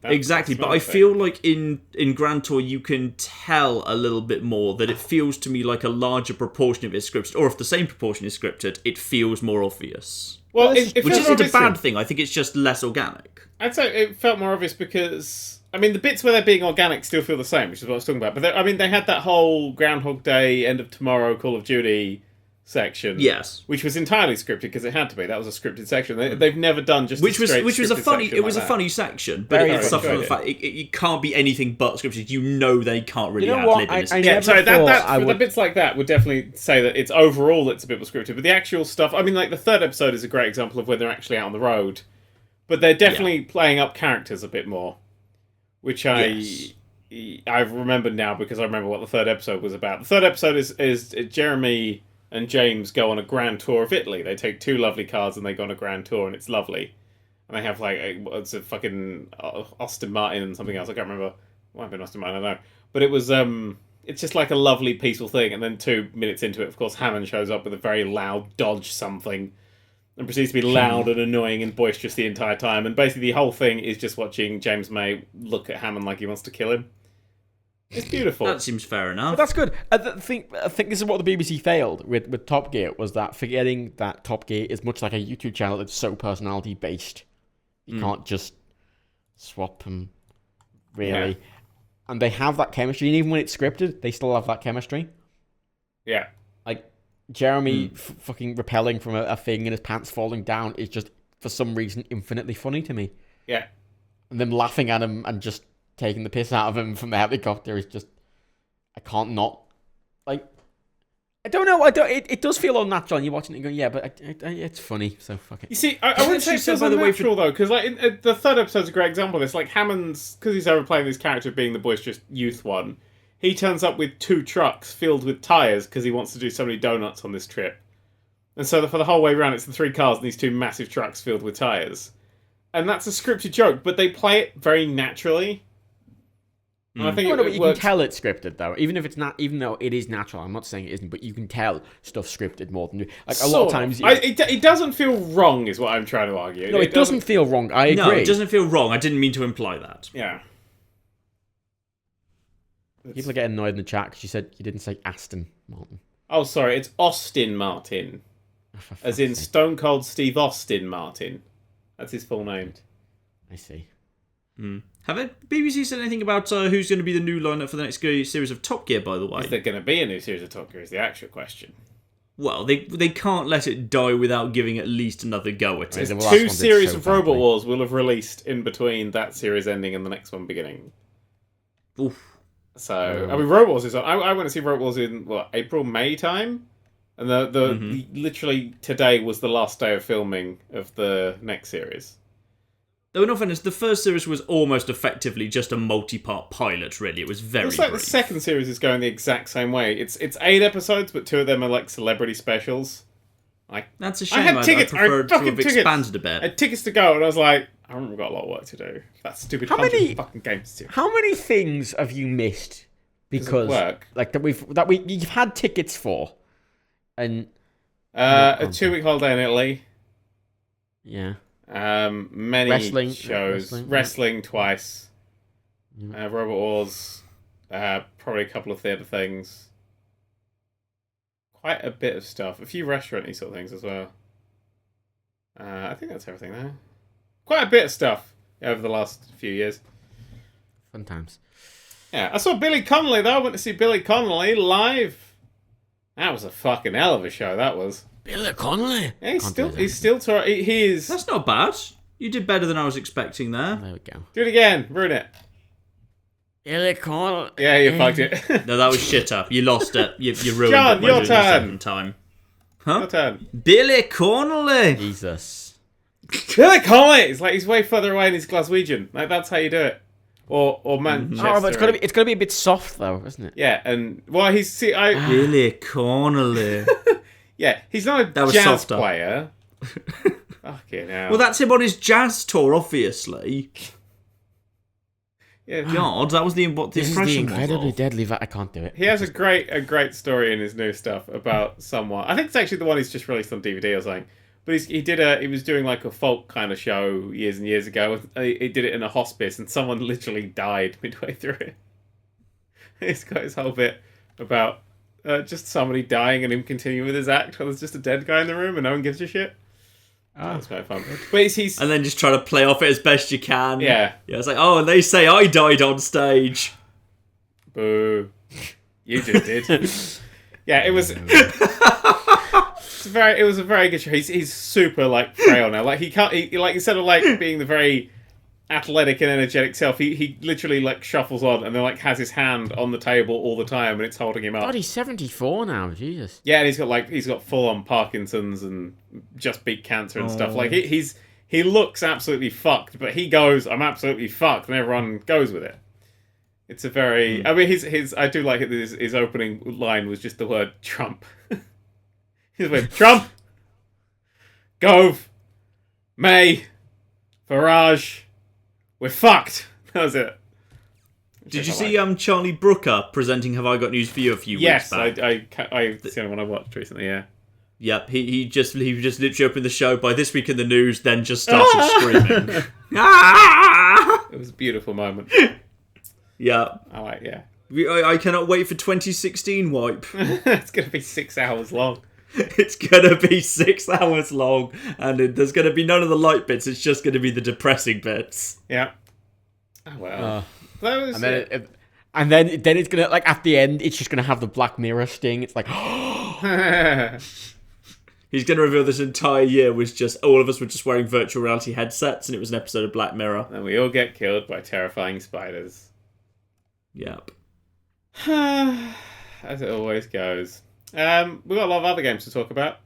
Exactly, but I feel like in Grand Tour you can tell a little bit more that it feels to me like a larger proportion of it is scripted, or if the same proportion is scripted, it feels more obvious. Well, which isn't a bad thing. I think it's just less organic. I'd say it felt more obvious because, I mean, the bits where they're being organic still feel the same, which is what I was talking about. But they had that whole Groundhog Day, End of Tomorrow, Call of Duty section, yes, which was entirely scripted because it had to be. That was a scripted section. They've never done just which was a funny. It was like a funny section, but it suffered from the fact it can't be anything but scripted. You know they can't really ad-lib in this. The bits like that would definitely say that it's overall it's a bit more scripted. But the actual stuff, I mean, like the third episode is a great example of when they're actually out on the road, but they're definitely playing up characters a bit more, which I've remembered now because I remember what the third episode was about. The third episode is Jeremy and James go on a grand tour of Italy. They take 2 lovely cars and they go on a grand tour, and it's lovely. And they have it's a fucking Aston Martin and something else. I can't remember. It might have been Aston Martin, I don't know. But it was it's just like a lovely peaceful thing. And then 2 minutes into it, of course, Hammond shows up with a very loud Dodge something and proceeds to be loud and annoying and boisterous the entire time. And basically the whole thing is just watching James May look at Hammond like he wants to kill him. It's beautiful. That seems fair enough. But that's good. I think this is what the BBC failed with Top Gear, was that forgetting that Top Gear is much like a YouTube channel that's so personality based. You can't just swap them, really. Yeah. And they have that chemistry, and even when it's scripted, they still have that chemistry. Yeah. Like, Jeremy fucking repelling from a thing and his pants falling down is just, for some reason, infinitely funny to me. Yeah. And them laughing at him and just taking the piss out of him from the helicopter is just, I can't not, like, I don't know, it does feel unnatural, and you're watching it and going, yeah, but it's funny, so fuck it. You see, I wouldn't say it feels unnatural, though, because like, the third episode's a great example of this. Like, Hammond's, because he's overplaying this character of being the boisterous youth one, he turns up with 2 trucks filled with tyres because he wants to do so many donuts on this trip. And so for the whole way around, it's the 3 cars and these 2 massive trucks filled with tyres. And that's a scripted joke, but they play it very naturally. And I think you can tell it's scripted, though, even though it is natural. I'm not saying it isn't, but you can tell stuff's scripted more than a lot of times. It doesn't feel wrong, is what I'm trying to argue. No, it doesn't feel wrong. I agree. No, it doesn't feel wrong. I didn't mean to imply that. Yeah. People are getting annoyed in the chat because you said you didn't say Aston Martin. Oh, sorry, it's Austin Martin, as in Stone Cold Steve Austin Martin. That's his full name. I see. Have BBC said anything about who's going to be the new lineup for the next series of Top Gear, by the way? Is there going to be a new series of Top Gear is the actual question. Well, they can't let it die without giving at least another go at it. 2 series of Robot Wars will have released in between that series ending and the next one beginning. Oof. So, I mean, Robot Wars is on. I went to see Robot Wars in, April, May time? And the literally today was the last day of filming of the next series. Though in all fairness, the first series was almost effectively just a multi-part pilot, really. It was very brief. The second series is going the exact same way. It's 8 episodes, but 2 of them are like celebrity specials That's a I shame. had tickets. I preferred to fucking have tickets. expanded a bit. I had tickets to go, and I was like, I haven't got a lot of work to do. That stupid How many- 100 fucking games to do. How many things have you missed because work? like you've had tickets for, and A 2-week holiday in Italy. yeah, Many Wrestling- shows. wrestling, Wrestling twice. Robot Wars. Probably a couple of theatre things. Quite a bit of stuff. A few restaurant-y sort of things as well. I think that's everything there. Quite a bit of stuff over the last few years. fun times. Yeah, I saw Billy Connolly though. I went to see Billy Connolly live. That was a fucking hell of a show. That was. Billy Connolly. Yeah, he's still touring. He is. That's not bad. You did better than I was expecting there. There we go. Do it again. Ruin it. Billy Connolly. Yeah, you fucked it. No, that was shit up. You lost it. You ruined John, it by your doing it the turn. second time. Huh? Your turn. Billy Connolly. Jesus. Billy Connolly. It's like he's way further away and he's Glaswegian. Like that's how you do it. Or Manchester. Oh, but it's gotta be a bit soft though, isn't it? Yeah, and well, Billy Connolly. yeah, he's not a That was jazz softer. player. Fucking hell. Well, that's him on his jazz tour, obviously. yeah. God, that was what the This is the impression was. incredibly Of. deadly. I can't do it. He has a great story in his new stuff about someone. I think it's actually the one he's just released on DVD or something. But he was doing like a folk kind of show years and years ago. He did it in a hospice, and someone literally died midway through it. He's got his whole bit about just somebody dying and him continuing with his act while there's just a dead guy in the room and no one gives a shit. That's quite fun. But he's And then just try to play off it as best you can. Yeah. Yeah, it's like, oh, and they say I died on stage. boo. You just did. Yeah, it was. It was a very good show. He's super like frail now. Like he can't. Like instead of like being the very athletic and energetic self, he literally like shuffles on and then like has his hand on the table all the time and it's holding him up. God, he's 74 now. Jesus. Yeah, and he's got full on Parkinson's and just beat cancer and stuff. Like he looks absolutely fucked, but he goes, "I'm absolutely fucked," and everyone goes with it. It's a very. I mean, his. I do like it. His opening line was just the word Trump. He went Trump, Gove, May, Farage. We're fucked. That was it. Did you see Charlie Brooker presenting "Have I Got News for You" a few weeks back? Yes, it's the only one I watched recently. Yeah. Yep, he just literally opened the show by "This Week in the News," then just started screaming. Ah! It was a beautiful moment. Yeah, I cannot wait for 2016 wipe. It's gonna be 6 hours long. It's gonna be 6 hours long, and there's gonna be none of the light bits. It's just gonna be the depressing bits. Yeah. Oh well. That was And then and then it's gonna like at the end, it's just gonna have the Black Mirror sting. It's like, He's gonna reveal this entire year was just all of us were just wearing virtual reality headsets, and it was an episode of Black Mirror. And we all get killed by terrifying spiders. Yep. As it always goes. We've got a lot of other games to talk about.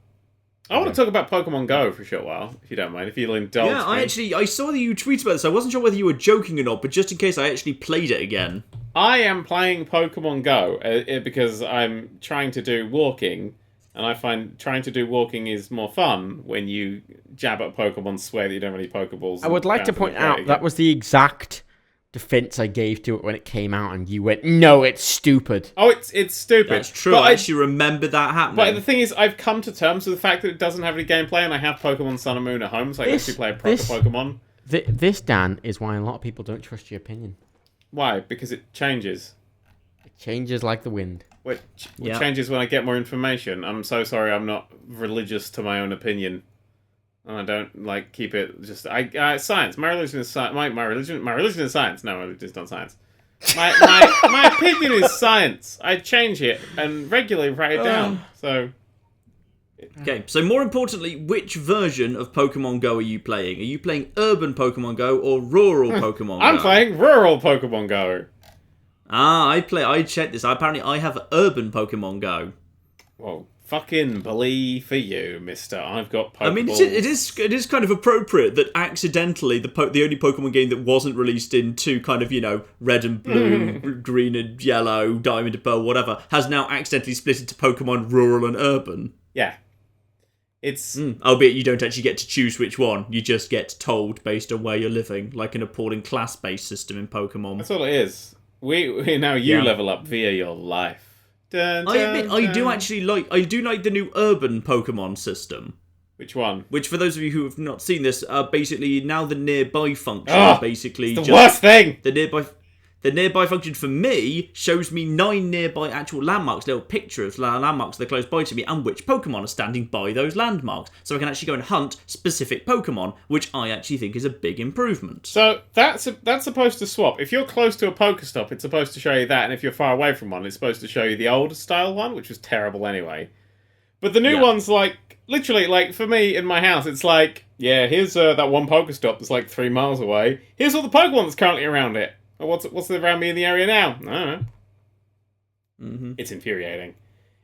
I want to talk about Pokemon Go for a short while, if you don't mind, if you'll indulge me. I saw that you tweeted about this. I wasn't sure whether you were joking or not, but just in case, I actually played it again. I am playing Pokemon Go because I'm trying to do walking, and I find trying to do walking is more fun when you jab at Pokemon, swear that you don't have any Pokeballs. I would like to point out that was the exact defense I gave to it when it came out, and you went, "No, it's stupid." Oh, it's stupid. That's true. But I actually remember that happening. But the thing is, I've come to terms with the fact that it doesn't have any gameplay, and I have Pokemon Sun and Moon at home, so I can actually play a proper Pokemon. This, Dan, is why a lot of people don't trust your opinion. Why? Because it changes. It changes like the wind. It changes when I get more information. I'm so sorry, I'm not religious to my own opinion. And I don't like keep it just science. My religion is science. My religion is science. No, my religion is not science. My opinion is science. I change it and regularly write it down. So okay, so more importantly, which version of Pokemon Go are you playing? Are you playing urban Pokemon Go or rural Pokemon Go? I'm playing rural Pokemon Go. I checked this. Apparently I have urban Pokemon Go. Well, fucking believe for you, mister. I've got Pokeballs. I mean, it is kind of appropriate that accidentally the only Pokemon game that wasn't released into kind of, red and blue, green and yellow, diamond and pearl, whatever, has now accidentally split into Pokemon rural and urban. Yeah. It's Albeit you don't actually get to choose which one. You just get told based on where you're living, like an appalling class-based system in Pokemon. that's all it is. We now you level up via your life. Dun, I admit, dun, I do actually like the new urban Pokemon system. Which one? Which, for those of you who have not seen this, basically now the nearby function basically the worst thing. The nearby function for me shows me 9 nearby actual landmarks, little picture of landmarks that are close by to me, and which Pokemon are standing by those landmarks. So I can actually go and hunt specific Pokemon, which I actually think is a big improvement. So that's supposed to swap. If you're close to a Pokestop, it's supposed to show you that, and if you're far away from one, it's supposed to show you the old style one, which was terrible anyway. But the new one's like, literally, like, for me in my house, it's like, yeah, here's that one Pokestop that's like 3 miles away. Here's all the Pokemon that's currently around it. What's around me in the area now? I don't know. Mm-hmm. It's infuriating.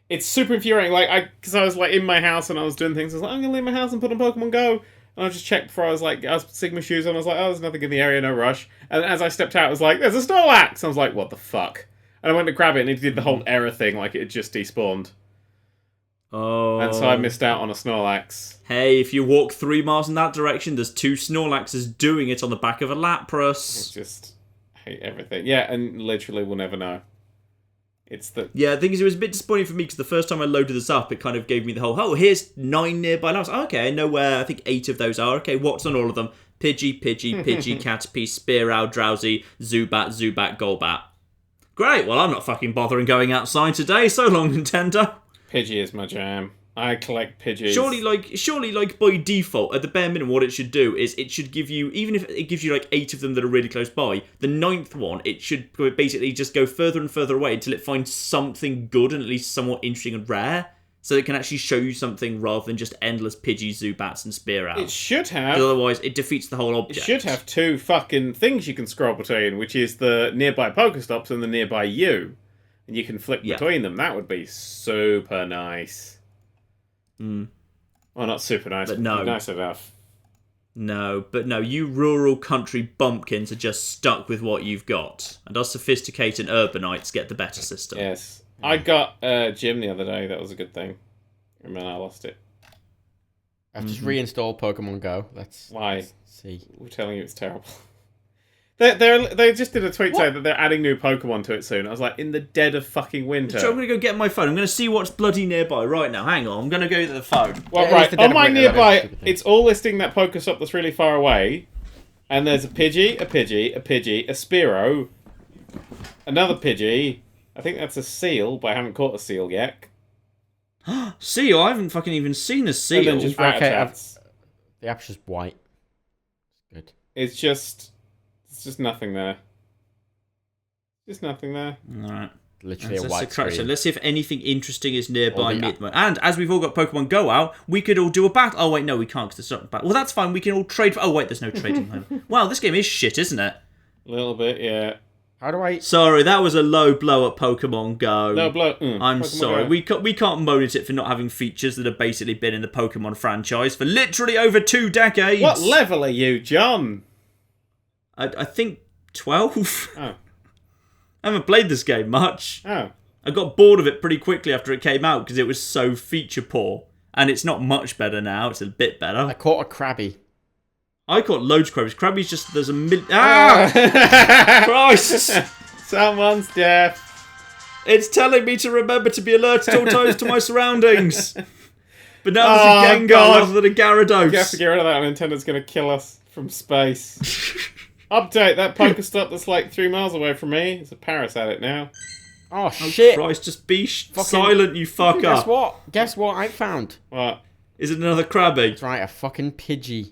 It's super infuriating. Because I was like in my house and I was doing things. I was like, I'm gonna leave my house and put on Pokemon Go. And I just checked before I was Sigma shoes on. I was like, oh, there's nothing in the area, no rush. And as I stepped out, I was like, there's a Snorlax. I was like, what the fuck? And I went to grab it and it did the whole error thing, like it had just despawned. Oh. And so I missed out on a Snorlax. Hey, if you walk 3 miles in that direction, there's 2 Snorlaxes doing it on the back of a Lapras. Hate everything. Yeah, and literally we'll never know. Yeah, the thing is, it was a bit disappointing for me because the first time I loaded this up, it kind of gave me the whole, oh, here's 9 nearby labs. Oh, okay, I know where I think 8 of those are. Okay, what's on all of them? Pidgey, Caterpie, Spearow, Drowsy, Zubat, Golbat. Great, well, I'm not fucking bothering going outside today. So long, Nintendo. Pidgey is my jam. I collect Pidgeys. Surely, by default, at the bare minimum, what it should do is it should give you, even if it gives you like 8 of them that are really close by, the 9th one, it should basically just go further and further away until it finds something good and at least somewhat interesting and rare, so it can actually show you something rather than just endless Pidgeys, Zubats, and Spearows. It should have. Otherwise, it defeats the whole object. It should have 2 fucking things you can scroll between, which is the nearby Pokestops and the nearby you. And you can flick between them. That would be super nice. Well, not super nice, but nice enough. No, you rural country bumpkins are just stuck with what you've got. And us sophisticated urbanites get the better system. Yes. I got Gym the other day. That was a good thing. And then I lost it. I've just reinstalled Pokemon Go. Let's see. We're telling you it's terrible. They just did a tweet saying that they're adding new Pokemon to it soon. I was like, in the dead of fucking winter. So I'm going to go get my phone. I'm going to see what's bloody nearby right now. Hang on, I'm going to go to the phone. Well, right, on my nearby, it's all listing that Pokestop that's really far away. And there's a Pidgey, a Spearow, another Pidgey. I think that's a seal, but I haven't caught a seal yet. Seal? I haven't fucking even seen a seal. And then just Rattatas. The app's just white. Good. It's just nothing there. Just nothing there. Alright. Literally a white screen. Let's see if anything interesting is nearby me at the moment. And as we've all got Pokemon Go out, we could all do a battle. Oh wait, no, we can't because it's not a battle. Well, that's fine. We can all trade. Oh wait, there's no trading. Wow, this game is shit, isn't it? A little bit, yeah. How do I? Sorry, that was a low blow at Pokemon Go. No blow. I'm Pokemon sorry. Go. We can't moan at it for not having features that have basically been in the Pokemon franchise for literally over 2 decades. What level are you, John? I think 12. Oh. I haven't played this game much. Oh. I got bored of it pretty quickly after it came out because it was so feature poor. And it's not much better now. It's a bit better. I caught a Krabby. I caught loads of Krabbies. Krabby's just, there's a million... Ah! Christ! Someone's deaf. It's telling me to remember to be alert at all times to my surroundings. But now there's a Gengar rather than a Gyarados. You have to get rid of that. Nintendo's going to kill us from space. Update, that Pokestop that's like 3 miles away from me. It's a Paris at it now. Oh, shit. Christ, just be silent, you fucker. Guess what I found? What? Is it another Krabby? That's right, a fucking Pidgey.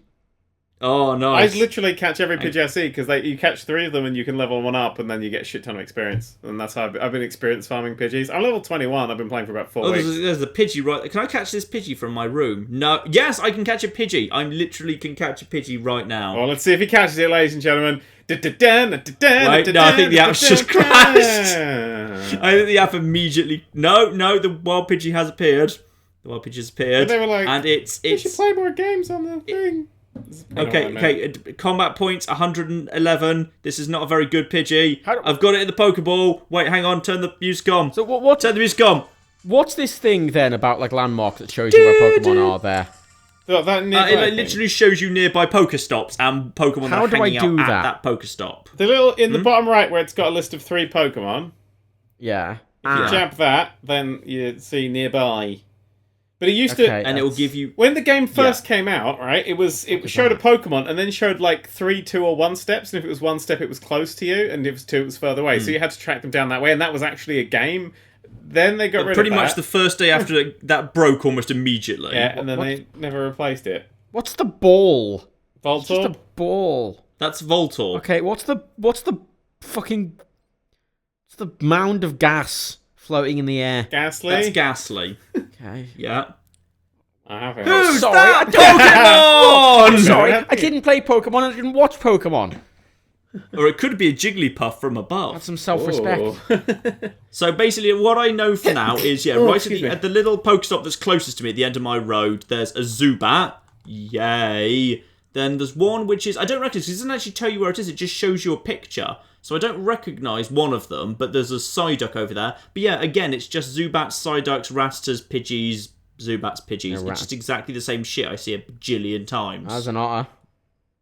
Oh, nice. I literally catch every Pidgey I see because you catch 3 of them and you can level 1 up and then you get a shit ton of experience. And that's how I've been experience farming Pidgeys. I'm level 21. I've been playing for about 4 weeks. There's a Pidgey right... Can I catch this Pidgey from my room? No. Yes, I can catch a Pidgey. I literally can catch a Pidgey right now. Well, let's see if he catches it, ladies and gentlemen. Wait, no, I think the app's just crashed. I think the app immediately... No, the wild Pidgey has appeared. The wild Pidgey has appeared. They were like, and it's... We should play more games on the thing. Okay. Combat points 111. This is not a very good Pidgey. I've got it in the Pokeball. Wait, hang on. Turn the music on. So what? Turn the music on. What's this thing then about like landmarks that shows you where Pokemon are there? That It like, literally shows you nearby Pokestops and Pokemon How that are do I hanging do out that? at that Pokestop. The little in the bottom right where it's got a list of 3 Pokemon. Yeah. If you jab that, then you see nearby. But it used to, And it will give you... when the game first came out, right? It showed a Pokemon and then showed like 3, 2, or 1 steps. And if it was 1 step, it was close to you, and if it was 2, it was further away. So you had to track them down that way, and that was actually a game. Then they got rid of that. Pretty much the first day after that broke almost immediately. Yeah, and then they never replaced it. What's the ball? Voltorb? It's just a ball. That's Voltorb. Okay, what's the fucking... What's the mound of gas floating in the air? Ghastly? That's Ghastly. Okay. Yeah. I have it. Who's Sorry, that I'm Pokemon? sorry, I didn't play Pokemon, I didn't watch Pokemon. Or it could be a Jigglypuff from above. That's some self-respect. Oh. So basically, what I know for now is, right excuse me. at the little Pokestop that's closest to me at the end of my road, there's a Zubat. Yay. Then there's one which is, I don't recognise, it doesn't actually tell you where it is, it just shows you a picture. So I don't recognise one of them, but there's a Psyduck over there. But yeah, again, it's just Zubats, Psyducks, Ratters, Pidgeys, Zubats, Pidgeys. It's just exactly the same shit I see a bajillion times. As an otter.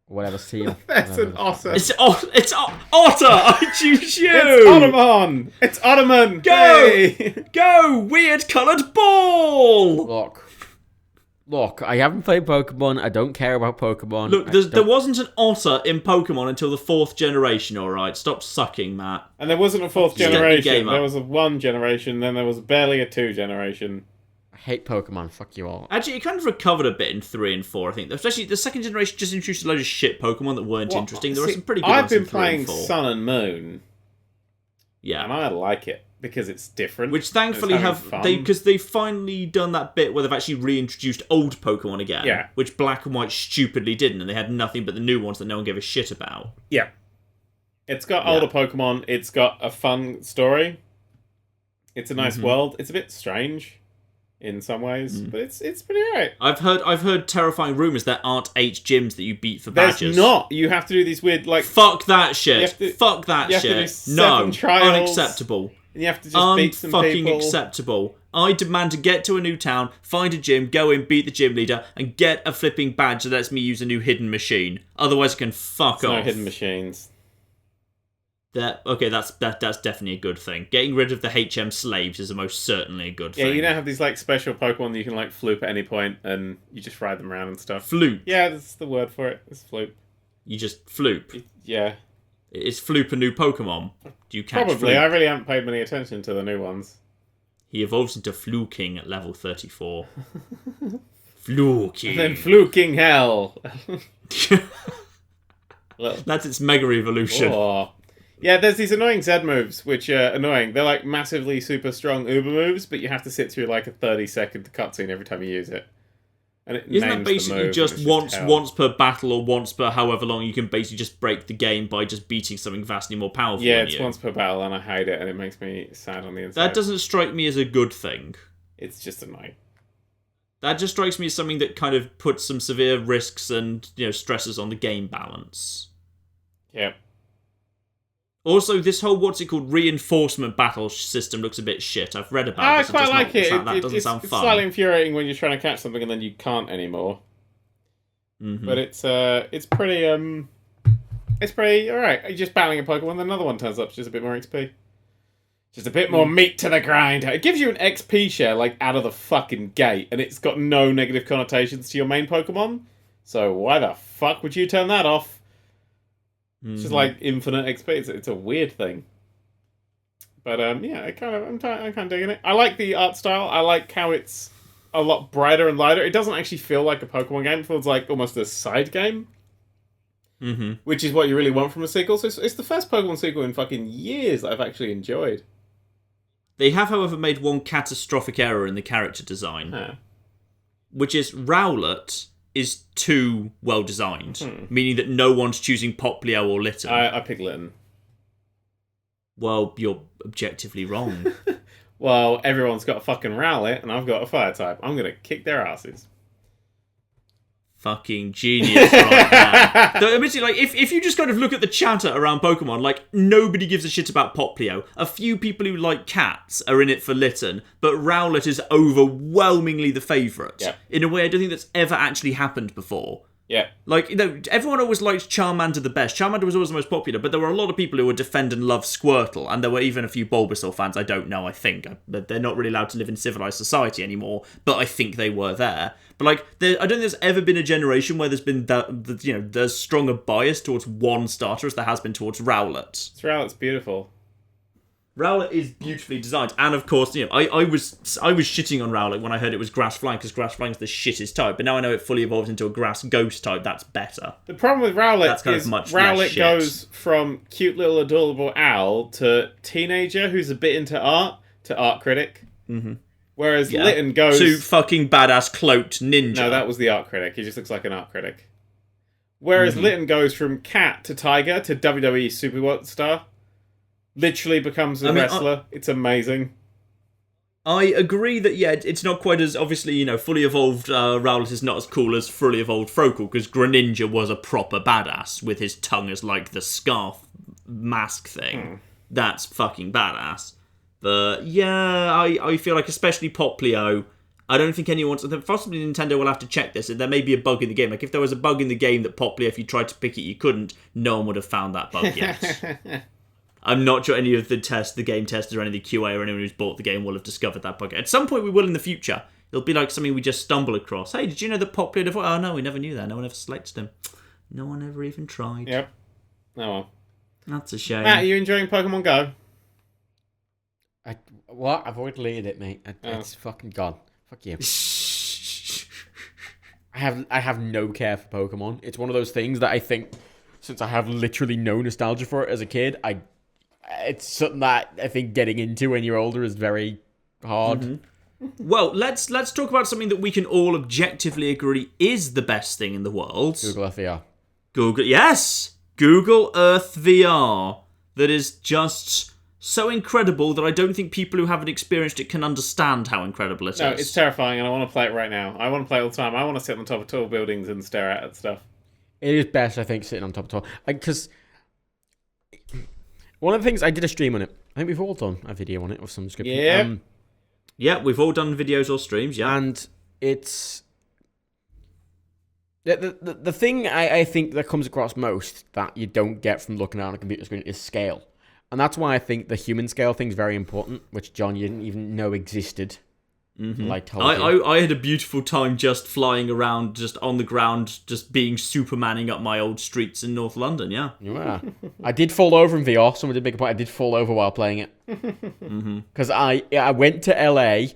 Whatever seal. That's an otter. It's Otter! I choose you! It's Ottomon! It's Ottoman! Go! Hey! Go! Weird coloured ball! Look, I haven't played Pokemon. I don't care about Pokemon. Look, there wasn't an otter in Pokemon until the 4th generation, alright? Stop sucking, Matt. And there wasn't a 4th Step the generation. game up. There was a 1 generation, then there was barely a 2 generation. I hate Pokemon. Fuck you all. Actually, it kind of recovered a bit in 3 and 4, I think. Especially the 2nd generation just introduced a load of shit Pokemon that weren't interesting. There were some pretty good I've ones in been 3 playing and 4. Sun and Moon, and Yeah. I like it because it's different. Which thankfully and it's having fun. because they've finally done that bit where they've actually reintroduced old Pokemon again. Yeah. Which Black and White stupidly didn't, and they had nothing but the new ones that no one gave a shit about. Yeah. It's got older Pokemon. It's got a fun story. It's a nice world. It's a bit strange in some ways, but it's pretty alright. I've heard terrifying rumours there aren't 8 gyms that you beat for There's badges. not. You have to do these weird, like... Fuck that shit. You have to- Fuck that you have to do shit. 7 No. trials. Unacceptable. And you have to just beat some Unfucking people. acceptable. I demand to get to a new town, find a gym, go in, beat the gym leader, and get a flipping badge that lets me use a new hidden machine. Otherwise, I can fuck There's off. no hidden machines. That's definitely a good thing. Getting rid of the HM slaves is most certainly a good thing. Yeah, you now have these like special Pokemon that you can like floop at any point, and you just ride them around and stuff. Floop. Yeah, that's the word for it. It's floop. You just floop. Yeah, Is Floop a new Pokemon? Do you catch probably. Floop? I really haven't paid any attention to the new ones. He evolves into Fluking at level 34. Fluking. Then fluking hell. That's its Mega Evolution. Oh. Yeah, there's these annoying Z moves, which are annoying. They're like massively super strong Uber moves, but you have to sit through like a 30-second cutscene every time you use it. And it Isn't that names the basically move, just and it's hell. once per battle or once per however long you can basically just break the game by just beating something vastly more powerful Yeah, than it's you? once per battle, and I hate it, and it makes me sad on the inside. That doesn't strike me as a good thing. It's just annoying. That just strikes me as something that kind of puts some severe risks and stresses on the game balance. Yep. Also, this whole reinforcement battle system looks a bit shit. I've read about I this. quite like it. That doesn't sound it's fun. slightly infuriating when you're trying to catch something and then you can't anymore. Mm-hmm. But it's pretty alright. You're just battling a Pokemon, then another one turns up, just a bit more XP. Just a bit more meat to the grind. It gives you an XP share, like, out of the fucking gate, and it's got no negative connotations to your main Pokemon. So why the fuck would you turn that off? It's just like infinite XP. It's a weird thing. But yeah, I'm kind of digging it. I like the art style. I like how it's a lot brighter and lighter. It doesn't actually feel like a Pokemon game. It feels like almost a side game. Mm-hmm. Which is what you really want from a sequel. So it's the first Pokemon sequel in fucking years that I've actually enjoyed. They have, however, made one catastrophic error in the character design, which is Rowlet is too well designed, meaning that no one's choosing Popplio or Litten. I pick Litten. Well, you're objectively wrong. Well, everyone's got a fucking Rowlet, and I've got a Fire type. I'm gonna kick their asses. fucking genius right there. So, admittedly, like, if you just kind of look at the chatter around Pokemon, like, nobody gives a shit about Poplio. A few people who like cats are in it for Litten, but Rowlet is overwhelmingly the favourite. Yeah. In a way I don't think that's ever actually happened before. Yeah. Like, everyone always liked Charmander the best. Charmander was always the most popular, but there were a lot of people who would defend and love Squirtle, and there were even a few Bulbasaur fans, I don't know, I think. They're not really allowed to live in civilized society anymore, but I think they were there. But, like, I don't think there's ever been a generation where there's been there's stronger bias towards one starter as there has been towards Rowlet. Rowlet's beautiful. Rowlet is beautifully designed, and of course, I was shitting on Rowlet when I heard it was Grass Flying, because Grass Flying is the shittest type, but now I know it fully evolves into a Grass Ghost type, that's better. The problem with Rowlet kind is of much Rowlet goes from cute little adorable owl to teenager who's a bit into art to art critic. Mm-hmm. Whereas Litten goes to fucking badass cloaked ninja. No, that was the art critic. He just looks like an art critic. Whereas Litten goes from cat to tiger to WWE superstar. Literally becomes a wrestler. It's amazing. I agree that, it's not quite as, obviously, fully evolved Rowlet is not as cool as fully evolved Froakie, because Greninja was a proper badass with his tongue as, like, the scarf mask thing. That's fucking badass. But, I feel like, especially Poplio, I don't think anyone's... Possibly Nintendo will have to check this. There may be a bug in the game. Like, if there was a bug in the game that Poplio, if you tried to pick it, you couldn't, no one would have found that bug yet. I'm not sure any of the game testers or any of the QA or anyone who's bought the game will have discovered that bug. At some point we will in the future. It'll be like something we just stumble across. Hey, did you know that Poplio... Oh, no, we never knew that. No one ever selected him. No one ever even tried. Yep. Oh, well. That's a shame. Matt, are you enjoying Pokemon Go? What? I've already deleted it, mate. It's fucking gone. Fuck you. I have no care for Pokemon. It's one of those things that I think, since I have literally no nostalgia for it as a kid, it's something that I think getting into when you're older is very hard. Mm-hmm. Well, let's talk about something that we can all objectively agree is the best thing in the world. Google Earth VR. Google Earth VR. That is just so incredible that I don't think people who haven't experienced it can understand how incredible it is. No, it's terrifying, and I want to play it right now. I want to play it all the time. I want to sit on top of tall buildings and stare at stuff. It is best, I think, sitting on top of tall. Because one of the things, I did a stream on it. I think we've all done a video on it of some description. Yeah. Yeah, we've all done videos or streams, yeah. And it's... The thing I think that comes across most that you don't get from looking at on a computer screen is scale. And that's why I think the human scale thing is very important, which, John, you didn't even know existed. Mm-hmm. Like I had a beautiful time just flying around, just on the ground, just being Supermaning up my old streets in North London, yeah. Yeah. I did fall over in VR. Someone did make a point. I did fall over while playing it. Because I went to LA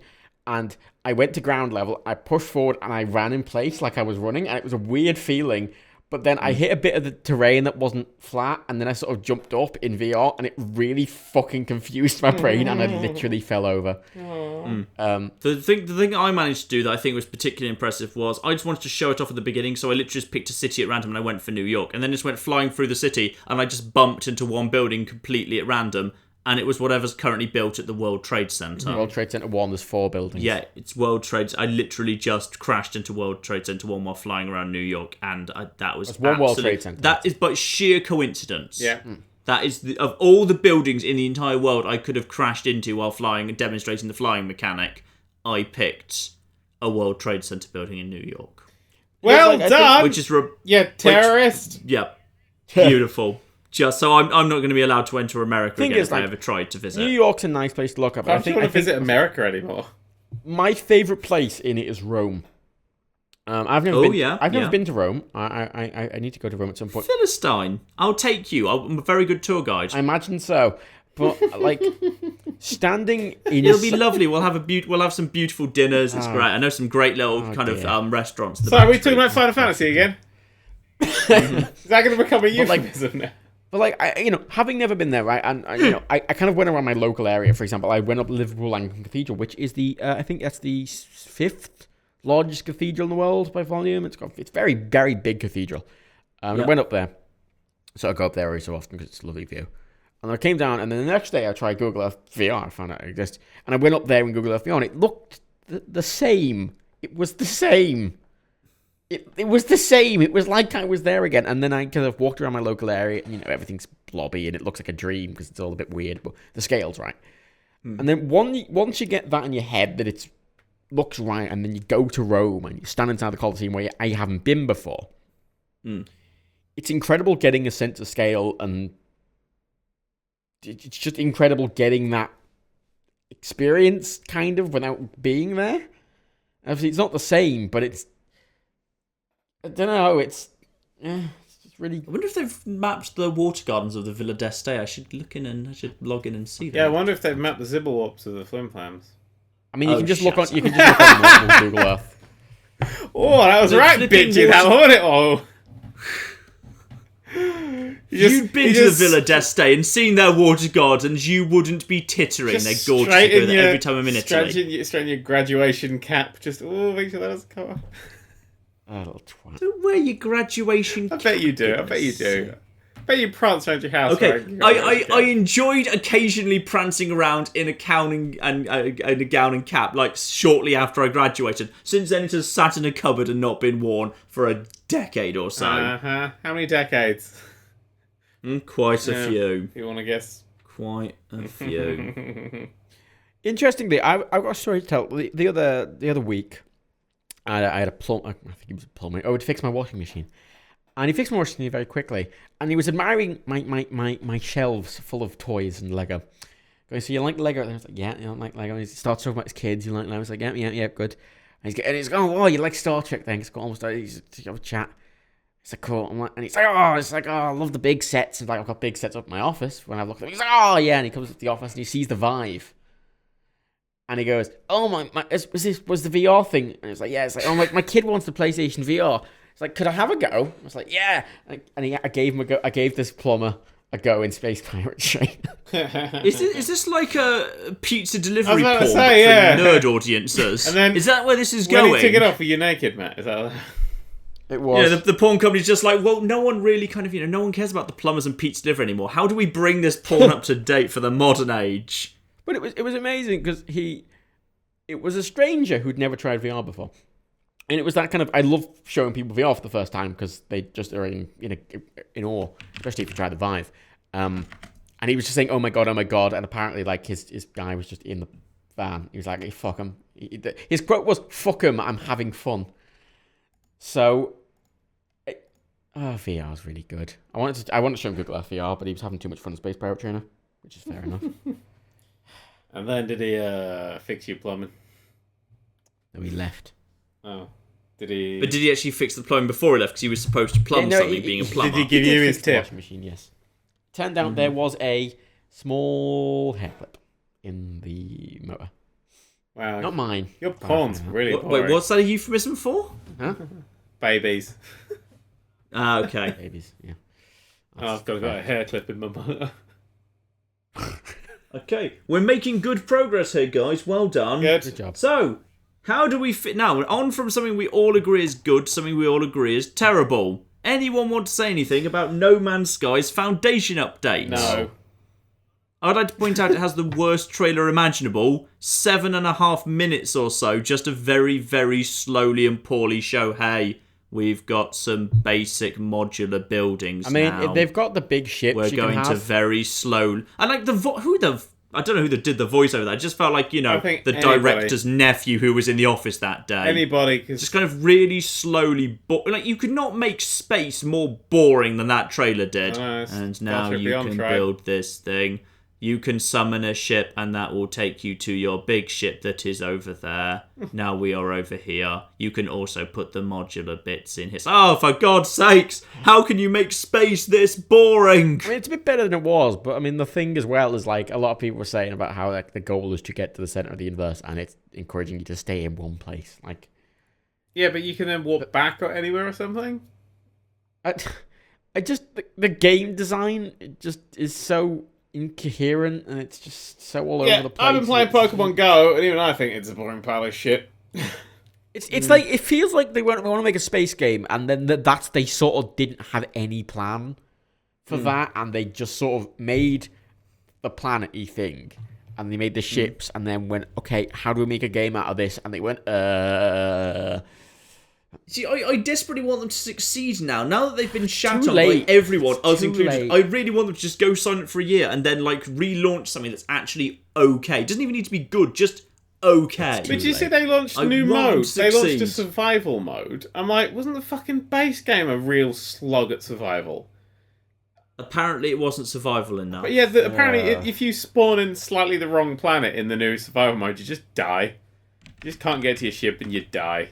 and I went to ground level. I pushed forward and I ran in place like I was running. And it was a weird feeling. But then I hit a bit of the terrain that wasn't flat, and then I sort of jumped up in VR, and it really fucking confused my brain, and I literally fell over. The thing I managed to do that I think was particularly impressive was I just wanted to show it off at the beginning, so I literally just picked a city at random and I went for New York, and then just went flying through the city, and I just bumped into one building completely at random, and it was whatever's currently built at the World Trade Center. World Trade Center 1, there's 4 buildings. Yeah, it's World Trade. I literally just crashed into World Trade Center 1 while flying around New York, and that was one World Trade Center. That is but sheer coincidence. Yeah. That is, of all the buildings in the entire world I could have crashed into while flying and demonstrating the flying mechanic, I picked a World Trade Center building in New York. Well done! Which is... terrorist! Beautiful. Just so I'm not going to be allowed to enter America again if I ever tried to visit. New York's a nice place to look up. I don't want to visit America anymore. My favourite place in it is Rome. I've never been to Rome. I need to go to Rome at some point. Philistine. I'll take you. I'm a very good tour guide. I imagine so. But standing in... It'll be lovely. We'll have some beautiful dinners. It's great. I know some great little restaurants. So are we talking about Final Fantasy again? Is that going to become a euphemism now? But having never been there, right, and I kind of went around my local area. For example, I went up Liverpool Anglican Cathedral, which is I think that's the 5th largest cathedral in the world by volume. It's very, very big cathedral. I went up there, so I go up there every so often because it's a lovely view. And I came down, and then the next day I tried Google Earth VR. I found out it exists, and I went up there in Google Earth VR, and it looked the same. It was the same. It was the same. It was like I was there again. And then I kind of walked around my local area. And, everything's blobby and it looks like a dream because it's all a bit weird, but the scale's right. And then once you get that in your head that it looks right, and then you go to Rome and you stand inside the Colosseum where you haven't been before, it's incredible getting a sense of scale, and it's just incredible getting that experience kind of without being there. Obviously, it's not the same, but it's... I don't know, it's just really... I wonder if they've mapped the water gardens of the Villa d'Este. I should log in and see that. Yeah, I wonder if they've mapped the Zibblewalks of the Flim Flams. I mean, you can just look on Google Earth. Oh, that was right, bitchy, that wasn't it? Oh. You'd been to the Villa d'Este and seen their water gardens, you wouldn't be tittering. They're gorgeous. You go there every time I'm in Italy. Straighten your graduation cap. Just, make sure that doesn't come off. Oh, little twat. Don't wear your graduation cap. I bet you do. I bet you prance around your house. Okay, I enjoyed occasionally prancing around in a gown and cap, like shortly after I graduated. Since then, it has sat in a cupboard and not been worn for a decade or so. How many decades? Quite a few. You want to guess? Quite a few. Interestingly, I've got a story to tell. The other week, I had a plumber. I think he was a plumber. Oh, to fix my washing machine. And he fixed my washing machine very quickly. And he was admiring my shelves full of toys and Lego. Going, so you like Lego? And I was like, yeah, you don't like Lego. And he starts talking about his kids. You like Lego? I was like, yeah, good. And he's going, oh, you like Star Trek then? He's got almost, he's have a chat. It's like, cool. And he's like, oh, I love the big sets. And like, I've got big sets up in my office. When I look at them, he's like, oh, yeah. And he comes up to the office and he sees the Vive. And he goes, oh, was the VR thing? And it's like, yeah. It's like, oh, my kid wants the PlayStation VR. It's like, could I have a go? I was like, yeah. And I gave him a go. I gave this plumber a go in Space Piracy. Is this like a pizza delivery porn for nerd audiences? And then, is that where this is going? When he took it off, were you naked, Matt? Is that... It was. Yeah, the porn company's just like, well, no one really no one cares about the plumbers and pizza delivery anymore. How do we bring this porn up to date for the modern age? But it was amazing because it was a stranger who'd never tried VR before. And it was that kind of... I love showing people VR for the first time because they just are in awe, especially if you try the Vive. And he was just saying, oh my god. And apparently, like, his guy was just in the van. He was like, hey, fuck him. His quote was, fuck him, I'm having fun. So, VR is really good. I wanted to show him Google Earth VR, but he was having too much fun in Space Pirate Trainer, which is fair enough. And then did he fix your plumbing? No, he left. Oh. Did he... But did he actually fix the plumbing before he left? Because he was supposed to plumb something, being a plumber. Did he give you his tip? Washing machine, yes. Turned out there was a small hair clip in the motor. Wow. Not mine. Your porn's really boring. Wait, what's that a euphemism for? Huh? Babies. Okay. Babies, yeah. I've got a hair clip in my motor. Okay, we're making good progress here, guys. Well done. Good job. So, how do we fit... Now, we're on from something we all agree is good, something we all agree is terrible. Anyone want to say anything about No Man's Sky's Foundation update? No. I'd like to point out it has the worst trailer imaginable. 7.5 minutes or so, just a very, very slowly and poorly show, hey, we've got some basic modular buildings now. They've got the big ships. We're going to very slow... And like, I don't know who did the voice over that. It just felt like, the director's nephew who was in the office that day. Anybody. Just kind of really slowly... Like, you could not make space more boring than that trailer did. And now you can build this thing. You can summon a ship and that will take you to your big ship that is over there. Now we are over here. You can also put the modular bits in here. Oh, for God's sakes! How can you make space this boring? I mean, it's a bit better than it was, but I mean, the thing as well is like a lot of people were saying about how like the goal is to get to the center of the universe, and it's encouraging you to stay in one place. Like, yeah, but you can then walk back or anywhere or something. I just the game design just is so incoherent, and it's just so all over the place. I've been playing Pokemon Go, and even I think it's a boring pile of shit. It's like, it feels like they want to make a space game, and then they sort of didn't have any plan for that, and they just sort of made the planet-y thing, and they made the ships, and then went, okay, how do we make a game out of this? And they went, See, I desperately want them to succeed now. Now that they've been shat on late. by everyone, It's us too included, late. I really want them to just go silent for a year and then like relaunch something that's actually okay. It doesn't even need to be good, just okay. But did you see they launched I new want them modes? to They launched a succeed. survival mode. I'm like, wasn't the fucking base game a real slog at survival? Apparently, it wasn't survival enough. But yeah, apparently if you spawn in slightly the wrong planet in the new survival mode, you just die. You just can't get to your ship and you die.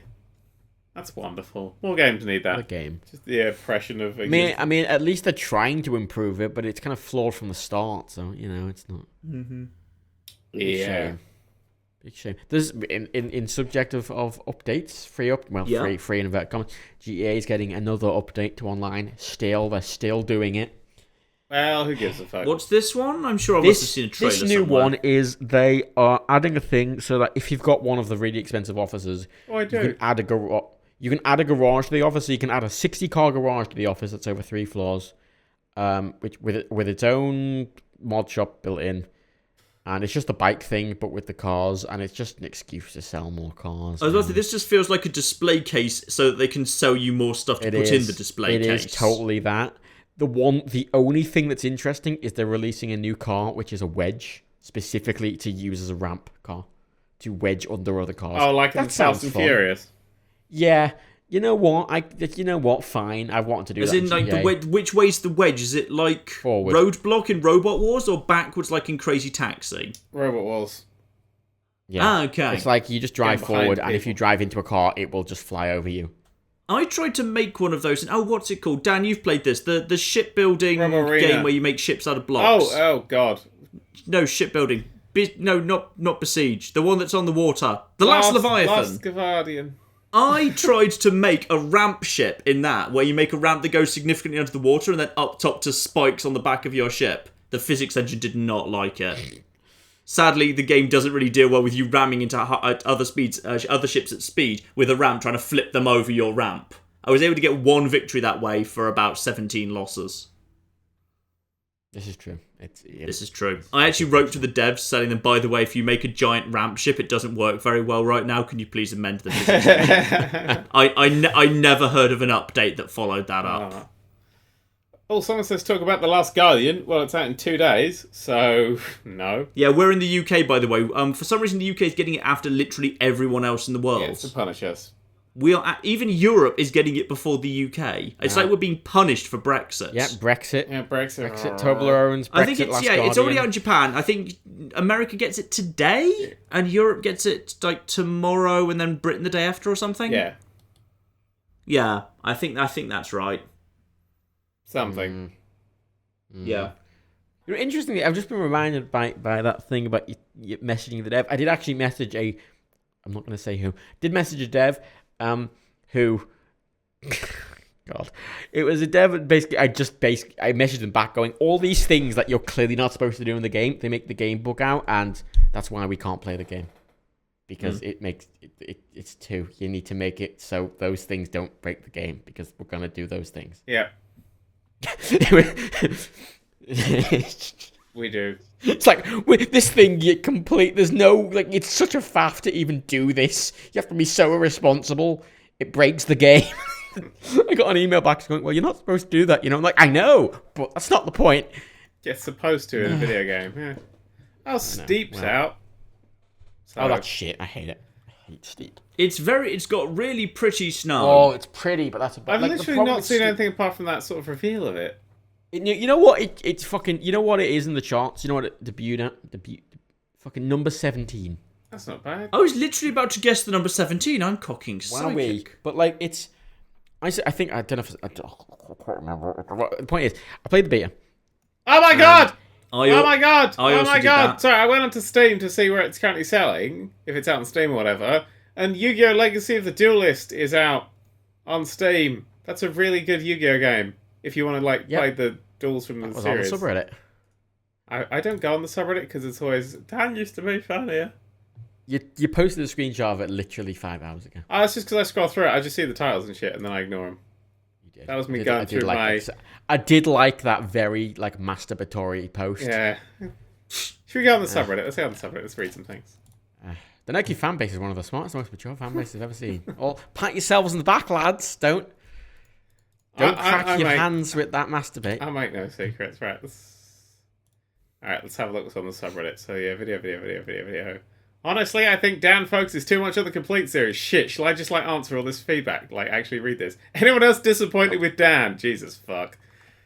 That's wonderful. More games need that. The game. Just the oppression of... I mean, at least they're trying to improve it, but it's kind of flawed from the start. So it's not. Mm-hmm. Yeah. Big shame. There's in subject of updates, free in inverted commas. GTA is getting another update to online. They're still doing it. Well, who gives a fuck? What's this one? I'm sure I must have seen a trailer This new somewhere. one is they are adding a thing so that if you've got one of the really expensive offices, Oh, I do. you can add a garage. You can add a garage to the office. So you can add a 60-car garage to the office that's over 3 floors, which with its own mod shop built in, and it's just a bike thing, but with the cars, and it's just an excuse to sell more cars. I was about to say, this just feels like a display case so that they can sell you more stuff to put in the display case. It is totally that. The only thing that's interesting is they're releasing a new car, which is a wedge, specifically to use as a ramp car, to wedge under other cars. Oh, like in that Fast and Furious. Yeah. You know what? Fine. I want to do As that. in, like, GTA. which way's the wedge? Is it like Forward. Roadblock in Robot Wars or backwards like in Crazy Taxi? Robot Wars. Yeah. Ah, okay. It's like you just drive Get behind forward, and if people. you drive into a car, it will just fly over you. I tried to make one of those. And, what's it called? Dan, you've played this. The shipbuilding Robo-Arena. game where you make ships out of blocks. Oh, God. No, shipbuilding. No, not Besiege. The one that's on the water. The Last Leviathan. Last Guardian. I tried to make a ramp ship in that, where you make a ramp that goes significantly under the water and then up top to spikes on the back of your ship. The physics engine did not like it. Sadly, the game doesn't really deal well with you ramming into other ships at speed with a ramp trying to flip them over your ramp. I was able to get one victory that way for about 17 losses. This is true. This is true. I actually wrote to the devs telling them, by the way, if you make a giant ramp ship, it doesn't work very well right now. Can you please amend the physics engine? I never heard of an update that followed that up. Oh, someone says talk about The Last Guardian. Well, it's out in 2 days, so no. Yeah, we're in the UK, by the way. For some reason, the UK is getting it after literally everyone else in the world. Yeah, it's to punish us. We are even Europe is getting it before the UK. It's like we're being punished for Brexit. Yeah, Brexit. Yeah, Brexit. Toblerones, Brexit, I think it's Last it's already out Guardian. in Japan. I think America gets it today, and Europe gets it like tomorrow, and then Britain the day after or something. Yeah, Yeah, I think that's right. something. Yeah. You know, interestingly, I've just been reminded by that thing about you messaging the dev. I did actually message I'm not going to say who. Did message a dev, who, God, it was a dev. Basically, I messaged them back going, all these things that you're clearly not supposed to do in the game, they make the game bug out, and that's why we can't play the game because it makes it's too. You need to make it so those things don't break the game because we're gonna do those things. Yeah, we do. It's like, with this thing, you complete, there's no, like, it's such a faff to even do this. You have to be so irresponsible. It breaks the game. I got an email back going, well, you're not supposed to do that, I'm like, I know, but that's not the point. You're supposed to in a video game, yeah. Oh, Steep's out. So, Oh, that's shit. I hate it. I hate Steep. It's got really pretty snow. Oh, it's pretty, but that's about I've literally not seen anything apart from that sort of reveal of it. You know what? It's fucking, you know what it is in the charts? You know what it debuted at? Fucking number 17. That's not bad. I was literally about to guess the number 17. I'm cocking psychic. But like, it's, I think, I don't know if, I can't remember. The point is, I played the beta. Oh my god! I Oh my god! I Oh also my did god! that. Sorry, I went onto Steam to see where it's currently selling, if it's out on Steam or whatever, and Yu-Gi-Oh! Legacy of the Duelist is out on Steam. That's a really good Yu-Gi-Oh! Game, if you want to play the duels from the It was series. on the subreddit. I don't go on the subreddit because it's always, Dan used to be funnier. You posted a screenshot of it literally 5 hours ago. Oh, that's just because I scroll through it. I just see the titles and shit, and then I ignore them. You did. That was me I did- going I did through like my... it. I did like that very masturbatory post. Yeah. Should we go on the subreddit? Let's go on the subreddit. Let's read some things. The Nerd³ fan base is one of the smartest, most mature fan bases I've ever seen. All pat yourselves on the back, lads. Don't crack your hands with that masturbate. I make no secrets. Right. Let's have a look what's on the subreddit. So yeah, video. Honestly, I think Dan focuses too much on the complete series. Shit, shall I just answer all this feedback? Actually read this. Anyone else disappointed with Dan? Jesus fuck.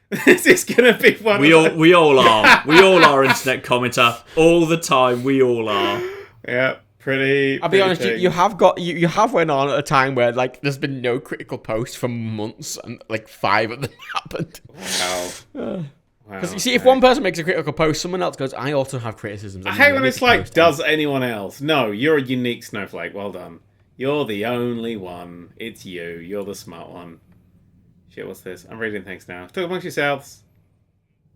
This is gonna be one. We all are. We all are internet commenter all the time. We all are. Yeah, pretty. I'll be honest. You have went on at a time where there's been no critical posts for months, and 5 of them happened. Wow. Because you see, if one person makes a critical post, someone else goes, "I also have criticisms." I hate when it's does anyone else? No, you're a unique snowflake. Well done. You're the only one. It's you. You're the smart one. Shit, what's this? I'm reading things now. Talk amongst yourselves.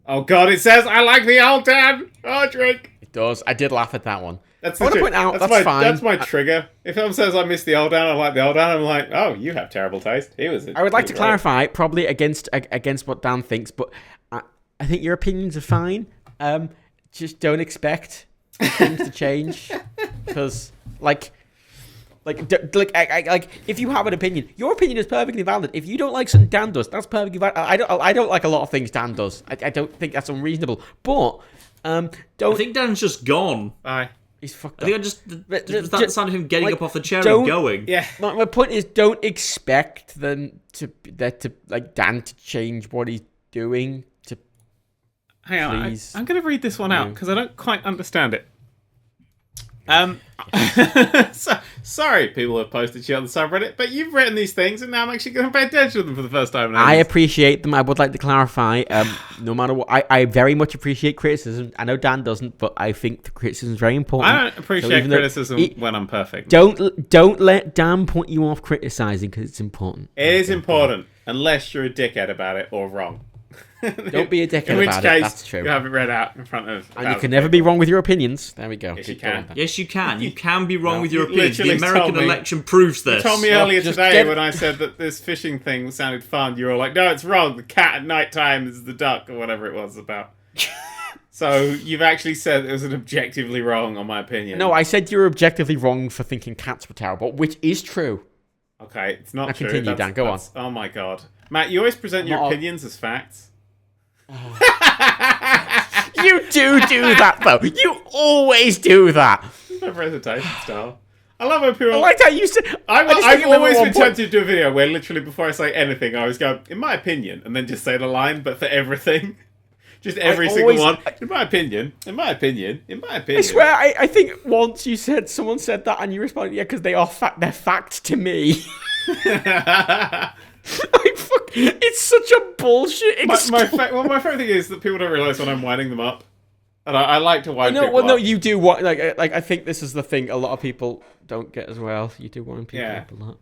Oh god, it says, I like the old Dan! Oh, drink! It does. I did laugh at that one. I want to point out, fine. That's my trigger. If someone says I miss the old Dan, I like the old Dan, I'm like, oh, you have terrible taste. I would like to clarify, probably against what Dan thinks, but I think your opinions are fine. Just don't expect things to change. Because, if you have an opinion, your opinion is perfectly valid. If you don't like something Dan does, that's perfectly valid. I don't like a lot of things Dan does. I don't think that's unreasonable. But I think Dan's just gone. Bye. He's fucked up. I think was that the sound of him getting up off the chair and going? Yeah. My point is, don't expect Dan to change what he's doing. Hang on, I'm going to read this one out because I don't quite understand it. Sorry, people who have posted shit on the subreddit, but you've written these things, and now I'm actually going to pay attention to them for the first time. I appreciate them. I would like to clarify. No matter what, I very much appreciate criticism. I know Dan doesn't, but I think the criticism is very important. I don't appreciate criticism when I'm perfect. Don't let Dan point you off criticizing because it's important. It is important, unless you're a dickhead about it or wrong. Don't be a dickhead about it. That's true. You have it read out in front of. And you can never be wrong with your opinions. There we go. Yes, you can. Yes, you can. You can be wrong with your opinions. The American election proves this. You told me earlier today when I said that this fishing thing sounded fun. You were like, "No, it's wrong. The cat at night time is the duck," or whatever it was about. So you've actually said it was an objectively wrong on my opinion. No, I said you were objectively wrong for thinking cats were terrible, which is true. Okay, it's not true. Continue, Dan. Go on. Oh my god, Matt, you always present your opinions as facts. You do that though. You always do that. My presentation style. I love when people. I liked how you said. I've always been tempted to do a video where literally before I say anything, I always go, "In my opinion," and then just say the line, but for everything, just every single one. In my opinion. In my opinion. In my opinion. I swear, I think once someone said that, and you responded, "Yeah, because they're facts to me." It's such a bullshit excuse. My favorite thing is that people don't realize when I'm winding them up, and I like to wind people up. No, you do. I think this is the thing a lot of people don't get as well. You do wind people up a lot.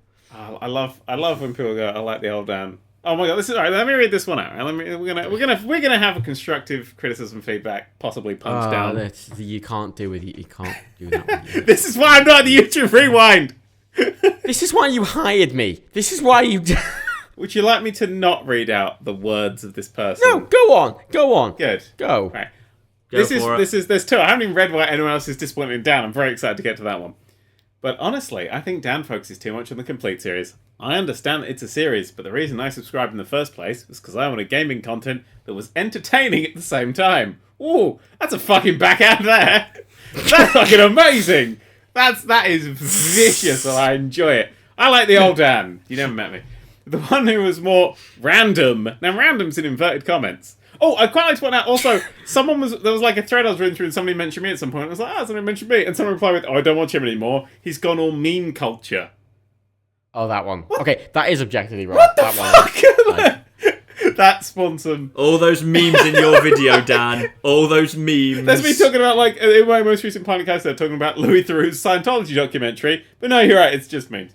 I love when people go, "I like the old Dan." Oh my god, this is all right. Let me read this one out. We're gonna have a constructive criticism feedback, possibly punch down. You can't do with you. You can't do that. With you. This is why I'm not the YouTube Rewind. This is why you hired me. This is why you. Would you like me to not read out the words of this person? No, go on. Good. Go. Right. There's two. I haven't even read why anyone else is disappointed in Dan. I'm very excited to get to that one. But honestly, I think Dan focuses too much on the complete series. I understand it's a series, but the reason I subscribed in the first place was because I wanted gaming content that was entertaining at the same time. Ooh, that's a fucking backhand there. That's fucking amazing. That is vicious, and I enjoy it. I like the old Dan. You never met me. The one who was more random. Now, random's in inverted comments. Oh, I'd quite like to point out also, there was like a thread I was reading through and somebody mentioned me at some point. I was like, somebody mentioned me. And someone replied with, I don't watch him anymore. He's gone all meme culture. Oh, that one. What? Okay, that is objectively wrong. What the fuck? That spawned some... All those memes in your video, Dan. All those memes. That's me talking about, in my most recent podcast, they're talking about Louis Theroux's Scientology documentary. But no, you're right, it's just memes.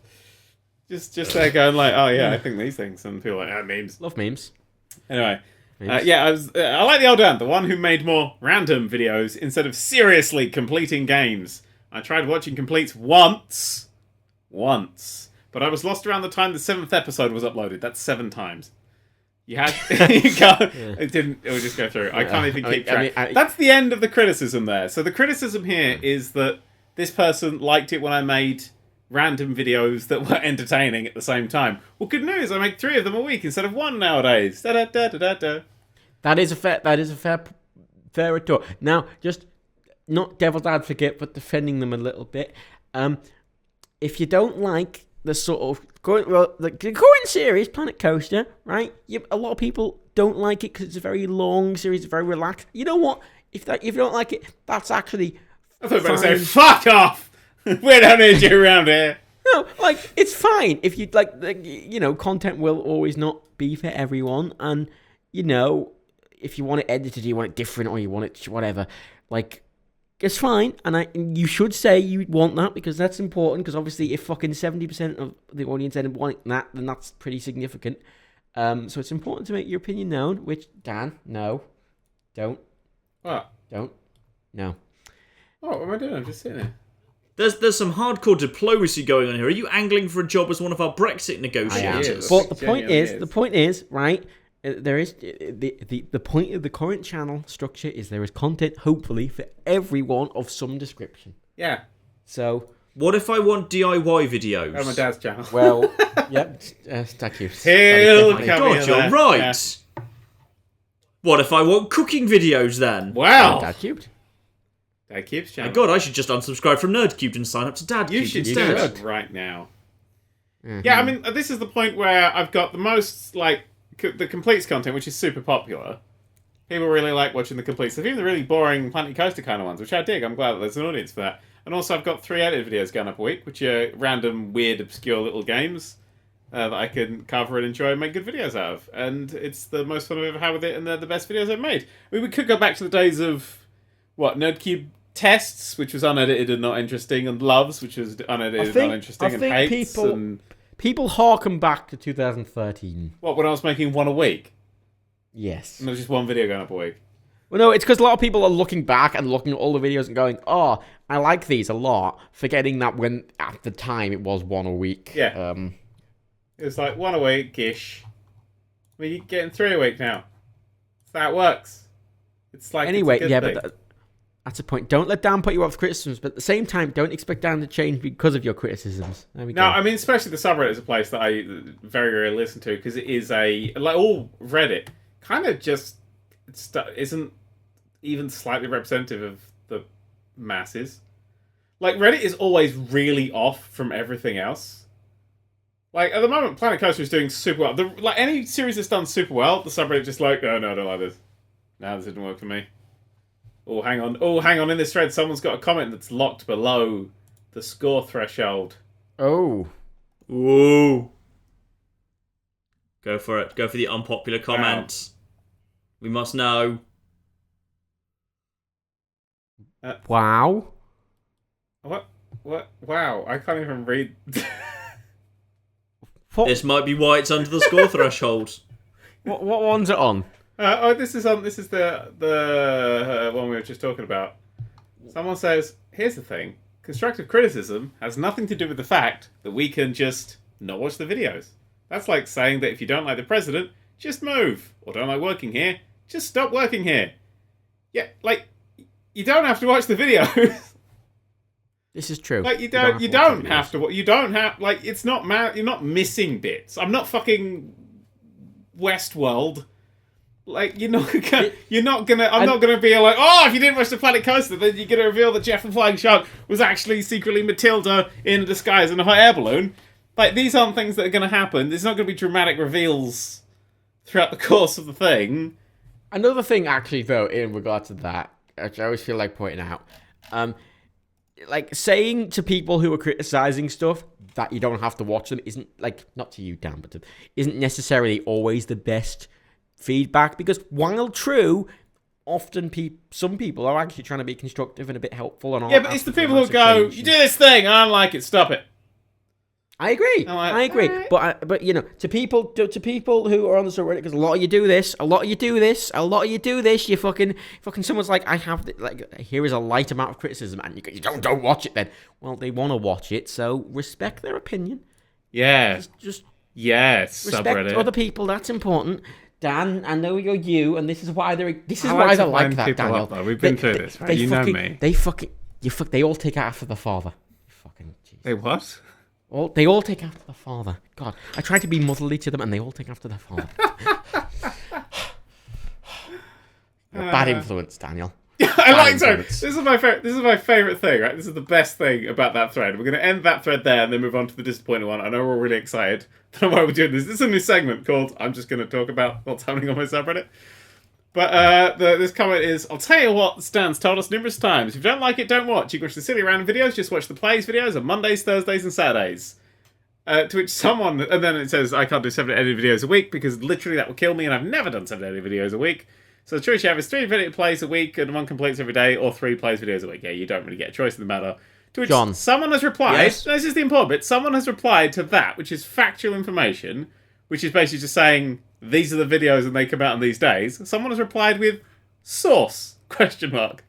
Just there going oh yeah, I think these things, and people are like, memes. Love memes. Anyway, I like the old Dan, the one who made more random videos instead of seriously completing games. I tried watching completes once, but I was lost around the time the 7th episode was uploaded. That's 7 times. You had, it would just go through. I can't even keep track. That's the end of the criticism there. So the criticism here is that this person liked it when I made random videos that were entertaining at the same time. Well, good news, I make 3 of them a week instead of 1 nowadays. Da-da-da-da-da-da. That is a fair retort. Now, just not devil's advocate, but defending them a little bit. If you don't like the sort of the current series, Planet Coaster, right? A lot of people don't like it because it's a very long series, it's very relaxed. You know what? If you don't like it, that's actually. I thought you were going to say, "Fuck off." We don't need you around here. No, like, it's fine. If you like, content will always not be for everyone. And, if you want it edited, you want it different, or you want it whatever, like, it's fine. And you should say you want that, because that's important. Because obviously, if fucking 70% of the audience end up wanting that, then that's pretty significant. So it's important to make your opinion known, which, Dan, no. Don't. What? Don't. No. What am I doing? I'm just sitting here. There's some hardcore diplomacy going on here. Are you angling for a job as one of our Brexit negotiators? But the point is, right? There is the point of the current channel structure is there is content, hopefully, for everyone of some description. Yeah. So what if I want DIY videos? On my dad's channel. Well, yep. Thank you. God, you're right. Yeah. What if I want cooking videos then? Wow. Dad Cubed. Dad Cube's channel. My God, I should just unsubscribe from Nerd³ and sign up to Dad You Cube should instead. do it right now. Mm-hmm. Yeah, I mean, this is the point where I've got the most, like, the completes content, which is super popular. People really like watching the completes. Even the really boring Planet Coaster kind of ones, which I dig. I'm glad that there's an audience for that. And also, I've got 3 edited videos going up a week, which are random, weird, obscure little games that I can cover and enjoy and make good videos out of. And it's the most fun I've ever had with it, and they're the best videos I've made. I mean, we could go back to the days of, Nerd³ Tests, which was unedited and not interesting, and Loves, which was unedited and not interesting, and Hates, people harken back to 2013. What, when I was making 1 a week? Yes. And there was just 1 video going up a week? Well, no, it's because a lot of people are looking back and looking at all the videos and going, oh, I like these a lot, forgetting that when, at the time, it was 1 a week. Yeah. It was like 1 a week-ish. I mean, you're getting 3 a week now. So that works. It's like, anyway, it's a good thing. But that's a point. Don't let Dan put you off criticisms, but at the same time, don't expect Dan to change because of your criticisms. There we go. I mean, especially the subreddit is a place that I very rarely listen to, because it is like all Reddit kind of just isn't even slightly representative of the masses. Like, Reddit is always really off from everything else. Like, at the moment, Planet Coaster is doing super well. Like, any series that's done super well, the subreddit is just like, oh no, I don't like this. No, this didn't work for me. Oh, hang on. In this thread, someone's got a comment that's locked below the score threshold. Oh. Ooh. Go for it. Go for the unpopular comment. Wow. We must know. Wow. What? Wow, I can't even read. This might be why it's under the score threshold. What one's it on? This is the one we were just talking about. Someone says, here's the thing. Constructive criticism has nothing to do with the fact that we can just not watch the videos. That's like saying that if you don't like the president, just move. Or don't like working here, just stop working here. Yeah, like, you don't have to watch the videos. This is true. Like, you don't have to, like, it's not, you're not missing bits. I'm not fucking Westworld. Like, I'm not gonna be like, oh, if you didn't watch the Planet Coaster, then you're gonna reveal that Jeff the Flying Shark was actually secretly Matilda in a disguise in a hot air balloon. Like, these aren't things that are gonna happen. There's not gonna be dramatic reveals throughout the course of the thing. Another thing, actually, though, in regard to that, which I always feel like pointing out, like, saying to people who are criticizing stuff that you don't have to watch them isn't, like, not to you, Dan, but isn't necessarily always the best feedback, because while true, often some people are actually trying to be constructive and a bit helpful and all. Yeah, but it's the people who go, you do this thing, I don't like it, stop it. I agree. I agree. Right. But to people who are on the subreddit, because a lot of you do this. You fucking someone's like, I have here is a light amount of criticism, and you don't watch it then. Well, they want to watch it, so respect their opinion. Yeah. Just yes. Respect subreddit. Other people. That's important. Dan, I know you're and this is why they're like that, Daniel. We've been through this, right? You know me. They fucking They all take after the father. Fucking jeez. They what? They all take after the father. God, I try to be motherly to them, and they all take after their father. You're a bad influence, Daniel. I like so. This is my favorite thing, right? This is the best thing about that thread. We're going to end that thread there and then move on to the disappointing one. I know we're all really excited. Don't know why we're doing this. This is a new segment called "I'm just going to talk about what's happening on my subreddit." But this comment is, "I'll tell you what Stan's told us numerous times. If you don't like it, don't watch. You can watch the silly random videos. Just watch the plays videos on Mondays, Thursdays, and Saturdays." To which someone, and then it says, "I can't do 7 edited videos a week because literally that will kill me, and I've never done 7 edited videos a week. So the choice you have is 3 video plays a week and 1 completes every day, or 3 plays videos a week." Yeah, you don't really get a choice in the matter. To which John. someone has replied, Yes. this is the important bit, someone has replied to that, which is factual information, which is basically just saying, these are the videos and they come out on these days. Someone has replied with, source, question mark.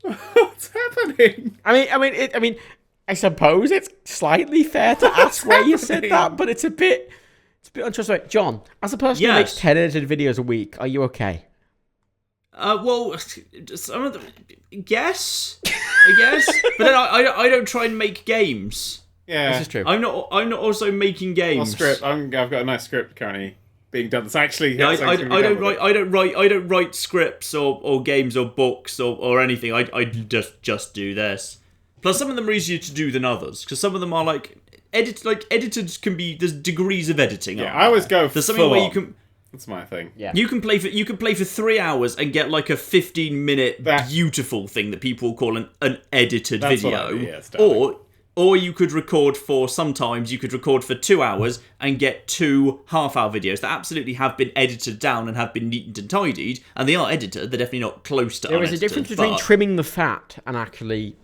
What's happening? I mean, I suppose it's slightly fair to ask where you said that, but it's a bit untrustworthy. John, as a person who makes 10 edited videos a week, are you okay? Well, some of them, I guess. But then I don't try and make games. Yeah, This is true. I'm not also making games. Well, script. I've got a nice script currently being done. That's actually. Yeah, that's I actually don't write scripts or games or books or anything. I just do this. Plus, some of them are easier to do than others because some of them are edited can be. There's degrees of editing. Yeah, I always go. There's something where you can. That's my thing. Yeah. You can play for 3 hours and get like a 15-minute beautiful thing that people call an edited That's video. what I do, yeah, totally. Or you could record for 2 hours and get 2 half-hour videos that absolutely have been edited down and have been neatened and tidied, and they are edited. They're definitely not close to There is a unedited, difference between but- trimming the fat and actually,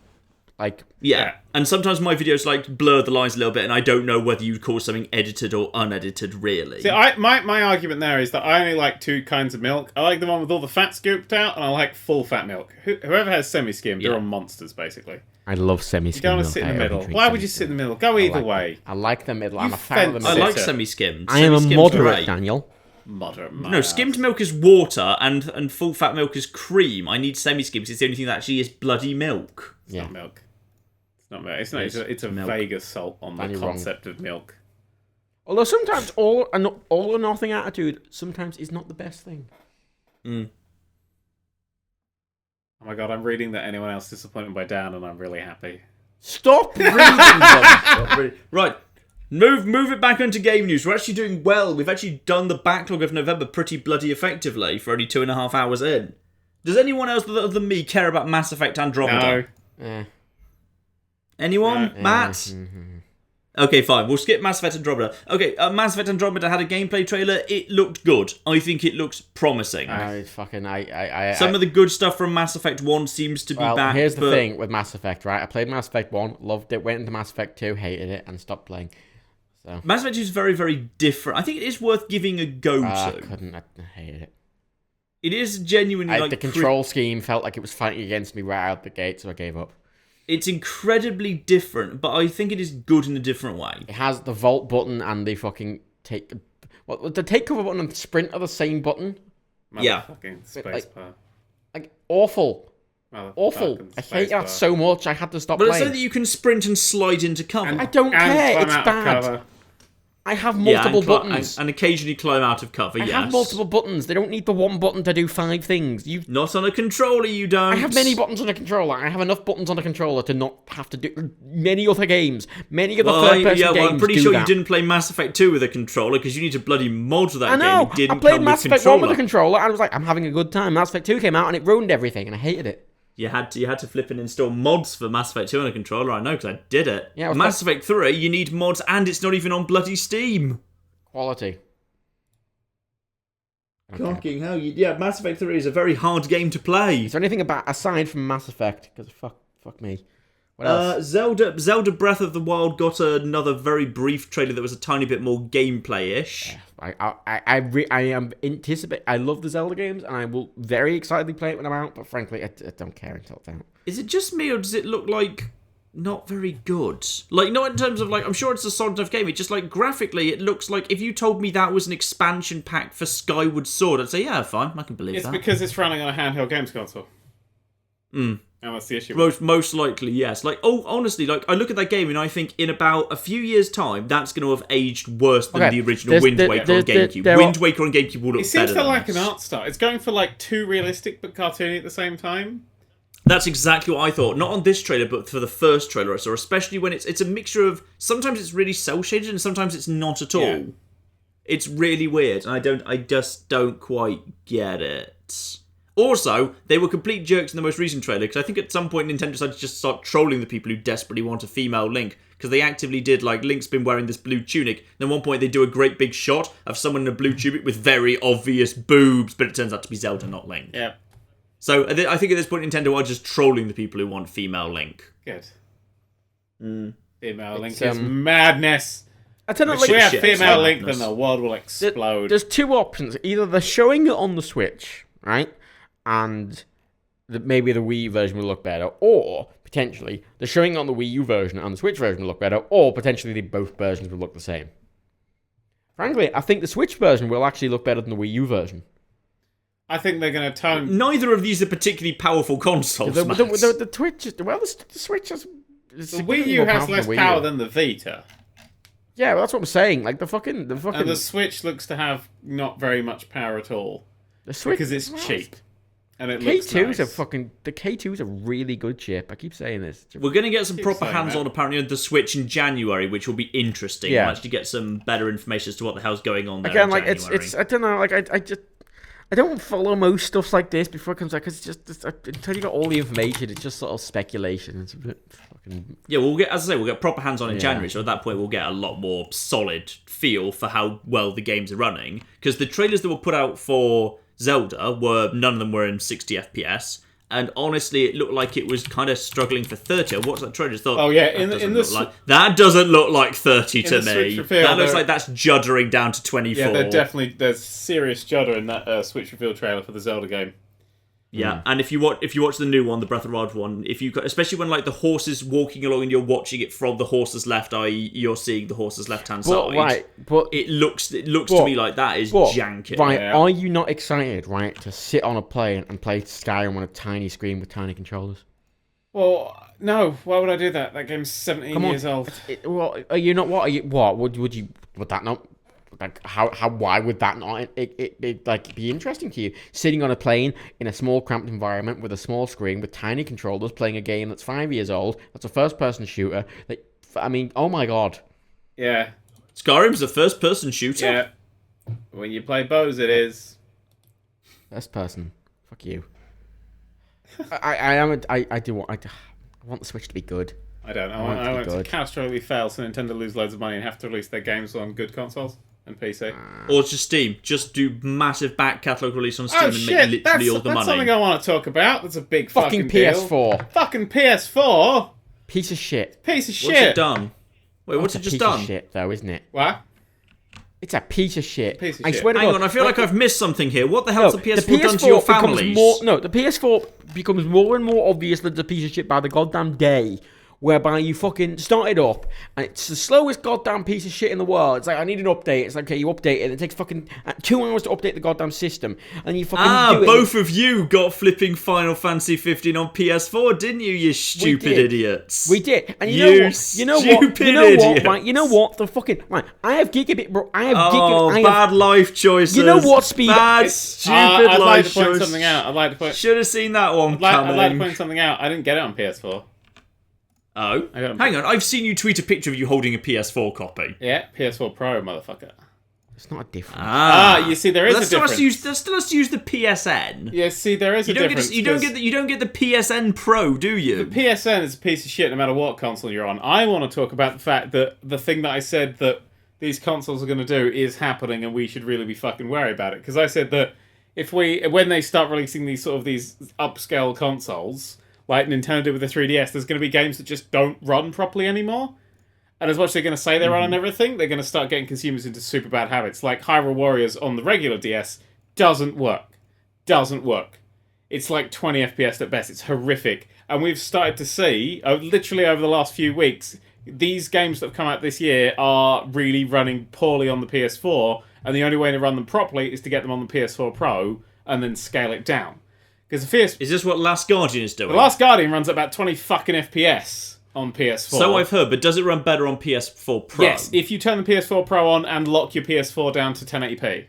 like... Yeah, and sometimes my videos blur the lines a little bit, and I don't know whether you'd call something edited or unedited, really. See, my argument there is that I only like 2 kinds of milk. I like the one with all the fat scooped out, and I like full fat milk. Whoever has semi-skimmed, they're all monsters, basically. I love semi-skimmed You don't want milk. to sit in the I middle. drink Why would you semi-skimmed. sit in the middle? Go either way. I like the middle. I'm You a fan of the I middle. like Sitter. semi-skimmed. I am a Semi-skimmed's moderate, great. Daniel. Moderate. No, skimmed milk is water, and full fat milk is cream. I need semi-skimmed because it's the only thing that actually is bloody milk. It's not milk. It's not milk. It's a milk. vague assault on the Daniel, concept of milk. Although sometimes all or nothing attitude sometimes is not the best thing. Oh my god, I'm reading that anyone else disappointed by Dan, and I'm really happy. Stop reading them. Right, move it back onto game news. We're actually doing well. We've actually done the backlog of November pretty bloody effectively for only 2.5 hours in. Does anyone else other than me care about Mass Effect Andromeda? No. Anyone? Matt? Okay, fine. We'll skip Mass Effect Andromeda. Okay, Mass Effect Andromeda had a gameplay trailer. It looked good. I think it looks promising. Some of the good stuff from Mass Effect 1 seems to be back. Here's the thing with Mass Effect, right? I played Mass Effect 1, loved it, went into Mass Effect 2, hated it, and stopped playing. So Mass Effect 2 is very, very different. I think it is worth giving a go I to. hated it. It is genuinely The control scheme felt like it was fighting against me right out the gate, so I gave up. It's incredibly different, but I think it is good in a different way. It has the vault button and the fucking take... What, the take cover button and the sprint are the same button? Yeah. Motherfucking spacebar. Like, awful. Awful. Motherfucking I hate that spacebar. so much, I had to stop But it's playing. so that you can sprint and slide into cover. I don't care, climb it's out of bad. cover. I have multiple buttons. And occasionally climb out of cover, I yes. have multiple buttons. They don't need the one button to do 5 things. Not on a controller, you don't. I have many buttons on a controller. I have enough buttons on a controller to not have to do many other games. Many of the third-person games I'm pretty do sure that. you didn't play Mass Effect 2 with a controller because you need to bloody mod that I know. game. It didn't I played come Mass with Effect 1 with controller. a controller, and I was like, I'm having a good time. Mass Effect 2 came out, and it ruined everything, and I hated it. You had to flip and install mods for Mass Effect 2 on a controller. I know because I did it. Yeah, it was Mass Effect 3, you need mods, and it's not even on bloody Steam. Quality. Fucking hell! Mass Effect 3 is a very hard game to play. Is there anything aside from Mass Effect? Because fuck me. What else? Zelda Breath of the Wild got another very brief trailer that was a tiny bit more gameplay-ish. I am anticipate. I love the Zelda games, and I will very excitedly play it when I'm out. But frankly, I don't care until it's out. Is it just me, or does it look like not very good. Like, not in terms of, like, I'm sure it's a solid enough game. It just, like, graphically, it looks like if you told me that was an expansion pack for Skyward Sword, I'd say, yeah, fine, I can believe It's that. because it's running on a handheld games console. And that's the issue. Most likely, yes. Like, honestly, like, I look at that game and I think in about a few years' time, that's going to have aged worse than the original Wind Waker on GameCube. Wind Waker on GameCube will look better. It seems to than like this. an art style. It's going for, like, too realistic but cartoony at the same time. That's exactly what I thought. Not on this trailer, but for the first trailer I saw, especially when it's a mixture of, sometimes it's really cel-shaded and sometimes it's not at all. Yeah. It's really weird, and I just don't quite get it. Also, they were complete jerks in the most recent trailer, because I think at some point Nintendo decided to just start trolling the people who desperately want a female Link, because they actively did, like, Link's been wearing this blue tunic, then at one point they do a great big shot of someone in a blue tunic with very obvious boobs, but it turns out to be Zelda, not Link. Yeah. So I think at this point Nintendo are just trolling the people who want female Link. Good. Female Link It's, is madness. I don't know, If like, we have shit, female it's Link, madness. then the world will explode. there's two options. Either they're showing it on the Switch, right? And maybe the Wii version will look better, or potentially they're showing it on the Wii U version and the Switch version will look better, or potentially both versions will look the same. Frankly, I think the Switch version will actually look better than the Wii U version. I think they're going to tone... Neither of these are particularly powerful consoles, The Matt. Twitch is, well, the Switch is... The Wii U has less power than the Vita. Yeah, well, that's what I'm saying. Like, the fucking... And the Switch looks to have not very much power at all. The Switch... Because it's cheap. And it looks K2's nice. the K2's a really good chip. I keep saying this. We're going to get some proper saying hands-on, that. apparently, on the Switch in January, which will be interesting. Yeah. We'll actually get some better information as to what the hell's going on there Again, in like, January. it's I don't know, like, I don't follow most stuff like this before it comes out, because until you got all the information, it's just sort of speculation. It's a bit fucking... Yeah, we'll get proper hands-on in January, so at that point we'll get a lot more solid feel for how well the games are running. Because the trailers that were put out for Zelda none of them were in 60 FPS, and honestly, it looked like it was kind of struggling for 30. I watched that trailer, just thought, Oh, yeah, that doesn't look like 30 to the Switch me. reveal, That looks like that's juddering down to 24. Yeah, there's serious judder in that Switch reveal trailer for the Zelda game. Yeah, and if you watch the new one, the Breath of the Wild one, especially when like the horse is walking along and you're watching it from the horse's left, i.e., you're seeing the horse's left-hand side. It looks to me like that is janky. Right, Yeah. are you not excited, right, to sit on a plane and play Skyrim on a tiny screen with tiny controllers? Well, no. Why would I do that? That game's 17 years old. Are you not? What are you? What would that not? Like why would that not it like be interesting to you? Sitting on a plane in a small cramped environment with a small screen with tiny controllers, playing a game that's 5 years old. That's a first-person shooter. I mean, oh my god. Yeah. Skyrim's a first-person shooter. Yeah. When you play bows, it is. First person. Fuck you. I want the Switch to be good. I don't. I want it to catastrophically fail so Nintendo lose loads of money and have to release their games on good consoles and PC. Or just Steam. Just do massive back catalogue release on Steam and make literally all the that's money. something I want to talk about. That's a big fucking deal. PS4. Fucking PS4? Piece of shit. Piece of shit. What's it done? Wait, what's it It's a just piece done? of shit, though, isn't it? What? It's a piece of shit. Piece of I shit. swear to Hang God. on, I feel like I've missed something here. What the hell's the PS4 the done to your becomes families? the PS4 becomes more and more obvious that it's a piece of shit by the goddamn day. Whereby you fucking start it up, and it's the slowest goddamn piece of shit in the world. It's like, I need an update. It's like, okay, you update it. It takes fucking 2 hours to update the goddamn system. And you fucking do it. Both of you got flipping Final Fantasy 15 on PS4, didn't you, you stupid idiots? We did. And You you know what? stupid You know what, idiots. right? You know what? The fucking... Right, I have gigabit, bro. I have bad life choices. You know what speed... Bad, stupid I'd like life to point choices. something out. I'd like to point... Should have seen that one coming. I'd like to point something out. I didn't get it on PS4. Oh, I got- hang on. I've seen you tweet a picture of you holding a PS4 copy. Yeah, PS4 Pro, motherfucker. It's not a difference. You see, there is a difference. That still has to use the PSN. Yeah, see, there is a difference. You don't get the PSN Pro, do you? The PSN is a piece of shit no matter what console you're on. I want to talk about the fact that the thing that I said that these consoles are going to do is happening and we should really be fucking worried about it. Because I said that when they start releasing these upscale consoles, like Nintendo did with the 3DS, there's going to be games that just don't run properly anymore. And as much as they're going to say they run on everything, they're going to start getting consumers into super bad habits. Like Hyrule Warriors on the regular DS doesn't work. it's like 20 FPS at best. It's horrific. And we've started to see, literally over the last few weeks, these games that have come out this year are really running poorly on the PS4, and the only way to run them properly is to get them on the PS4 Pro and then scale it down. Because Is this what Last Guardian is doing? The Last Guardian runs at about 20 fucking FPS on PS4. So I've heard, but does it run better on PS4 Pro? Yes, if you turn the PS4 Pro on and lock your PS4 down to 1080p.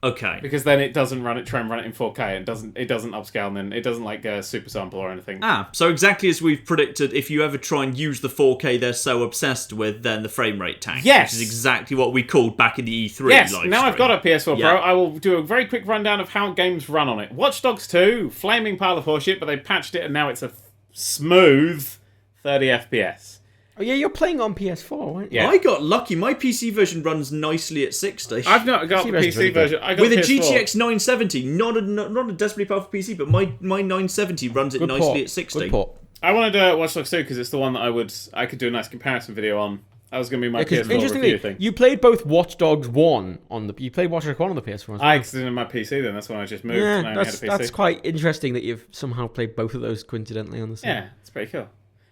Okay. Because then it doesn't run it, try and run it in 4K, and it doesn't upscale, and then it doesn't like super sample or anything. So exactly as we've predicted, if you ever try and use the 4K they're so obsessed with, then the frame rate tanks. Yes! Which is exactly what we called back in the E3 Yes, live now I've stream. got a PS4 Pro, I will do a very quick rundown of how games run on it. Watch Dogs 2, flaming pile of horseshit, but they patched it and now it's a smooth 30 FPS. Oh yeah, you're playing on PS4, aren't you? Yeah. I got lucky. My PC version runs nicely at 60. I've not got the version's really PC good. version. I got With the a PS4. GTX 970, not a desperately powerful PC, but my 970 runs it Good nicely port. at 60. Good port. I wanted to Watch Dogs 2 because it's the one that I could do a nice comparison video on. That was going to be my PS4 review Interestingly, thing. you played both Watch Dogs 1 on the... You played Watch Dogs 1 on the PS4 as well. I exited my PC then. That's when I just moved and I only had a PC. That's quite interesting that you've somehow played both of those coincidentally on the same. Yeah, it's pretty cool.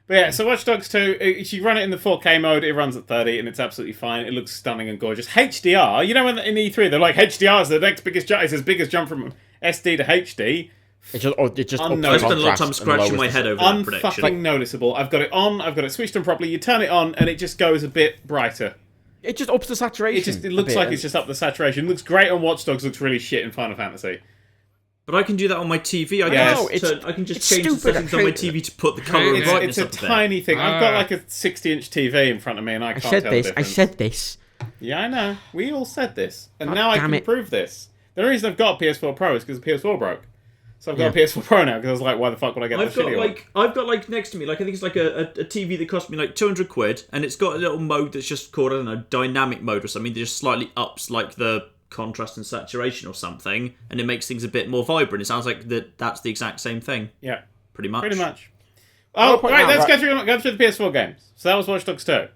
But yeah, so Watch Dogs 2, if you run it in the 4K mode, it runs at 30 and it's absolutely fine. It looks stunning and gorgeous. HDR, you know when in E3 they're like, HDR is the next biggest jump, it's as big as jump from SD to HD. It just I I spent a lot of time scratching my head over that prediction. Unfucking noticeable. I've got it on, I've got it switched on properly, you turn it on and it just goes a bit brighter. It just ups the saturation. It looks like it's just up the saturation. It looks great on Watch Dogs, looks really shit in Final Fantasy. But I can do that on my TV. I can just change the stupid, settings on my TV to put the colour and brightness It's a up there. tiny thing. I've got like a 60-inch TV in front of me and I can't tell the difference. I said this. Yeah, I know. We all said this. And God now I damn can it. prove this. The only reason I've got a PS4 Pro is because the PS4 broke. So I've got a PS4 Pro now because I was like, why the fuck would I get I've the got shitty one? I've got next to me, I think it's like a TV that cost me like 200 quid, and it's got a little mode that's just called, I don't know, dynamic mode or something that just slightly ups like the contrast and saturation or something, and it makes things a bit more vibrant. It sounds like that's the exact same thing. Yeah, pretty much. pretty much. Oh, point right, out, let's right. go through the PS4 games. So that was Watch Dogs 2.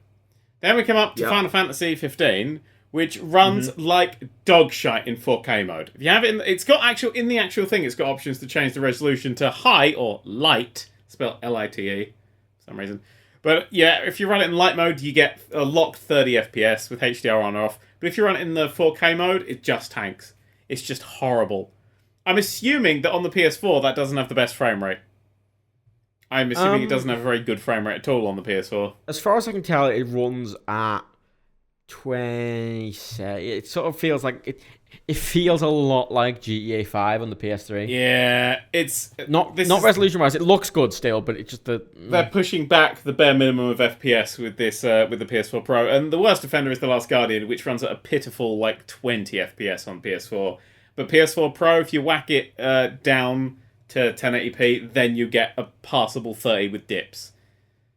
Then we come up to Yep. Final Fantasy 15, which runs like dog shite in 4K mode. If you have it, it's got in the actual thing, it's got options to change the resolution to high or light, spelled LITE for some reason. But yeah, if you run it in light mode, you get a locked 30 FPS with HDR on or off. But if you run it in the 4K mode, it just tanks. It's just horrible. I'm assuming that on the PS4 that doesn't have the best frame rate. I'm assuming it doesn't have a very good frame rate at all on the PS4. As far as I can tell, it runs at 20. It sort of feels like it feels a lot like GTA 5 on the PS3. Yeah, it's Not resolution wise. It looks good still, but it's just they're pushing back the bare minimum of FPS with this with the PS4 Pro, and the worst offender is The Last Guardian, which runs at a pitiful like 20 FPS on PS4. But PS4 Pro, if you whack it down to 1080p, then you get a passable 30 with dips.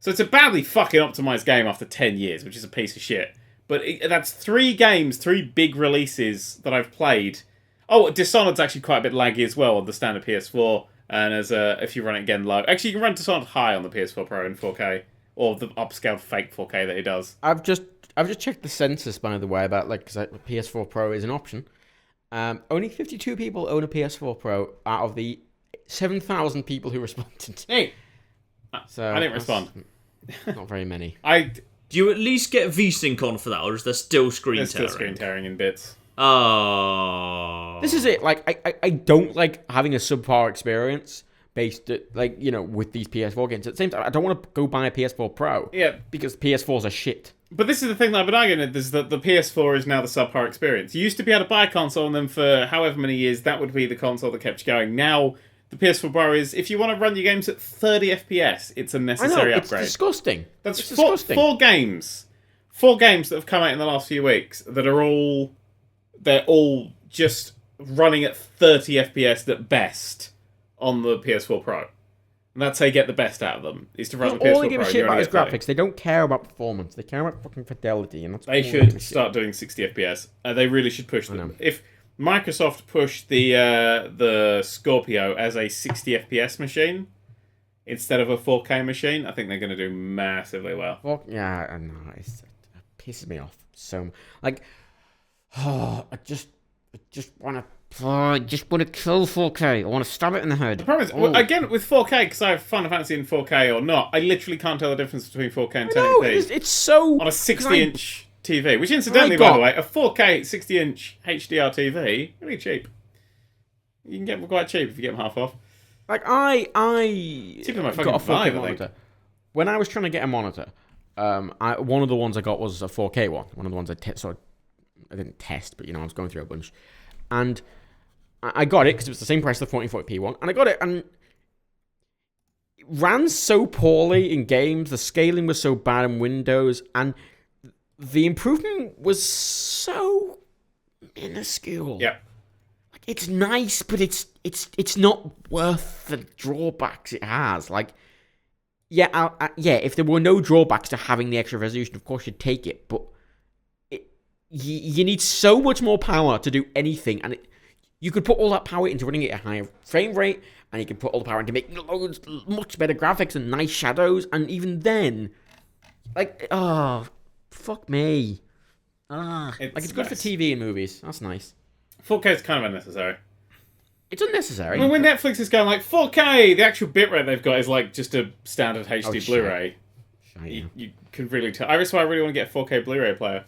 So it's a badly fucking optimized game after 10 years, which is a piece of shit. But that's 3 games, 3 big releases that I've played. Oh, Dishonored's actually quite a bit laggy as well on the standard PS4. And if you run it again low. Actually, you can run Dishonored high on the PS4 Pro in 4K. Or the upscaled fake 4K that it does. I've just checked the census, by the way, about because PS4 Pro is an option. Only 52 people own a PS4 Pro out of the 7,000 people who responded. Hey! So I didn't respond. Not very many. Do you at least get VSync on for that, or is there still screen There's tearing? still screen tearing in bits. Oh. This is it. Like, I don't like having a subpar experience based, with these PS4 games. At the same time, I don't want to go buy a PS4 Pro. Yeah. Because PS4s are shit. But this is the thing that I've been arguing, is that the PS4 is now the subpar experience. You used to be able to buy a console, and then for however many years, that would be the console that kept you going. Now, the PS4 Pro is, if you want to run your games at 30 FPS, it's a necessary upgrade. It's disgusting. That's it's disgusting. Four games that have come out in the last few weeks that are all just running at 30 FPS at best on the PS4 Pro. And that's how you get the best out of them, is to run the PS4 Pro. All they give a shit about is get 30. graphics. They don't care about performance. They care about fucking fidelity, and that's They should start doing 60 FPS. They really should push them. If Microsoft pushed the Scorpio as a 60 FPS machine instead of a 4K machine, I think they're going to do massively well. Well, yeah, I know. It pisses me off so. I just want to Oh, I just want to kill 4K. I want to stab it in the head. The problem is, well, again, with 4K, because I have Final Fantasy in 4K or not, I literally can't tell the difference between 4K and 1080p. No, it's so... On a 60-inch TV, which incidentally, by the way, a 4K 60-inch HDR TV, really cheap. You can get them quite cheap if you get them half off. Like, I Cheaper than my got a 4K fucking monitor. When I was trying to get a monitor, one of the ones I got was a 4K one. One of the ones I didn't test, but, I was going through a bunch. And I got it because it was the same price as the 1440p one. And I got it, and it ran so poorly in games. The scaling was so bad in Windows. And the improvement was so minuscule. Yeah. Like, it's nice, but it's not worth the drawbacks it has. Like, yeah, if there were no drawbacks to having the extra resolution, of course you'd take it. But you need so much more power to do anything, and you could put all that power into running it at a higher frame rate, and you could put all the power into making much better graphics and nice shadows, and even then, like, fuck me. It's good for TV and movies. That's nice. 4K is kind of unnecessary. It's unnecessary. I mean, when Netflix is going like 4K, the actual bitrate they've got is like just a standard HD Blu-ray. You can really tell. That's why I really want to get a 4K Blu-ray player.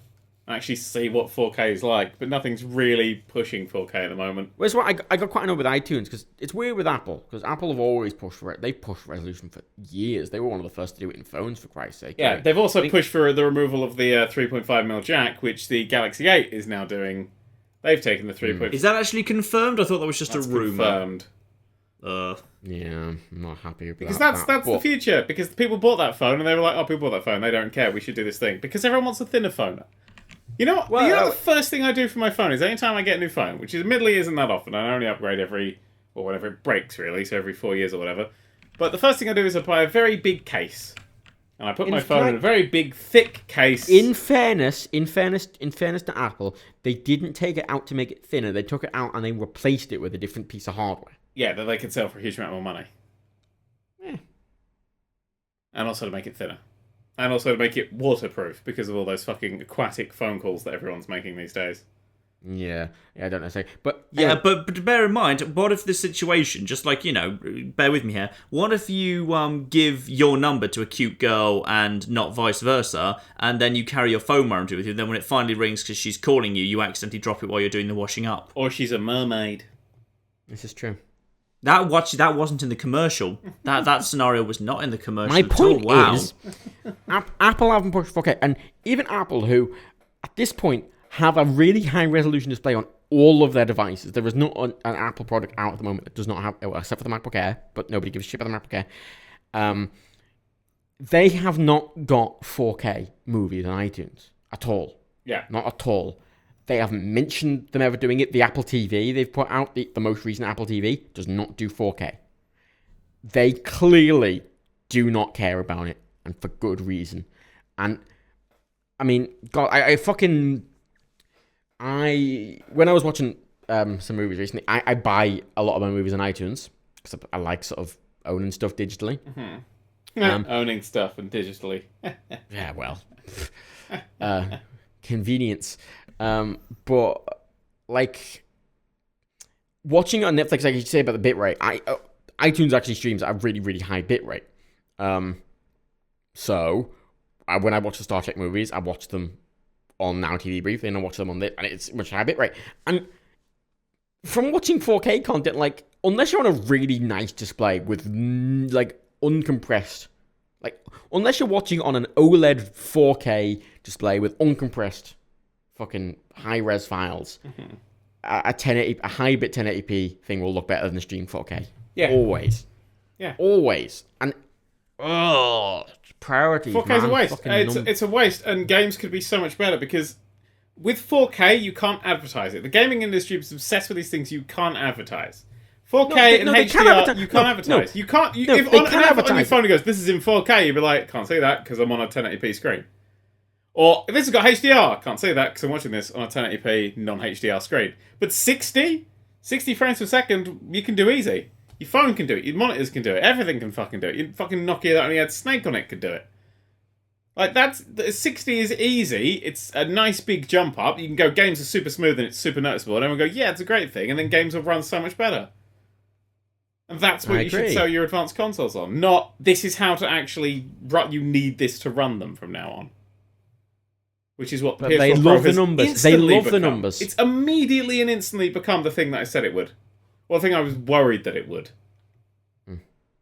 Actually see what 4K is like, but nothing's really pushing 4K at the moment. Well, that's why I got quite annoyed with iTunes, because it's weird with Apple, because Apple have always pushed for it. They've pushed resolution for years. They were one of the first to do it in phones, for Christ's sake. Yeah, they've also pushed for the removal of the 3.5mm jack, which the Galaxy 8 is now doing. They've taken the 3.5. Is that actually confirmed? I thought that was just a rumour. Confirmed. Yeah, I'm not happy about because that. that's the future. Because people bought that phone and they were like, "Oh, people bought that phone. They don't care. We should do this thing." Because everyone wants a thinner phone. You know what? The first thing I do for my phone is anytime I get a new phone, which admittedly isn't that often. I only upgrade whenever it breaks, really, so every 4 years or whatever. But the first thing I do is I buy a very big case, and I put my phone in a very big, thick case. In fairness to Apple, they didn't take it out to make it thinner. They took it out and they replaced it with a different piece of hardware. Yeah, that they could sell for a huge amount more money. Yeah. And also to make it thinner. And also to make it waterproof because of all those fucking aquatic phone calls that everyone's making these days. Yeah, I don't know. But but bear in mind, what if the situation, just like, bear with me here, what if you give your number to a cute girl and not vice versa, and then you carry your phone around with you, then when it finally rings because she's calling you, you accidentally drop it while you're doing the washing up? Or she's a mermaid. This is true. That wasn't in the commercial. That scenario was not in the commercial. My point wow. is, Apple haven't pushed 4K, and even Apple, who at this point have a really high resolution display on all of their devices. There is not an Apple product out at the moment that does not have, except for the MacBook Air, but nobody gives a shit about the MacBook Air. They have not got 4K movies on iTunes at all. Yeah, not at all. They haven't mentioned them ever doing it. The Apple TV they've put out, the most recent Apple TV, does not do 4K. They clearly do not care about it, and for good reason. And, I mean, God, when I was watching some movies recently, I buy a lot of my movies on iTunes, because I like sort of owning stuff digitally. Mm-hmm. Owning stuff and digitally. Yeah, well. Convenience. But like watching it on Netflix, like you say about the bitrate, iTunes actually streams at a really, really high bitrate. So when I watch the Star Trek movies, I watch them on Now TV briefly, and I watch them on this, and it's much higher bitrate. And from watching 4K content, like unless you're on a really nice display with like uncompressed, like unless you're watching on an OLED 4K display with uncompressed fucking high-res files, a 1080, a high-bit 1080p thing will look better than the stream 4K. Yeah. Always. Yeah. Always. And, priorities, 4K is a waste. It's a waste, and games could be so much better, because with 4K, you can't advertise it. The gaming industry is obsessed with these things you can't advertise. 4K and HDR, you can't advertise. You can't. If on your phone it goes, this is in 4K, you'd be like, can't see that because I'm on a 1080p screen. Or if this has got HDR, can't see that because I'm watching this on a 1080p non-HDR screen. But 60 frames per second, you can do easy. Your phone can do it. Your monitors can do it. Everything can fucking do it. Your fucking Nokia that only had Snake on it could do it. Like, 60 is easy. It's a nice big jump up. You can go, games are super smooth and it's super noticeable. And everyone go, yeah, it's a great thing. And then games will run so much better. And that's what you should sell your advanced consoles on. Not, this is how to actually run. You need this to run them from now on. Which is what the PS4 they Pro love the has numbers. They love become. the numbers. It's immediately and instantly become the thing that I said it would. Well, the thing I was worried that it would.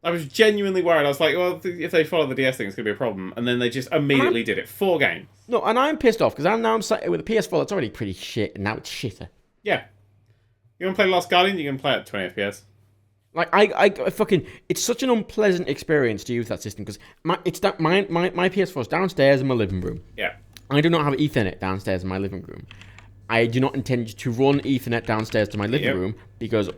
I was genuinely worried. I was like, well, if they follow the DS thing, it's going to be a problem. And then they just immediately did it. 4 games. No, and I'm pissed off because I'm sat with a PS4 that's already pretty shit, and now it's shitter. Yeah. You want to play Lost Guardian? You can play it at 20 FPS. Like, I fucking... It's such an unpleasant experience to use that system because my PS4 is downstairs in my living room. Yeah. I do not have Ethernet downstairs in my living room. I do not intend to run Ethernet downstairs to my living room because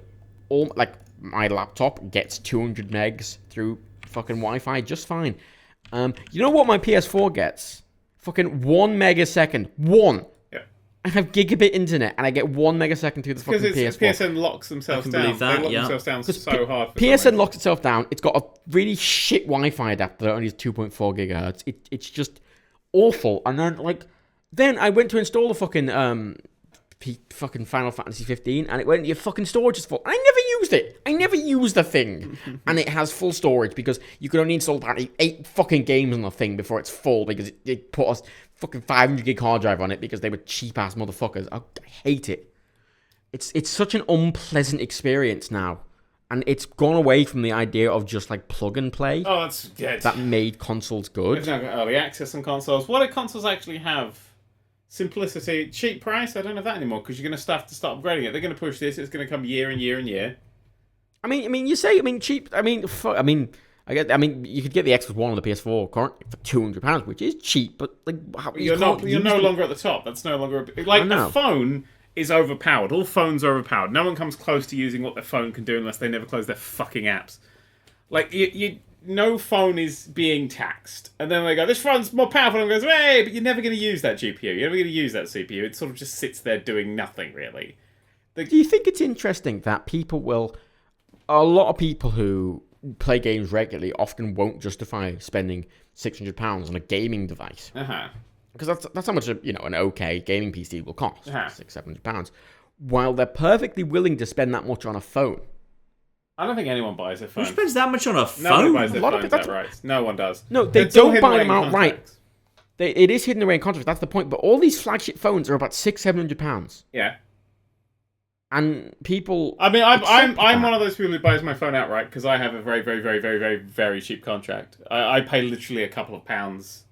my laptop gets 200 megs through fucking Wi-Fi just fine. You know what my PS4 gets? Fucking 1 megasecond. 1! Yeah. I have gigabit internet and I get 1 megasecond through the fucking PS4. Because PSN locks themselves down. Believe that, they lock themselves down so hard. PSN locks itself down. It's got a really shit Wi-Fi adapter that only has 2.4 gigahertz. It's just awful. And then I went to install the fucking Final Fantasy 15 and it went, your fucking storage is full. I never used it. I never used the thing. And it has full storage because you could only install apparently 8 fucking games on the thing before it's full because it put a fucking 500 gig hard drive on it because they were cheap ass motherfuckers. I hate it. It's such an unpleasant experience now. And it's gone away from the idea of just like plug and play. Oh, that's good. That made consoles good. It's now got early access on consoles. What do consoles actually have? Simplicity, cheap price. I don't have that anymore because you're going to have to start upgrading it. They're going to push this. It's going to come year and year and year. I mean, you say, cheap. I mean, you could get the Xbox One on the PS4 currently for £200, which is cheap, but like, you're no longer at the top. That's no longer a phone is overpowered. All phones are overpowered. No one comes close to using what their phone can do unless they never close their fucking apps. Like no phone is being taxed. And then they go, this phone's more powerful. And goes, hey, but you're never going to use that GPU. You're never going to use that CPU. It sort of just sits there doing nothing, really. Do you think it's interesting that a lot of people who play games regularly often won't justify spending £600 on a gaming device? Uh-huh. Because that's how much an okay gaming PC will cost, £600-700. While they're perfectly willing to spend that much on a phone. I don't think anyone buys a phone. Who spends that much on a phone? No one buys their phones outright. No one does. No, they don't buy them outright. It is hidden away in contracts. That's the point. But all these flagship phones are about £600-700. Yeah. And people. I mean, I'm one of those people who buys my phone outright because I have a very, very, very, very, very, very cheap contract. I pay literally a couple of pounds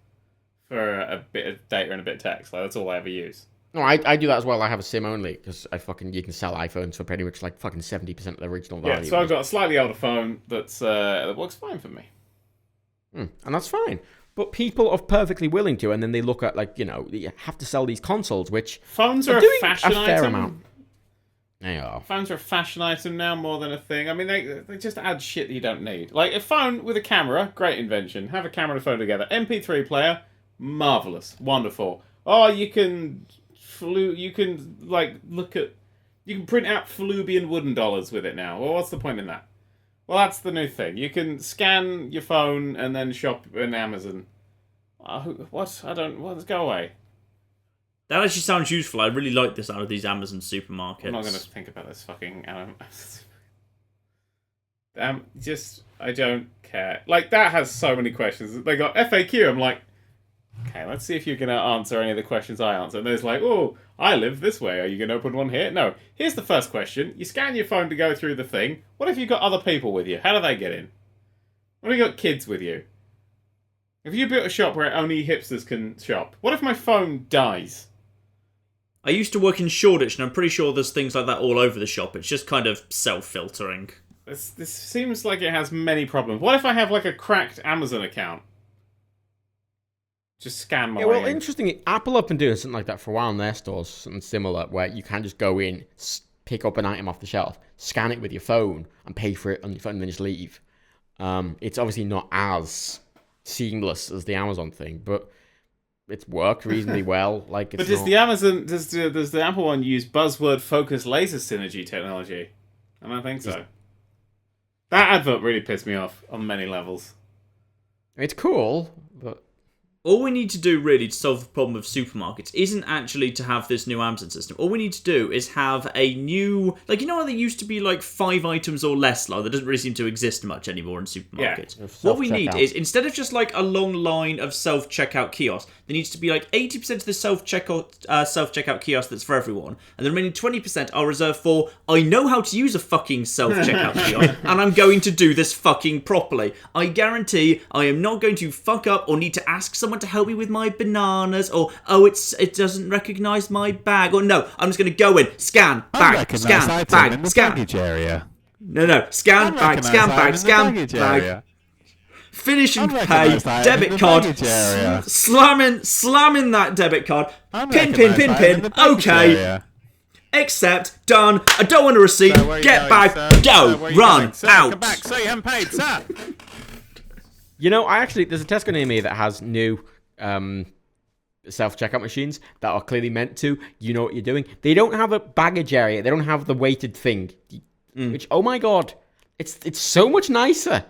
for a bit of data and a bit of text. Like, that's all I ever use. No, I do that as well. I have a SIM only because you can sell iPhones for pretty much like fucking 70% of the original value. Yeah, so I've got a slightly older phone that works fine for me. And that's fine. But people are perfectly willing to, and then they look at you have to sell these consoles, which phones are a fashion fair item. Amount. They are. Phones are a fashion item now more than a thing. I mean, they just add shit that you don't need. Like a phone with a camera, great invention. Have a camera and a phone together. MP3 player, marvelous, wonderful. Oh, you can print out Flubian wooden dollars with it now. Well, what's the point in that? Well, that's the new thing. You can scan your phone and then shop in Amazon. What? Let's go away. That actually sounds useful. I really like this out of these Amazon supermarkets. I'm not going to think about this fucking I don't care. Like, that has so many questions. They got FAQ. I'm like, okay, let's see if you're going to answer any of the questions I answer. And there's like, oh, I live this way. Are you going to open one here? No. Here's the first question. You scan your phone to go through the thing. What if you've got other people with you? How do they get in? What if you got kids with you? If you built a shop where only hipsters can shop, what if my phone dies? I used to work in Shoreditch, and I'm pretty sure there's things like that all over the shop. It's just kind of self-filtering. This seems like it has many problems. What if I have like a cracked Amazon account? Just scan my way in. Interestingly, Apple have been doing something like that for a while in their stores, something similar, where you can just go in, pick up an item off the shelf, scan it with your phone, and pay for it on your phone, and then just leave. It's obviously not as seamless as the Amazon thing, but it's worked reasonably well. But does the Apple one use buzzword focused laser synergy technology? I don't think so. That advert really pissed me off on many levels. It's cool, but All we need to do, really, to solve the problem of supermarkets isn't actually to have this new Amazon system. All we need to do is have a new... Like, you know how there used to be, like, 5 items or less? Like, that doesn't really seem to exist much anymore in supermarkets. Yeah. What we need is, instead of just, like, a long line of self-checkout kiosks, there needs to be, like, 80% of the self-checkout kiosk that's for everyone, and the remaining 20% are reserved for, I know how to use a fucking self-checkout kiosk, and I'm going to do this fucking properly. I guarantee I am not going to fuck up or need to ask someone to help me with my bananas, or it doesn't recognise my bag, or no, I'm just going to go in, scan, bag, scan, bag, scan. Baggage area. No, scan, bag, scan, bag, scan, bag. Finish and pay, debit card, slamming that debit card, pin, okay. Accept, done, I don't want a receipt, get back, go, run, out. Come back, so you haven't paid, sir. You know, there's a Tesco near me that has new self-checkout machines that are clearly meant to, you know what you're doing. They don't have a baggage area. They don't have the weighted thing. Which, oh my god, it's so much nicer.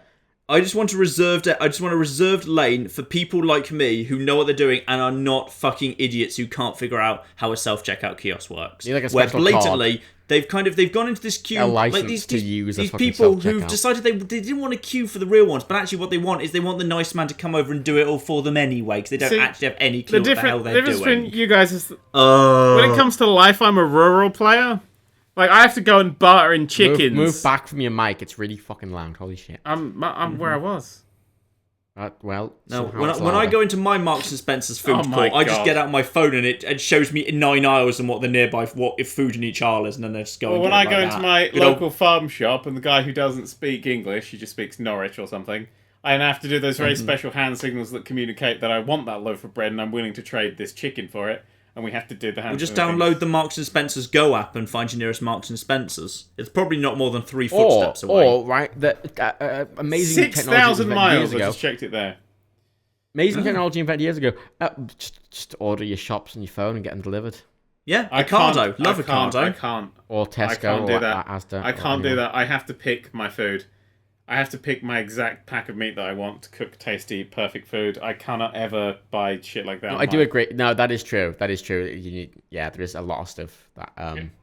I just want a reserved lane for people like me who know what they're doing and are not fucking idiots who can't figure out how a self-checkout kiosk works. Like a where special blatantly they've gone into this queue, a license like these to use these a fucking people who've self-checkout. decided they didn't want to queue for the real ones, but actually what they want is they want the nice man to come over and do it all for them anyway, because they don't actually have any clue what the hell they're the difference doing. between you guys is when it comes to life, I'm a rural player. Like, I have to go and barter in chickens. Move back from your mic. It's really fucking loud. Holy shit. I'm where I was. Well, no, when I go into my Marks and Spencer's food court, I just get out my phone and it shows me 9 aisles and what the nearby if food in each aisle is, and then I just go. Well, and when get I it go like into that. my local farm shop and the guy who doesn't speak English, he just speaks Norwich or something, I have to do those very special hand signals that communicate that I want that loaf of bread and I'm willing to trade this chicken for it. And we have to do the hand. We'll just download the Marks and Spencer's Go app and find your nearest Marks and Spencer's. It's probably not more than 3 footsteps away. Or right, the amazing 6,000 miles. I ago. just checked it there. Amazing technology invented years ago. Just order your shops on your phone and get them delivered. Yeah, Ocado. Love Ocado. I can't. Or Tesco. I can't do that. Asda. I can't do that. I have to pick my food. I have to pick my exact pack of meat that I want to cook tasty, perfect food. I cannot ever buy shit like that. No, I do agree. No, that is true. That is true. There is a lot of stuff that.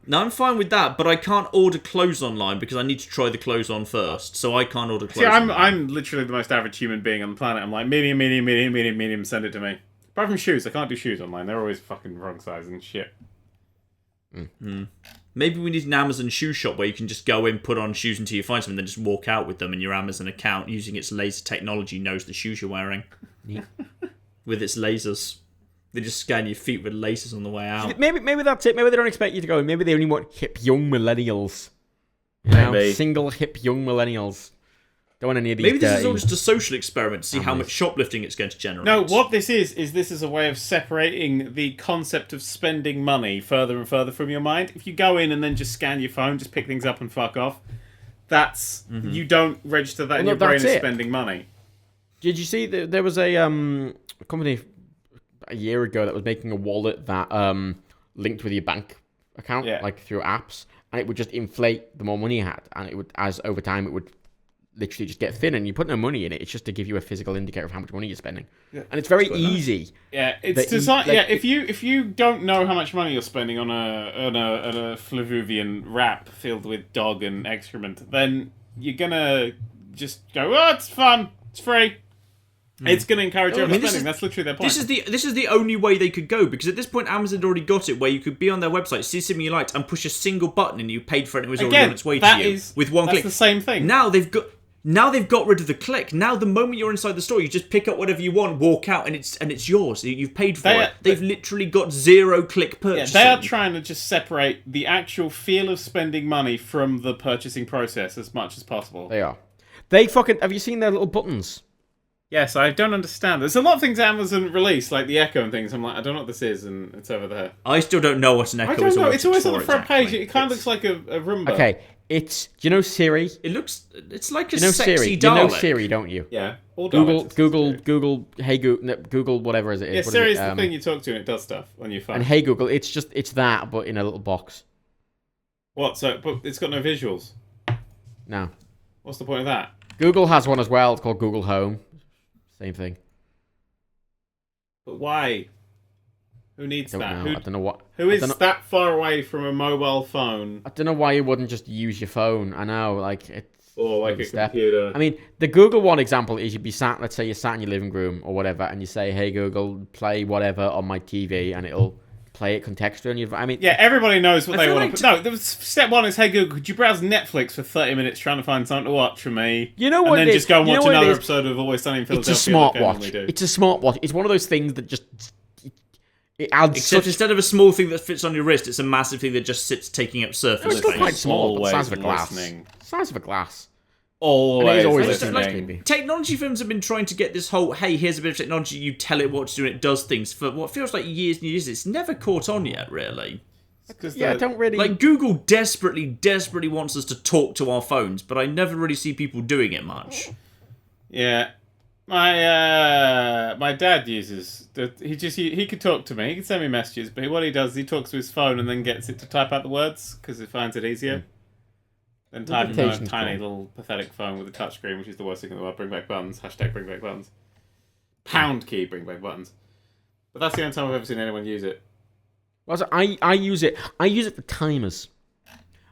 No, I'm fine with that, but I can't order clothes online because I need to try the clothes on first. So I can't order clothes. See, online. I'm literally the most average human being on the planet. I'm like medium. Send it to me. Apart from shoes, I can't do shoes online. They're always fucking wrong size and shit. Maybe we need an Amazon shoe shop where you can just go in, put on shoes until you find something, then just walk out with them, and your Amazon account, using its laser technology, knows the shoes you're wearing. With its lasers. They just scan your feet with lasers on the way out. Maybe that's it. Maybe they don't expect you to go. Maybe they only want hip young millennials. You know, single hip young millennials. Don't want any of these. Maybe this is all just a social experiment to see how much shoplifting it's going to generate. No, what this is this is a way of separating the concept of spending money further and further from your mind. If you go in and then just scan your phone, just pick things up and fuck off, that's you don't register that in your brain as spending money. Did you see that there was a company a year ago that was making a wallet that linked with your bank account, like through apps, and it would just inflate the more money you had, and it would, as over time, it would literally just get thin, and you put no money in it. It's just to give you a physical indicator of how much money you're spending, and it's very easy. Nice. Yeah, it's designed. If you don't know how much money you're spending on a Flavuvian wrap filled with dog and excrement, then you're gonna just go, oh, it's fun, it's free. It's going to encourage overspending. That's literally their point. This is the only way they could go, because at this point Amazon had already got it where you could be on their website, see something you liked, and push a single button and you paid for it and it was already on its way to you with one click. That's the same thing. Now they've got rid of the click. Now the moment you're inside the store, you just pick up whatever you want, walk out, and it's yours. You've paid for it. They've literally got 0 click purchasing. They are trying to just separate the actual feel of spending money from the purchasing process as much as possible. They are. They fucking. Have you seen their little buttons? Yes, I don't understand. There's a lot of things Amazon release, like the Echo and things. I'm like, I don't know what this is, and it's over there. I still don't know what an Echo is. I don't know. It's always on the front page. It kind of looks like a Roomba. Okay, it's. Do you know Siri? It's like a sexy Siri. Dalek. You know Siri, don't you? Yeah. Google, hey Google, whatever it is. Yeah, Siri's the thing you talk to and it does stuff on your phone. And hey Google, it's that, but in a little box. What? But it's got no visuals. No. What's the point of that? Google has one as well. It's called Google Home. Same thing. But why? Who needs I that? don't know. I don't know what. Who I is don't know- that far away from a mobile phone I don't know why you wouldn't just use your phone. I know, like it's or like a another step. computer? I mean, the Google one example is you'd be sat. Let's say you're sat in your living room or whatever, and you say, "Hey Google, play whatever on my TV," and it'll play it contextually. And I mean, Yeah, everybody knows what I they feel want to like put. No, step one is, hey Google, could you browse Netflix for 30 minutes trying to find something to watch for me? You know what and it then is? just go and You know watch what it another is? episode of Always Sunny in it's Philadelphia. a like I normally smartwatch. do. It's a smartwatch. It's one of those things that just it adds Except such. instead of a small thing that fits on your wrist, it's a massive thing that just sits taking up surface It's still space. quite small, but the size of a Always glass. listening. Size of a glass. Always, And it is always listening. listening. Technology firms have been trying to get this whole, hey, here's a bit of technology, you tell it what to do and it does things for what feels like years and years. It's never caught on yet, really. Yeah, I don't really. Like, Google desperately wants us to talk to our phones, but I never really see people doing it much. Yeah, my dad uses he could talk to me. He can send me messages, but what he does is he talks to his phone and then gets it to type out the words because it finds it easier than typing on a Notifications tiny cool. little pathetic phone with a touchscreen, which is the worst thing in the world. Bring back buttons. Hashtag bring back buttons. Pound key bring back buttons. But that's the only time I've ever seen anyone use it. Well, so I use it. I use it for timers.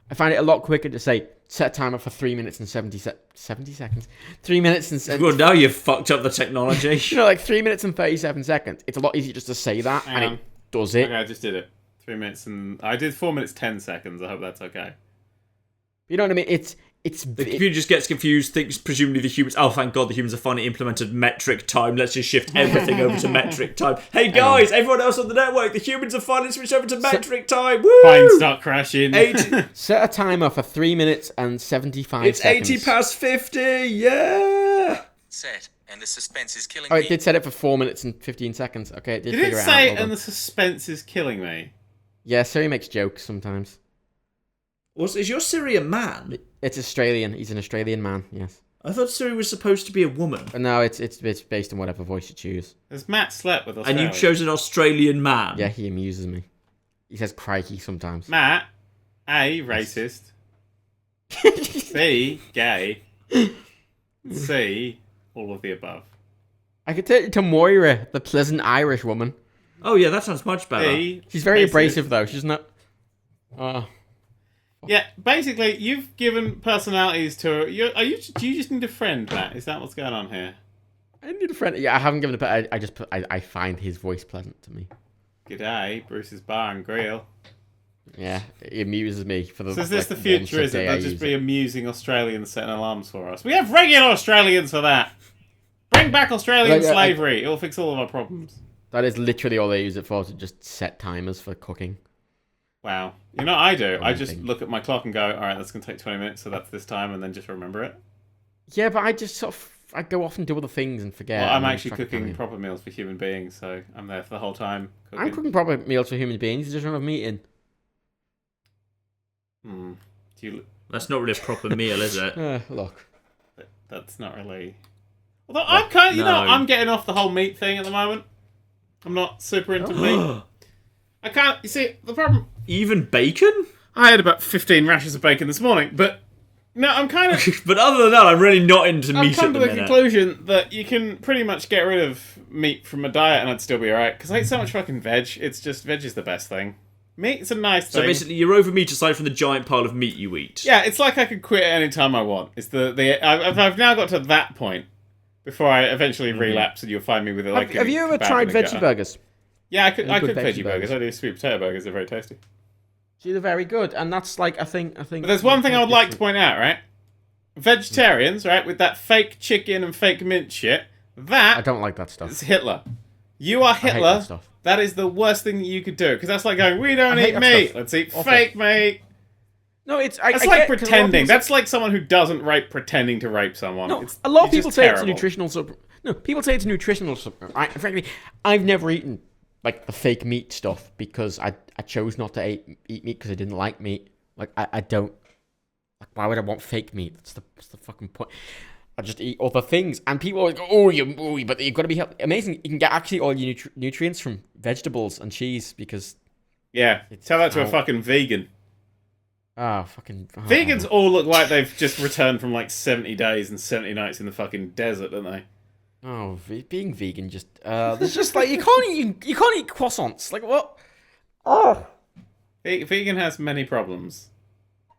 I find it a lot quicker to say set timer for 3 minutes and 70 seconds. 3 minutes and 70. Well, now you've fucked up the technology. You know, like 3 minutes and 37 seconds. It's a lot easier just to say that, Hang and on. it does it. Okay, I just did it. 3 minutes and I did 4 minutes 10 seconds. I hope that's okay. You know what I mean? The computer just gets confused, thinks presumably the humans, oh thank god the humans have finally implemented metric time, let's just shift everything over to metric time. Hey guys, everyone else on the network, the humans have finally switched over to metric time, woo! Fine, start crashing. 80, set a timer for 3 minutes and 75 it's seconds. 80 past 50, yeah! Set, and the suspense is killing Oh, me. it did set it for 4 minutes and 15 seconds. Okay, it did Did figure it it say, out. Hold and on. the suspense is killing me? Yeah, Siri makes jokes sometimes. Is your Siri a man? It's Australian. He's an Australian man, yes. I thought Siri was supposed to be a woman. But no, it's based on whatever voice you choose. Has Matt slept with us? And you chose an Australian man. Yeah, he amuses me. He says crikey sometimes. Matt, A, racist. B, gay. C, all of the above. I could take you to Moira, the pleasant Irish woman. Oh yeah, that sounds much better. D, She's very racist. abrasive though. She's not. Yeah, basically, you've given personalities to. Do you just need a friend, Matt? Is that what's going on here? I need a friend. Yeah, I haven't given a. I just put. I find his voice pleasant to me. G'day, Bruce's Bar and Grill. Yeah, it amuses me for the. So is this like, the future? once a Is it day I they'll just use be it. amusing Australians setting alarms for us? We have regular Australians for that. Bring back Australian Like, slavery. It'll fix all of our problems. That is literally all they use it for, to just set timers for cooking. Wow. You know what I do? I just Anything. look at my clock and go, all right, that's going to take 20 minutes, so that's this time, and then just remember it. Yeah, but I just sort of. I go off and do other things and forget. Well, I'm and then actually track cooking time. proper meals for human beings, so I'm there for the whole time. Cooking. I'm cooking proper meals for human beings. You just don't have meat in. Do you, That's not really a proper meal, is it? Look. that's not really... Although I'm kind of, no. I'm getting off the whole meat thing at the moment. I'm not super into meat. I can't, you see, the problem... Even bacon? I had about 15 rashers of bacon this morning, but no, I'm kind of... But other than that, I'm really not into I've meat come at to the the minute. conclusion that you can pretty much get rid of meat from my diet and I'd still be alright. Because I eat so much fucking veg. It's just, veg is the best thing. Meat's a nice So thing. basically, you're over meat aside from the giant pile of meat you eat. Yeah, it's like I could quit at any time I want. It's I've now got to that point before I eventually relapse and you'll find me with it like Have you ever kebab tried in a veggie gutter. burgers? Yeah, I cook good veggie veggie burgers. burgers. I do sweet potato burgers. They're very tasty. See, they're very good, and that's like I think. But there's one thing I would like to point out, right? Vegetarians, right, with that fake chicken and fake mint shit, that I don't like that stuff. is Hitler. You are hate Hitler. that stuff. That is the worst thing that you could do. Because that's like going, we don't I hate eat that meat. stuff. Let's eat Awful. fake meat. No, it's That's like pretending. That's like someone who doesn't rape pretending to rape someone. No, It's, a lot of it's people just say it's a terrible. nutritional supplement. No, people say it's a nutritional supplement. Frankly, I've never eaten like the fake meat stuff because I chose not to eat meat because I didn't like meat. Like I don't. Like why would I want fake meat? That's the fucking point. I just eat other things, and people always go, but you've got to be healthy. Amazing. You can get actually all your nutrients from vegetables and cheese because Yeah, tell that to a how- fucking vegan. Vegans all look like they've just returned from like 70 days and 70 nights in the fucking desert, don't they? Oh, being vegan just there's just like you can't eat croissants. Like what? Oh, Vegan has many problems.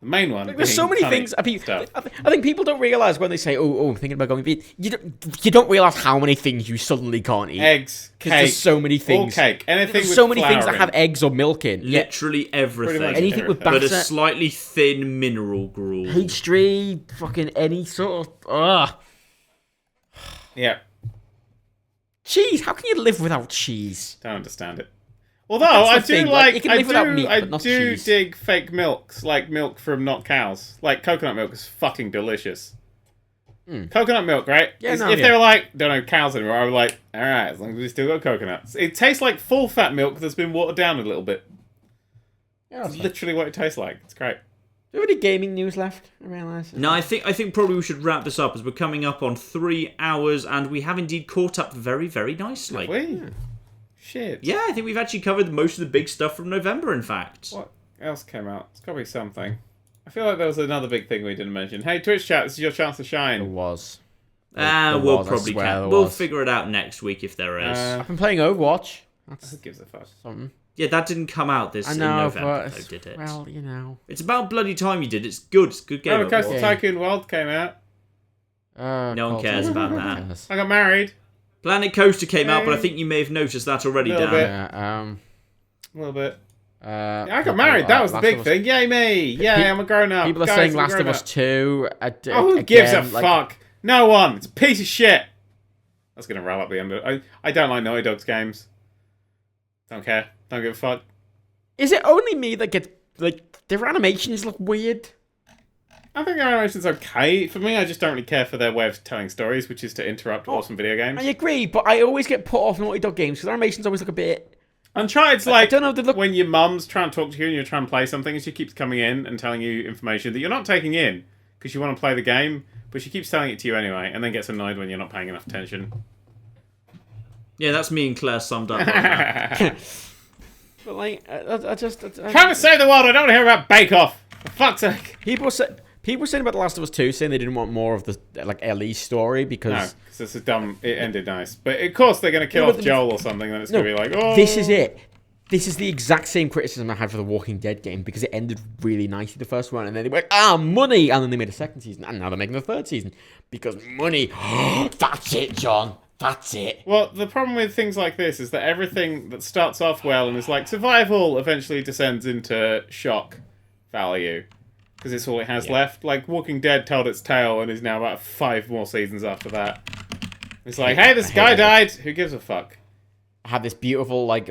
The main one. like, there's so being many tummy things. stuff. I think people don't realize when they say, "Oh, I'm thinking about going vegan." You don't realize how many things you suddenly can't eat. Eggs, Because cake, there's so many things. all cake, anything There's with so many things flour that in. have eggs or milk in. Literally everything. much Anything with But but a batter, slightly thin mineral gruel. pastry, fucking any sort of Yeah, cheese. How can you live without cheese? don't understand it. Although That's the I do thing, like, you like, can I live without do, meat, I but not do cheese. dig fake milks, like milk from not cows. Like coconut milk is fucking delicious. Coconut milk, right? Yeah, If no, they were like, don't know cows anymore, I would like, all right, as long as we still got coconuts. It tastes like full fat milk that's been watered down a little bit. Yeah, It's literally what it tastes like. It's great. Do we have any gaming news left? I realise. No, I think probably we should wrap this up as we're coming up on 3 hours, and we have indeed caught up very, very nicely. We? Shit. Yeah, I think we've actually covered most of the big stuff from November, in fact. What else came out? It's got to be something. I feel like there was another big thing we didn't mention. Hey, Twitch chat, this is your chance to It shine. was. We'll was, I probably swear there we'll was. figure it out next week if there is. I've been playing Overwatch. That's Who gives a fuck? something. Yeah, that didn't come out this I in know, November, but though, did it? well, you know. It's about bloody time you did. It's good. It's a good game. Roller Coaster Overwatch. Tycoon World came out. No one cares about that. I got married. Planet Coaster came out, but I think you may have noticed that already, Little Dan. bit. Yeah, A little bit. yeah, I got married. That was the Last big of Us- thing. Yay me! Yay, I'm a grown up. People are Guys, saying I'm a Last of grown Us up. 2. Oh, who gives a fuck? No one. It's a piece of shit. That's gonna rile up the end of it. I don't like Naughty Dog's games. Don't care. Don't give a fuck. Is it only me that gets like their animations look weird? I think their animation's okay. For me, I just don't really care for their way of telling stories, which is to interrupt awesome video games. I agree, but I always get put off Naughty Dog games because their animations always look a bit. Uncharted's I like don't know, they look- when your mum's trying to talk to you and you're trying to play something and she keeps coming in and telling you information that you're not taking in because you want to play the game, but she keeps telling it to you anyway and then gets annoyed when you're not paying enough attention. Yeah, that's me and Claire summed up. Right now. But like, I just Trying to save the world, I don't want to hear about Bake Off. For fuck's sake. people were saying about The Last of Us 2, saying they didn't want more of the like Ellie story No, because because it's a dumb. It ended nice, but of course they're going to kill No, off but Joel or something. Then it's going to be like, oh, this is it. This is the exact same criticism I had for the Walking Dead game because it ended really nicely the first one, and then they went money, and then they made a second season, and now they're making a third season because money. That's it, John. That's it. Well, the problem with things like this is that everything that starts off well and is like survival eventually descends into shock value because it's all it has left. Like Walking Dead told its tale and is now about 5 more seasons after that. It's like, hey, this guy died. Who gives a fuck? I had this beautiful like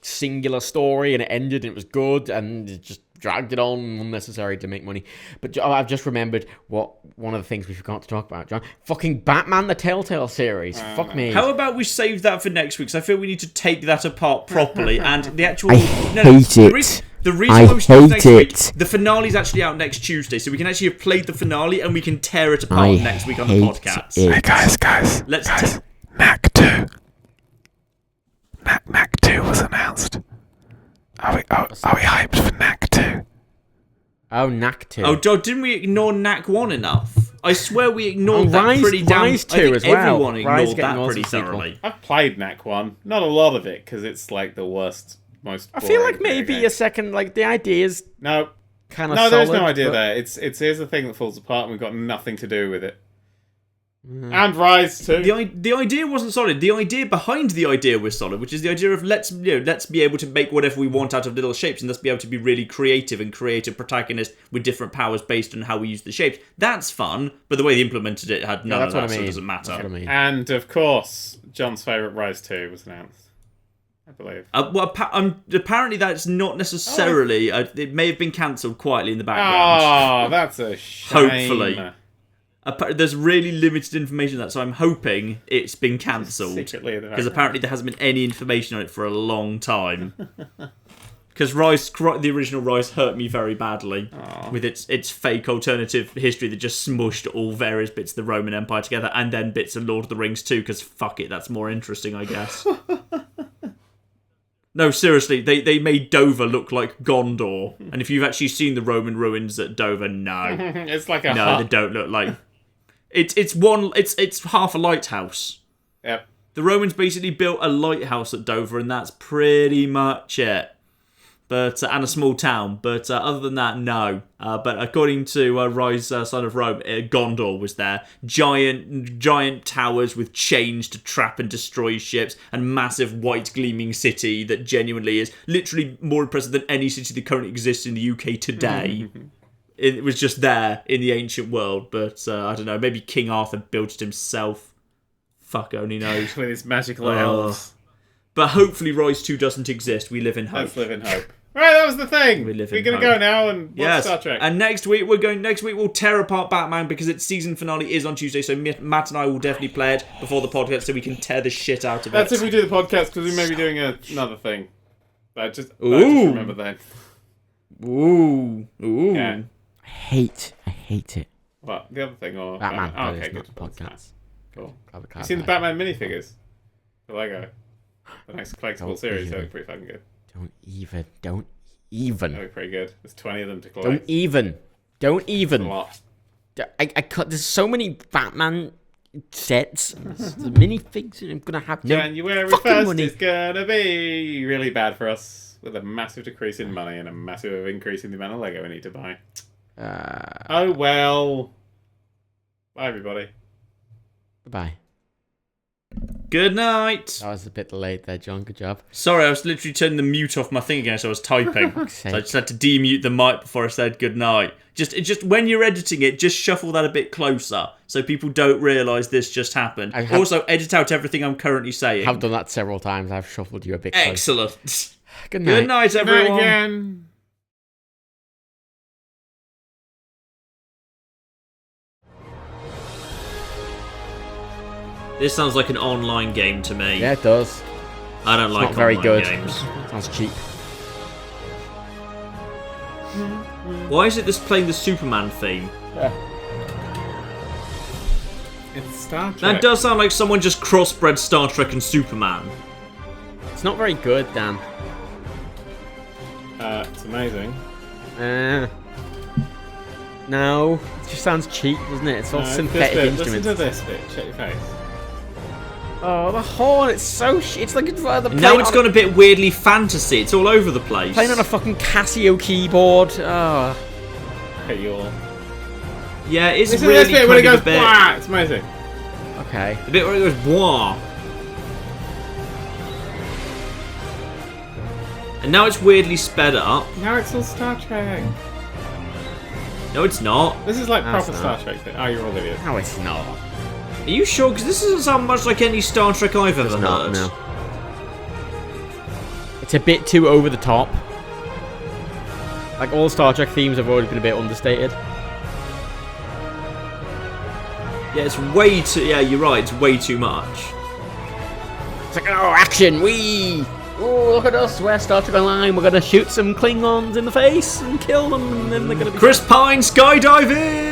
singular story, and it ended, and it was good, and it just dragged it on unnecessary to make money. But I've just remembered what one of the things we forgot to talk about, John. Fucking Batman the Telltale series. Fuck me. How about we save that for next week? Because I feel we need to take that apart properly. And the actual. hate The it. reason I why we should do hate next week, it. the finale's actually out next Tuesday, so we can actually have played the finale and we can tear it apart I next week on the hate podcast. it. Hey guys. Let's Guys. Knack 2. Knack 2 was announced. Are we hyped for Knack 2? Oh, Knack 2. Oh, didn't we ignore Knack 1 enough? I swear we ignored that Rise- pretty damn. Rise 2 I think as well. everyone Rise ignored getting that lots pretty of sequel. thoroughly. I've played Knack 1. Not a lot of it because it's like the worst, most. I feel boring like maybe video a second, like the idea is No, kind of no, solid. there's no idea but- there. It's here's the thing that falls apart, and we've got nothing to do with it. And Rise too. The idea wasn't solid. The idea behind the idea was solid, which is the idea of let's be able to make whatever we want out of little shapes, and let's be able to be really creative and create a protagonist with different powers based on how we use the shapes. That's fun, but the way they implemented it had none that's of what that, I so mean. it doesn't matter. That's what I mean. And of course, John's favourite Rise 2 was announced. I believe. Apparently that's not necessarily. It may have been cancelled quietly in the background. Oh, that's a shame. Hopefully. There's really limited information on that, so I'm hoping it's been cancelled. Secretly in the Because background. apparently there hasn't been any information on it for a long time. Because the original Rise hurt me very badly with its fake alternative history that just smushed all various bits of the Roman Empire together, and then bits of Lord of the Rings too, because fuck it, that's more interesting, I guess. No, seriously, they made Dover look like Gondor, and if you've actually seen the Roman ruins at Dover, no. It's like a No, hut. they don't look like... It's half a lighthouse. Yep. The Romans basically built a lighthouse at Dover, and that's pretty much it. But and a small town. But other than that, no. But according to Rise, Son of Rome, Gondor was there. Giant towers with chains to trap and destroy ships, and massive white gleaming city that genuinely is literally more impressive than any city that currently exists in the UK today. It was just there in the ancient world. But I don't know, maybe King Arthur built it himself. Fuck only knows. With his magical elves. But hopefully Rise 2 doesn't exist. We live in hope. Let's live in hope. Right, that was the thing. We're We're gonna go now and watch Star Trek. And next week we'll tear apart Batman because its season finale is on Tuesday. So Matt and I will definitely play it before the podcast so we can tear the shit out of That's it. if we do the podcast because we may be doing another thing. But I just remember that. Ooh. Yeah. I hate it. What? The other thing or Batman. Oh, That okay, is good. not Podcats. Cool. Grab a You card seen the back. Batman minifigures? The Lego. The next collectible Don't series. They even. look pretty fucking good. Don't even. They look pretty good. There's 20 of them to Don't collect. even. A lot. I cut. There's so many Batman sets. The minifigs, and I'm gonna have no January fucking 1st money. is gonna be really bad for us. With a massive decrease in money and a massive increase in the amount of Lego we need to buy. Oh well. Bye everybody. Goodbye. Good night. That was a bit delayed there, John. Good job. Sorry, I was literally turning the mute off my thing again, so I was typing. So I just had to demute the mic before I said good night. Just when you're editing it, just shuffle that a bit closer so people don't realise this just happened. Also, edit out everything I'm currently saying. I've done that several times. I've shuffled you a bit closer. Excellent. Good night. Good night, everyone. Again. This sounds like an online game to me. Yeah, it does. I don't like Not very online good. games. Sounds cheap. Why is it this playing the Superman theme? It's Star Trek. That does sound like someone just crossbred Star Trek and Superman. It's not very good, Dan. It's amazing. No, it just sounds cheap, doesn't it? It's all This synthetic bit. instruments. Listen to this bit. Check your face. Oh, the horn! It's so it's like it's the Now it's gone a bit weirdly fantasy. It's all over the place. playing on a fucking Casio keyboard. Oh. Okay, you all. Yeah, it's Listen really to this bit when it kind goes of a bit. blah. It's amazing. Okay. The bit where it goes boah. And now it's weirdly sped up. Now it's all Star Trek. No, it's not. This is like No, proper it's Star not. Trek thing. Oh, you're all idiots. No, it's not. Are you sure? Because this doesn't sound much like any Star Trek I've ever It's not. heard. No. It's a bit too over the top. Like all Star Trek themes have always been a bit understated. Yeah, it's way too. Yeah, you're right. It's way too much. It's like, oh, action, wee! Oh, look at us, we're Star Trek Online. We're gonna shoot some Klingons in the face and kill them, and then they're gonna be. Chris Pine skydiving.